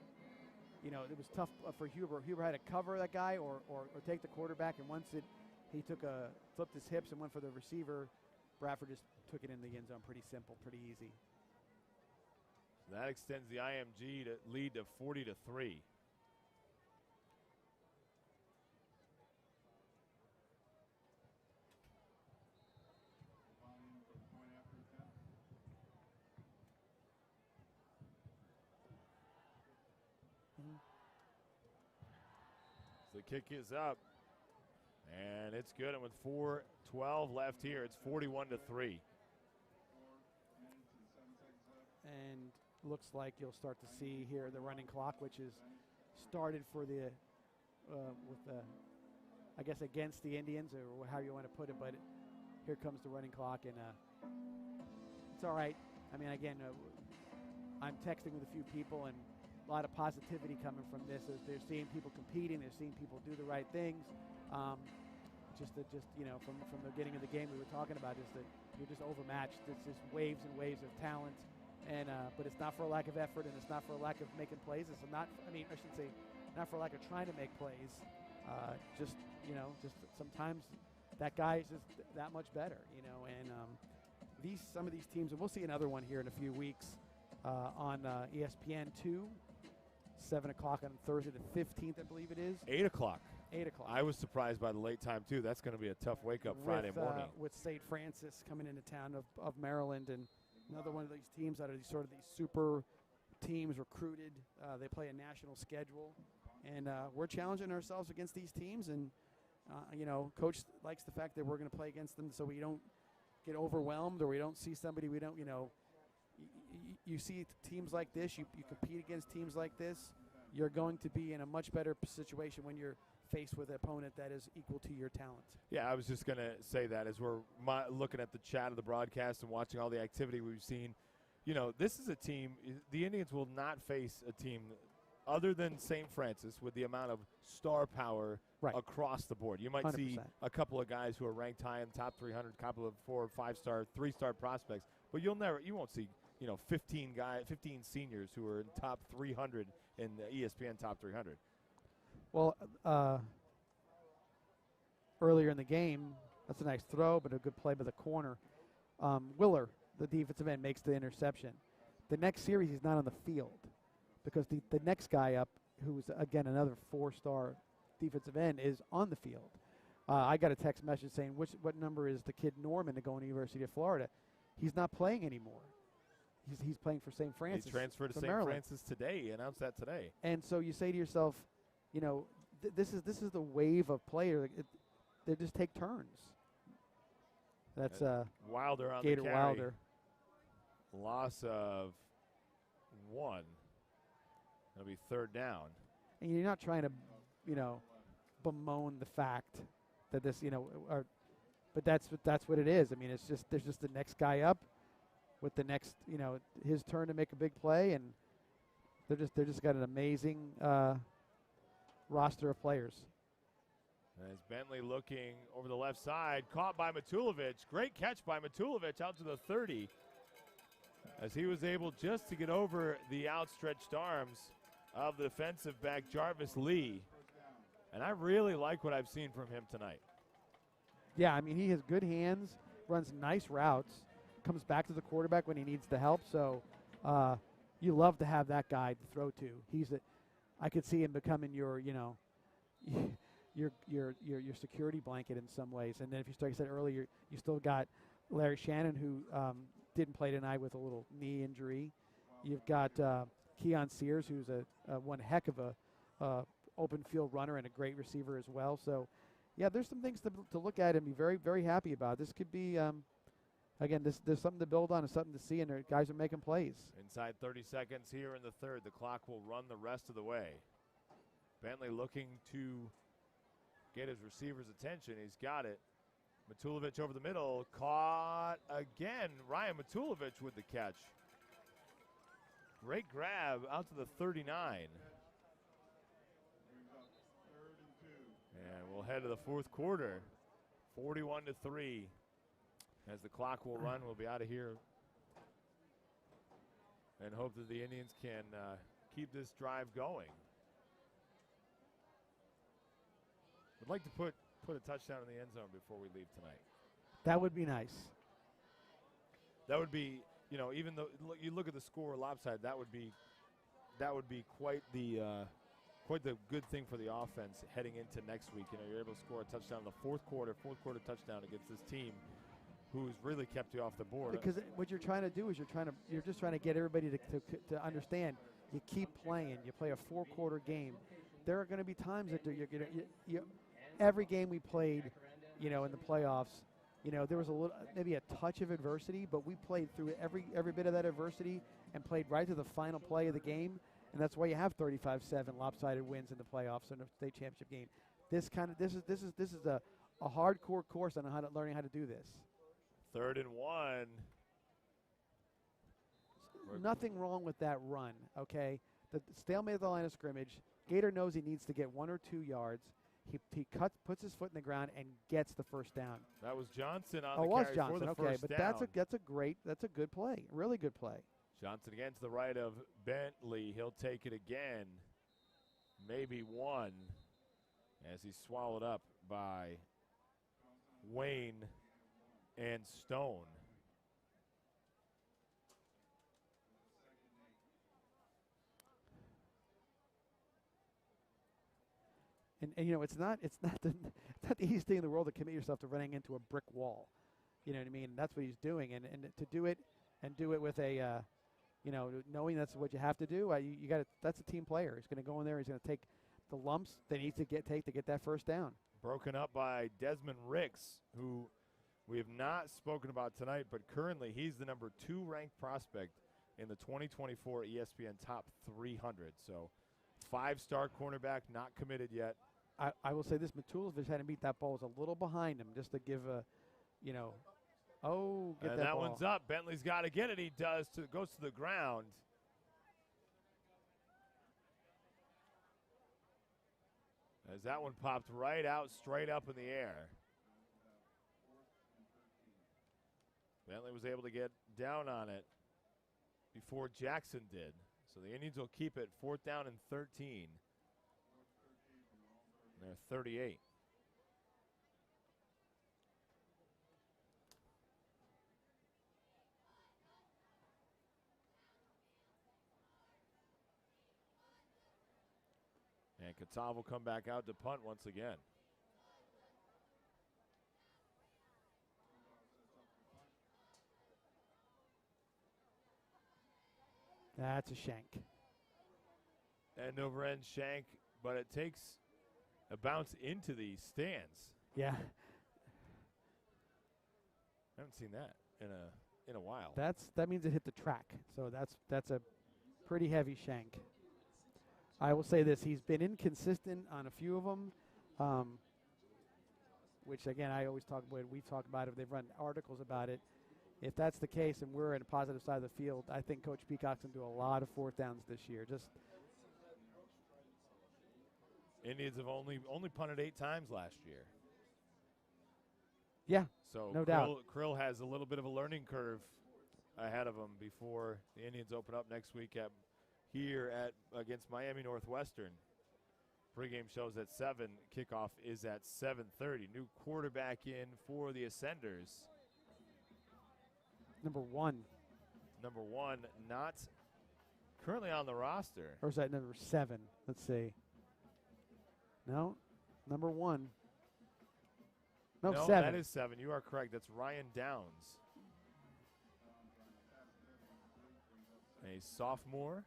it was tough for Huber. Huber had to cover that guy or take the quarterback. And once he flipped his hips and went for the receiver, Bradford just took it in the end zone. Pretty simple, pretty easy. That extends the IMG lead to 40-3. So the kick is up, and it's good. And with 4:12 left here, it's 41-3. And looks like you'll start to see here the running clock, which is started for the I guess against the Indians, or how you want to put it. But here comes the running clock, and it's all right. I mean, again, I'm texting with a few people, and a lot of positivity coming from this. As they're seeing people competing, they're seeing people do the right things. Just from the beginning of the game we were talking about is that you're just overmatched. It's just waves and waves of talent, and but it's not for a lack of effort, and it's not for a lack of making plays. It's not. I should say, not for a lack of trying to make plays. Just sometimes that guy is just that much better, and some of these teams, and we'll see another one here in a few weeks on ESPN2, 7 o'clock on Thursday the 15th, I believe it is. 8 o'clock. 8 o'clock. I was surprised by the late time, too. That's going to be a tough wake-up Friday morning. With St. Francis coming into town of Maryland, and another one of these teams that are these super teams recruited. They play a national schedule, and we're challenging ourselves against these teams, and Coach likes the fact that we're going to play against them so we don't get overwhelmed or we don't see somebody we don't, you see teams like this, you compete against teams like this, you're going to be in a much better situation when you're faced with an opponent that is equal to your talent. Yeah, I was just going to say that as we're looking at the chat of the broadcast and watching all the activity we've seen. This is a team, the Indians will not face a team other than St. Francis with the amount of star power across the board. You might 100%. see a couple of guys who are ranked high in the top 300, a couple of 4 or 5-star, 3-star prospects, but you won't see 15 seniors who are in top 300 in the ESPN top 300. Well, earlier in the game, that's a nice throw, but a good play by the corner. Willer, the defensive end, makes the interception. The next series, he's not on the field because the next guy up, who's, again, another 4-star defensive end, is on the field. I got a text message saying, what number is the kid Norman to go to the University of Florida? He's not playing anymore. He's playing for St. Francis. He transferred to St. Francis today. He announced that today. And so you say to yourself, this is the wave of players. They just take turns. That's Wilder on Gator the carry. Wilder. Loss of 1. That'll be 3rd down. And you're not trying to, bemoan the fact that this, but that's what it is. I mean, it's just there's just the next guy up with the next, his turn to make a big play, and they're just got an amazing roster of players. As Bentley looking over the left side, caught by Matulovic. Great catch by Matulovic out to the 30. As he was able just to get over the outstretched arms of the defensive back Jarvis Lee. And I really like what I've seen from him tonight. Yeah, I mean, he has good hands, runs nice routes, comes back to the quarterback when he needs the help. So you love to have that guy to throw to. I could see him becoming your, your security blanket in some ways. And then if you start, like I said earlier, you still got Larry Shannon, who didn't play tonight with a little knee injury. You've got Keon Sears, who's a one heck of a open field runner and a great receiver as well. So, yeah, there's some things to look at and be very, very happy about. This could be, again, there's something to build on and something to see, and the guys are making plays. Inside 30 seconds here in the 3rd. The clock will run the rest of the way. Bentley looking to get his receiver's attention. He's got it. Matulovic over the middle. Caught again. Ryan Matulovic with the catch. Great grab out to the 39. And we'll head to the 4th quarter. 41-3. As the clock will run, we'll be out of here and hope that the Indians can keep this drive going. Would like to put a touchdown in the end zone before we leave tonight. That would be nice. That would be, even though you look at the score lopsided, that would be quite the good thing for the offense heading into next week. You're able to score a touchdown in the fourth quarter touchdown against this team who's really kept you off the board. Because what you're trying to do is you're just trying to get everybody to understand. You keep playing. You play a 4-quarter game. There are going to be times that you're going to. Every game we played, in the playoffs, there was maybe a touch of adversity, but we played through every bit of that adversity and played right to the final play of the game, and that's why you have 35-7 lopsided wins in the playoffs and a state championship game. This is a hardcore course on learning how to do this. 3rd and 1. nothing wrong with that run, okay? The stalemate of the line of scrimmage. Gator knows he needs to get 1 or 2 yards. He puts his foot in the ground and gets the first down. That was Johnson on the carry was Johnson, for the okay, first but down. that's a good play, really good play. Johnson again to the right of Bentley. He'll take it again, maybe 1, as he's swallowed up by Wayne and Stone. And you know, it's not the easiest thing in the world to commit yourself to running into a brick wall. You know what I mean? That's what he's doing, and to do it with a, you know, knowing that's what you have to do. You got to. That's a team player. He's going to go in there. He's going to take the lumps that he needs to take to get that first down. Broken up by Desmond Ricks, who we have not spoken about tonight, but currently he's the number 2 ranked prospect in the 2024 ESPN Top 300. So 5-star cornerback, not committed yet. I will say this: Matulovic hadn't beat that ball, was a little behind him, just to give a, you know, get that ball. One's up. Bentley's got to get it. He does. Goes to the ground. As that one popped right out, straight up in the air. Bentley was able to get down on it before Jackson did. So the Indians will keep it 4th down and 13. And they're 38. And Katav will come back out to punt once again. That's a shank. End over end shank, but it takes a bounce into the stands. Yeah. I haven't seen that in a while. That means it hit the track. So that's a pretty heavy shank. I will say this: he's been inconsistent on a few of them, which again I always talk about. We've talked about it. They've run articles about it. If that's the case, and we're in a positive side of the field, I think Coach Peacock's going to do a lot of 4th downs this year. Just Indians have only punted 8 times last year. Yeah, so no doubt. Krill has a little bit of a learning curve ahead of him before the Indians open up next week against Miami Northwestern. Pregame show's at 7. Kickoff is at 7:30. New quarterback in for the Ascenders. Number 1. Number 1, not currently on the roster. Or is that number 7? Let's see. No, number 1. No, 7. That is 7. You are correct. That's Ryan Downs. A sophomore.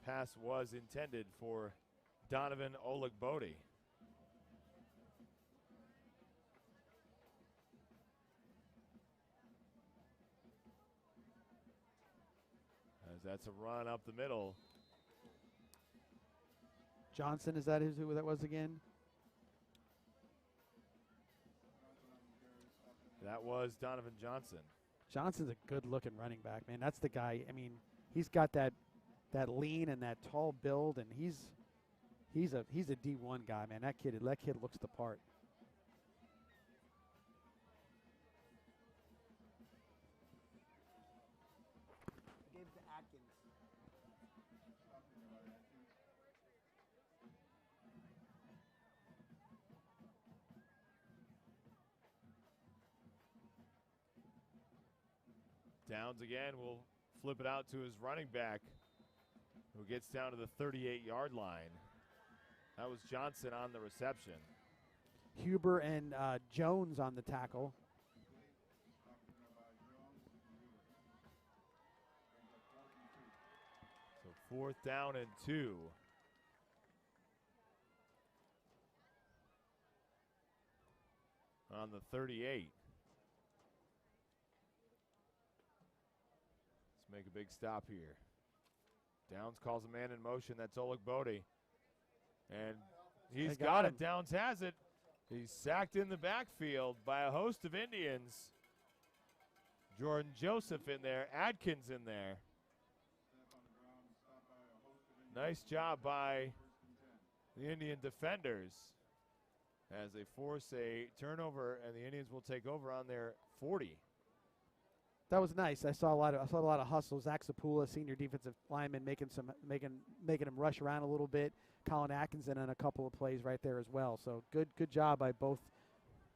Pass was intended for Donovan Olagbode. As that's a run up the middle. Johnson, is that who that was again? That was Donovan Johnson. Johnson's a good-looking running back, man. That's the guy. I mean, he's got that lean and that tall build, and he's a D1 guy, man. That kid looks the part. I gave it to Atkins. Downs again will flip it out to his running back, who gets down to the 38-yard line. That was Johnson on the reception. Huber and Jones on the tackle. So 4th down and 2. On the 38. Let's make a big stop here. Downs calls a man in motion. That's Olagbode. And he's got it. Downs has it. He's sacked in the backfield by a host of Indians. Jordan Joseph in there, Adkins in there. Nice job by the Indian defenders as they force a turnover, and the Indians will take over on their 40. That was nice. I saw a lot of hustle. Zach Sapula, senior defensive lineman, making him rush around a little bit. Colin Atkinson on a couple of plays right there as well. So good job by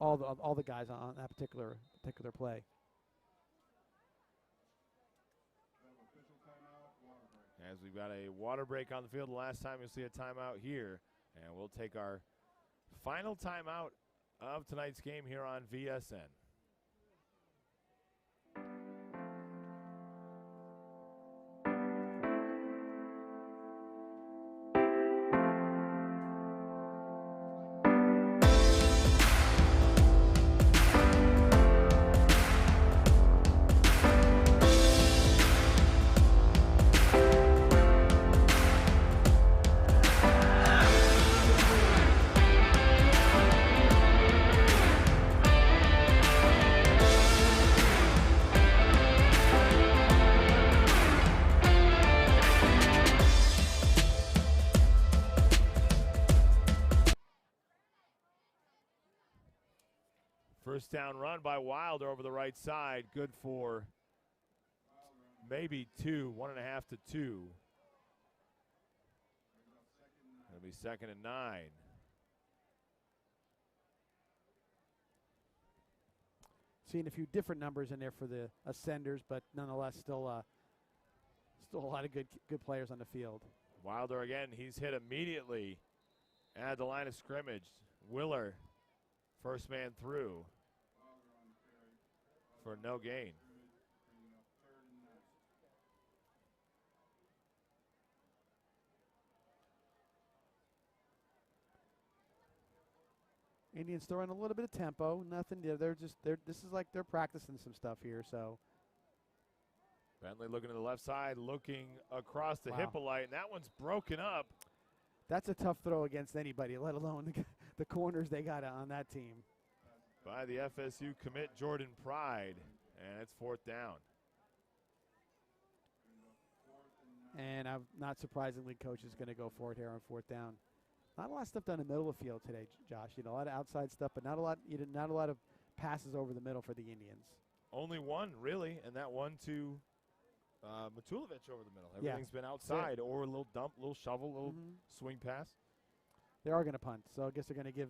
all the guys on that particular play. As we've got a water break on the field, the last time you'll see a timeout here, and we'll take our final timeout of tonight's game here on VSN. First down run by Wilder over the right side. Good for maybe 2, 1.5 to 2. It'll be 2nd and 9. Seeing a few different numbers in there for the Ascenders, but nonetheless still a lot of good players on the field. Wilder again, he's hit immediately at the line of scrimmage. Willer, first man through for no gain. Indians throwing a little bit of tempo. Nothing. This is like they're practicing some stuff here. So Bentley looking to the left side, looking across the Hippolyte, and that one's broken up. That's a tough throw against anybody, let alone the corners they got on that team. By the FSU commit Jordan Pride, and it's 4th down. And not surprisingly, coach is going to go for it here on 4th down. Not a lot of stuff done in the middle of the field today, Josh. A lot of outside stuff, but not a lot of passes over the middle for the Indians. Only one, really, and that one to Matulovic over the middle. Everything's been outside or a little dump, little shovel, little swing pass. They are going to punt, so I guess they're going to give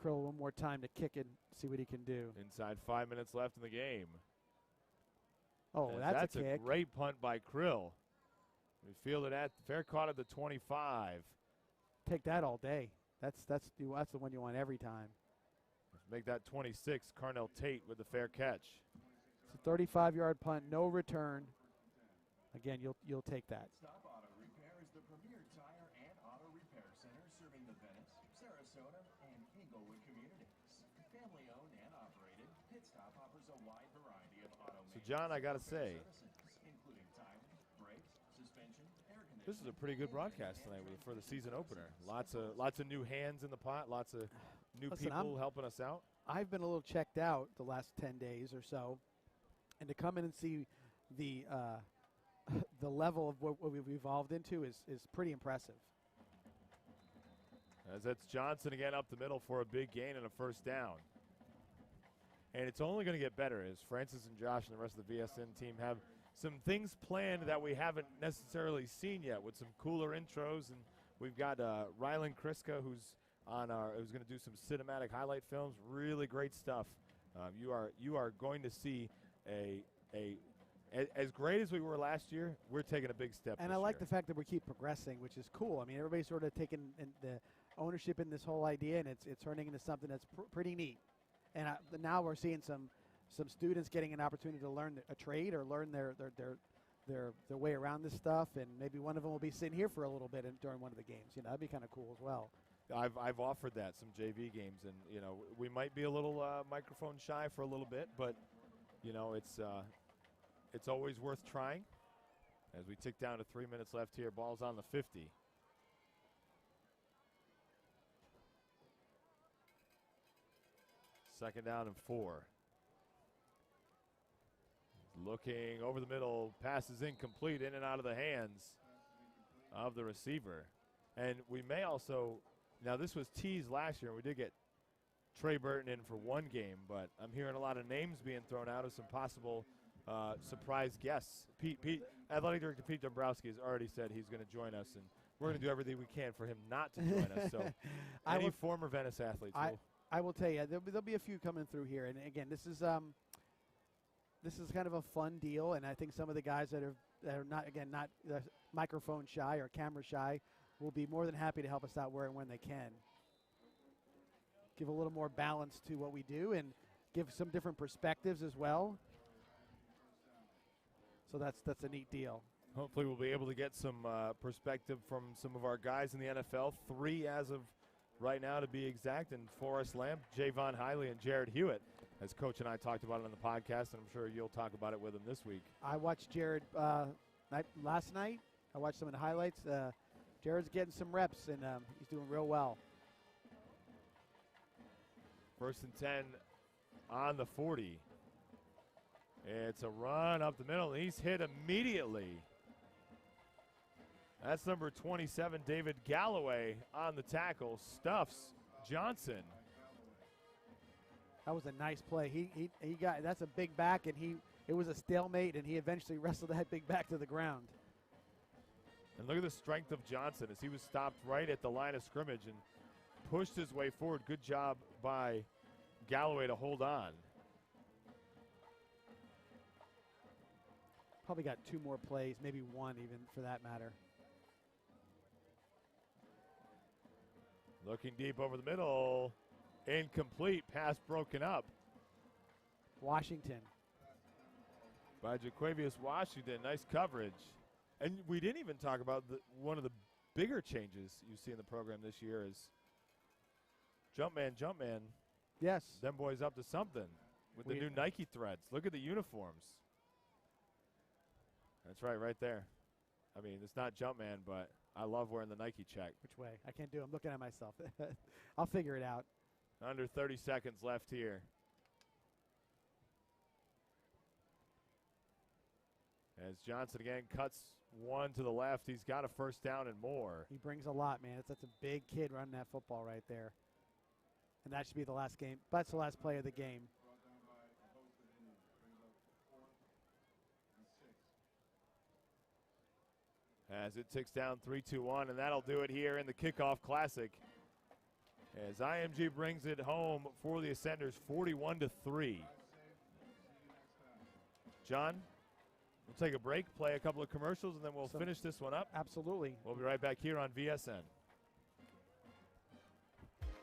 Krill one more time to kick it, see what he can do. Inside 5 minutes left in the game. Oh, and that's a kick. A great punt by Krill. We fielded at fair caught at the 25. Take that all day. That's the one you want every time. Let's make that 26. Carnell Tate with the fair catch. It's a 35-yard punt, no return. Again, you'll take that. Stop Auto Repair is the premier tire and auto repair center serving the Venice, Sarasota, and Inglewood communities. Family-owned and operated, Pit Stop offers a wide variety of auto So, John, I got to say, including tire, brakes, suspension, air conditioning. This is a pretty good broadcast tonight for the season opener. Lots of new hands in the pot, lots of new people helping us out. I've been a little checked out the last 10 days or so, and to come in and see the level of what we've evolved into is pretty impressive. As that's Johnson again up the middle for a big gain and a 1st down. And it's only going to get better as Francis and Josh and the rest of the VSN team have some things planned that we haven't necessarily seen yet with some cooler intros. And we've got Rylan Kriska who's going to do some cinematic highlight films. Really great stuff. You are going to see as great as we were last year, we're taking a big step And this I like year. the fact that we keep progressing, which is cool. I mean, everybody's sort of taking the ownership in this whole idea, and it's turning into something that's pretty neat. And now we're seeing some students getting an opportunity to learn a trade or learn their way around this stuff, and maybe one of them will be sitting here for a little bit during one of the games. That'd be kind of cool as well. I've offered that, some JV games, and we might be a little microphone shy for a little bit, but it's always worth trying. As we tick down to 3 minutes left here, ball's on the 50. Second down and 4. Looking over the middle, pass is incomplete, in and out of the hands of the receiver. And we may also, now this was teased last year, and we did get Trey Burton in for one game, but I'm hearing a lot of names being thrown out of some possible surprise guests. Athletic Director Pete Dombrowski has already said he's going to join us, and we're going to do everything we can for him not to join us. So any former Venice athletes I will tell you, there'll be a few coming through here. And again, this is kind of a fun deal, and I think some of the guys that are not microphone shy or camera shy will be more than happy to help us out where and when they can. Give a little more balance to what we do and give some different perspectives as well. So that's a neat deal. Hopefully we'll be able to get some perspective from some of our guys in the NFL. 3 as of right now to be exact, and Forrest Lamp, Javon Hiley, and Jared Hewitt, as Coach and I talked about it on the podcast, and I'm sure you'll talk about it with him this week. I watched Jared last night. I watched some of the highlights. Jared's getting some reps, and he's doing real well. 1st and 10 on the 40. It's a run up the middle, and he's hit immediately. That's number 27, David Galloway, on the tackle. Stuffs Johnson. That was a nice play. He got, that's a big back, and it was a stalemate, and he eventually wrestled that big back to the ground. And look at the strength of Johnson as he was stopped right at the line of scrimmage and pushed his way forward. Good job by Galloway to hold on. Probably got 2 more plays, maybe 1 even for that matter. Looking deep over the middle. Incomplete. Pass broken up. Washington. By Jaquavius Washington. Nice coverage. And we didn't even talk about one of the bigger changes you see in the program this year is Jumpman. Yes. Them boys up to something with the new Nike threads. Look at the uniforms. That's right there. I mean, it's not Jumpman, but I love wearing the Nike check. Which way? I can't do it. I'm looking at myself. I'll figure it out. Under 30 seconds left here. As Johnson again cuts one to the left. He's got a first down and more. He brings a lot, man. That's a big kid running that football right there. And that should be the last game. That's the last play of the game. As it ticks down 3-2-1, and that'll do it here in the Kickoff Classic. As IMG brings it home for the Ascenders, 41-3. John, we'll take a break, play a couple of commercials, and then we'll finish this one up. Absolutely. We'll be right back here on VSN.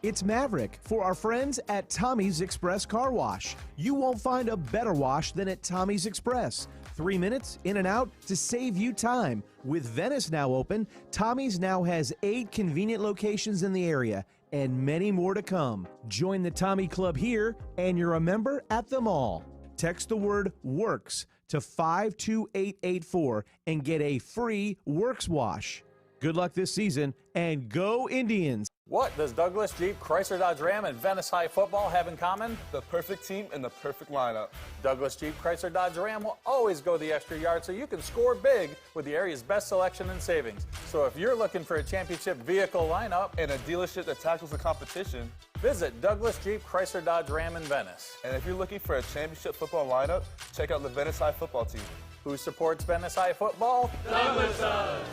It's Maverick for our friends at Tommy's Express Car Wash. You won't find a better wash than at Tommy's Express. 3 minutes in and out to save you time. With Venice now open, Tommy's now has 8 convenient locations in the area and many more to come. Join the Tommy Club here and you're a member at them all. Text the word WORKS to 52884 and get a free Works wash. Good luck this season and go Indians! What does Douglas Jeep Chrysler Dodge Ram and Venice High football have in common? The perfect team and the perfect lineup. Douglas Jeep Chrysler Dodge Ram will always go the extra yard so you can score big with the area's best selection and savings. So if you're looking for a championship vehicle lineup and a dealership that tackles the competition, visit Douglas Jeep Chrysler Dodge Ram in Venice. And if you're looking for a championship football lineup, check out the Venice High football team. Who supports Venice High football? Douglas does!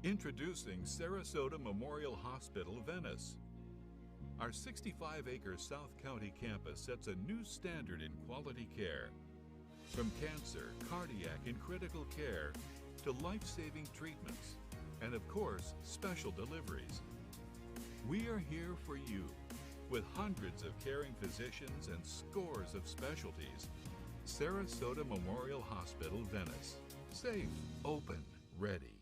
Introducing Sarasota Memorial Hospital, Venice. Our 65-acre South County campus sets a new standard in quality care. From cancer, cardiac, and critical care to life-saving treatments, and of course, special deliveries. We are here for you with hundreds of caring physicians and scores of specialties. Sarasota Memorial Hospital, Venice. Safe, open, ready.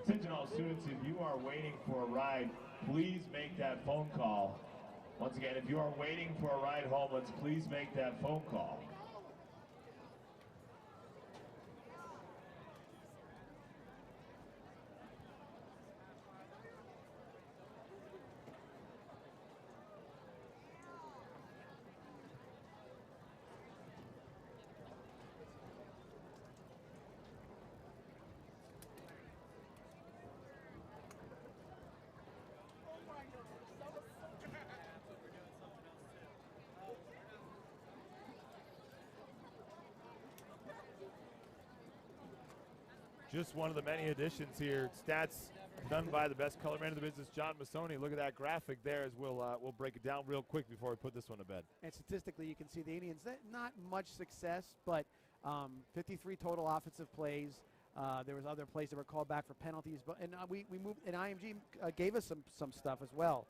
Attention all students, if you are waiting for a ride, please make that phone call. Once again, if you are waiting for a ride home, let's please make that phone call. Just one of the many additions here. Stats done by the best color man in the business, John Massoni. Look at that graphic there as we'll break it down real quick before we put this one to bed. And statistically, you can see the Indians, not much success, but 53 total offensive plays. There was other plays that were called back for penalties, but we moved, and IMG gave us some stuff as well.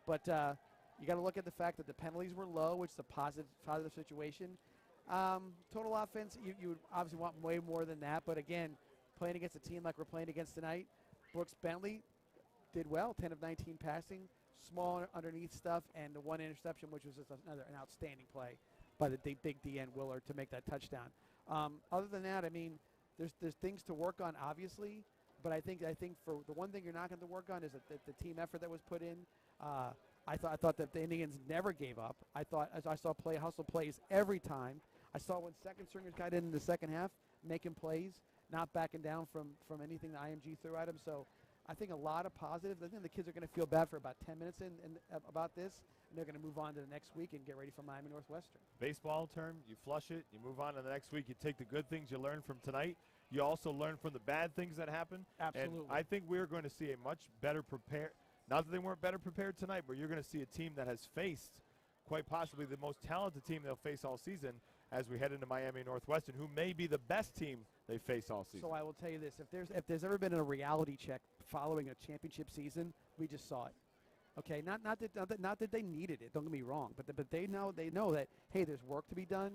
But you got to look at the fact that the penalties were low, which is a positive situation. Total offense, you would obviously want way more than that, but again, playing against a team like we're playing against tonight, Brooks Bentley did well, 10 of 19 passing, small underneath stuff, and the one interception, which was just an outstanding play by the big DN Willard to make that touchdown. Other than that, I mean, there's things to work on, obviously, but I think for the one thing you're not going to work on is the team effort that was put in. I thought that the Indians never gave up. I saw hustle plays every time. I saw when second stringers got in the second half, making plays, not backing down from anything that IMG threw at him. So I think a lot of positives. I think the kids are going to feel bad for about 10 minutes about this, and they're going to move on to the next week and get ready for Miami Northwestern. Baseball term, you flush it, you move on to the next week. You take the good things you learned from tonight. You also learn from the bad things that happen. Absolutely. And I think we're going to see a much better prepared, not that they weren't better prepared tonight, but you're going to see a team that has faced quite possibly the most talented team they'll face all season as we head into Miami Northwestern, who may be the best team they face all season. So I will tell you this: if there's ever been a reality check following a championship season, we just saw it. Okay, not that they needed it. Don't get me wrong, but they know that hey, there's work to be done.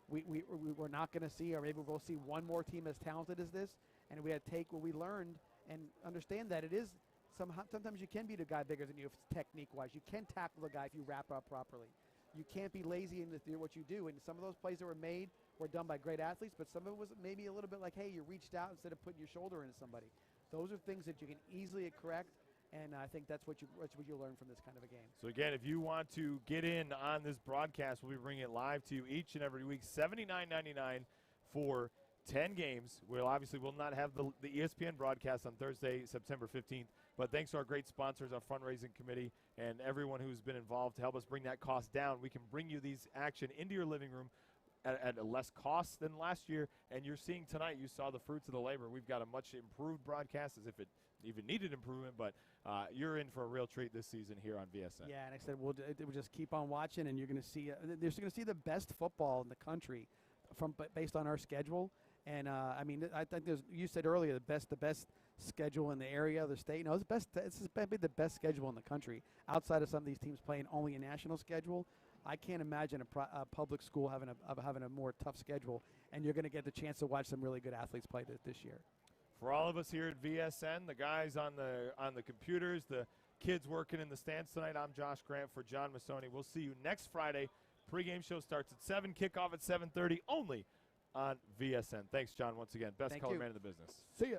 We're not going to see, or maybe we'll see one more team as talented as this, and we had to take what we learned and understand that it is. Sometimes you can beat a guy bigger than you technique-wise. You can tackle a guy if you wrap up properly. You can't be lazy in what you do. And some of those plays that were made were done by great athletes, but some of it was maybe a little bit like, hey, you reached out instead of putting your shoulder into somebody. Those are things that you can easily correct, and I think that's what you learn from this kind of a game. So, again, if you want to get in on this broadcast, we'll be bringing it live to you each and every week, $79.99 for 10 games. We'll not have the ESPN broadcast on Thursday, September 15th. But thanks to our great sponsors, our fundraising committee, and everyone who's been involved to help us bring that cost down, we can bring you these action into your living room at a less cost than last year. And you're seeing tonight, you saw the fruits of the labor. We've got a much improved broadcast, as if it even needed improvement. But you're in for a real treat this season here on VSN. Yeah, and I said we'll just keep on watching, and you're going to see they're going to see the best football in the country based on our schedule. And I mean, I think you said earlier the best schedule in the area, the state. No, this is maybe the best schedule in the country outside of some of these teams playing only a national schedule. I can't imagine a public school having a more tough schedule, and you're going to get the chance to watch some really good athletes play this year. For all of us here at VSN, the guys on the computers, the kids working in the stands tonight, I'm Josh Grant for John Massoni. We'll see you next Friday. Pre-game show starts at 7, kickoff at 7:30 only on VSN. Thanks, John, once again. Best color man in the business. See ya.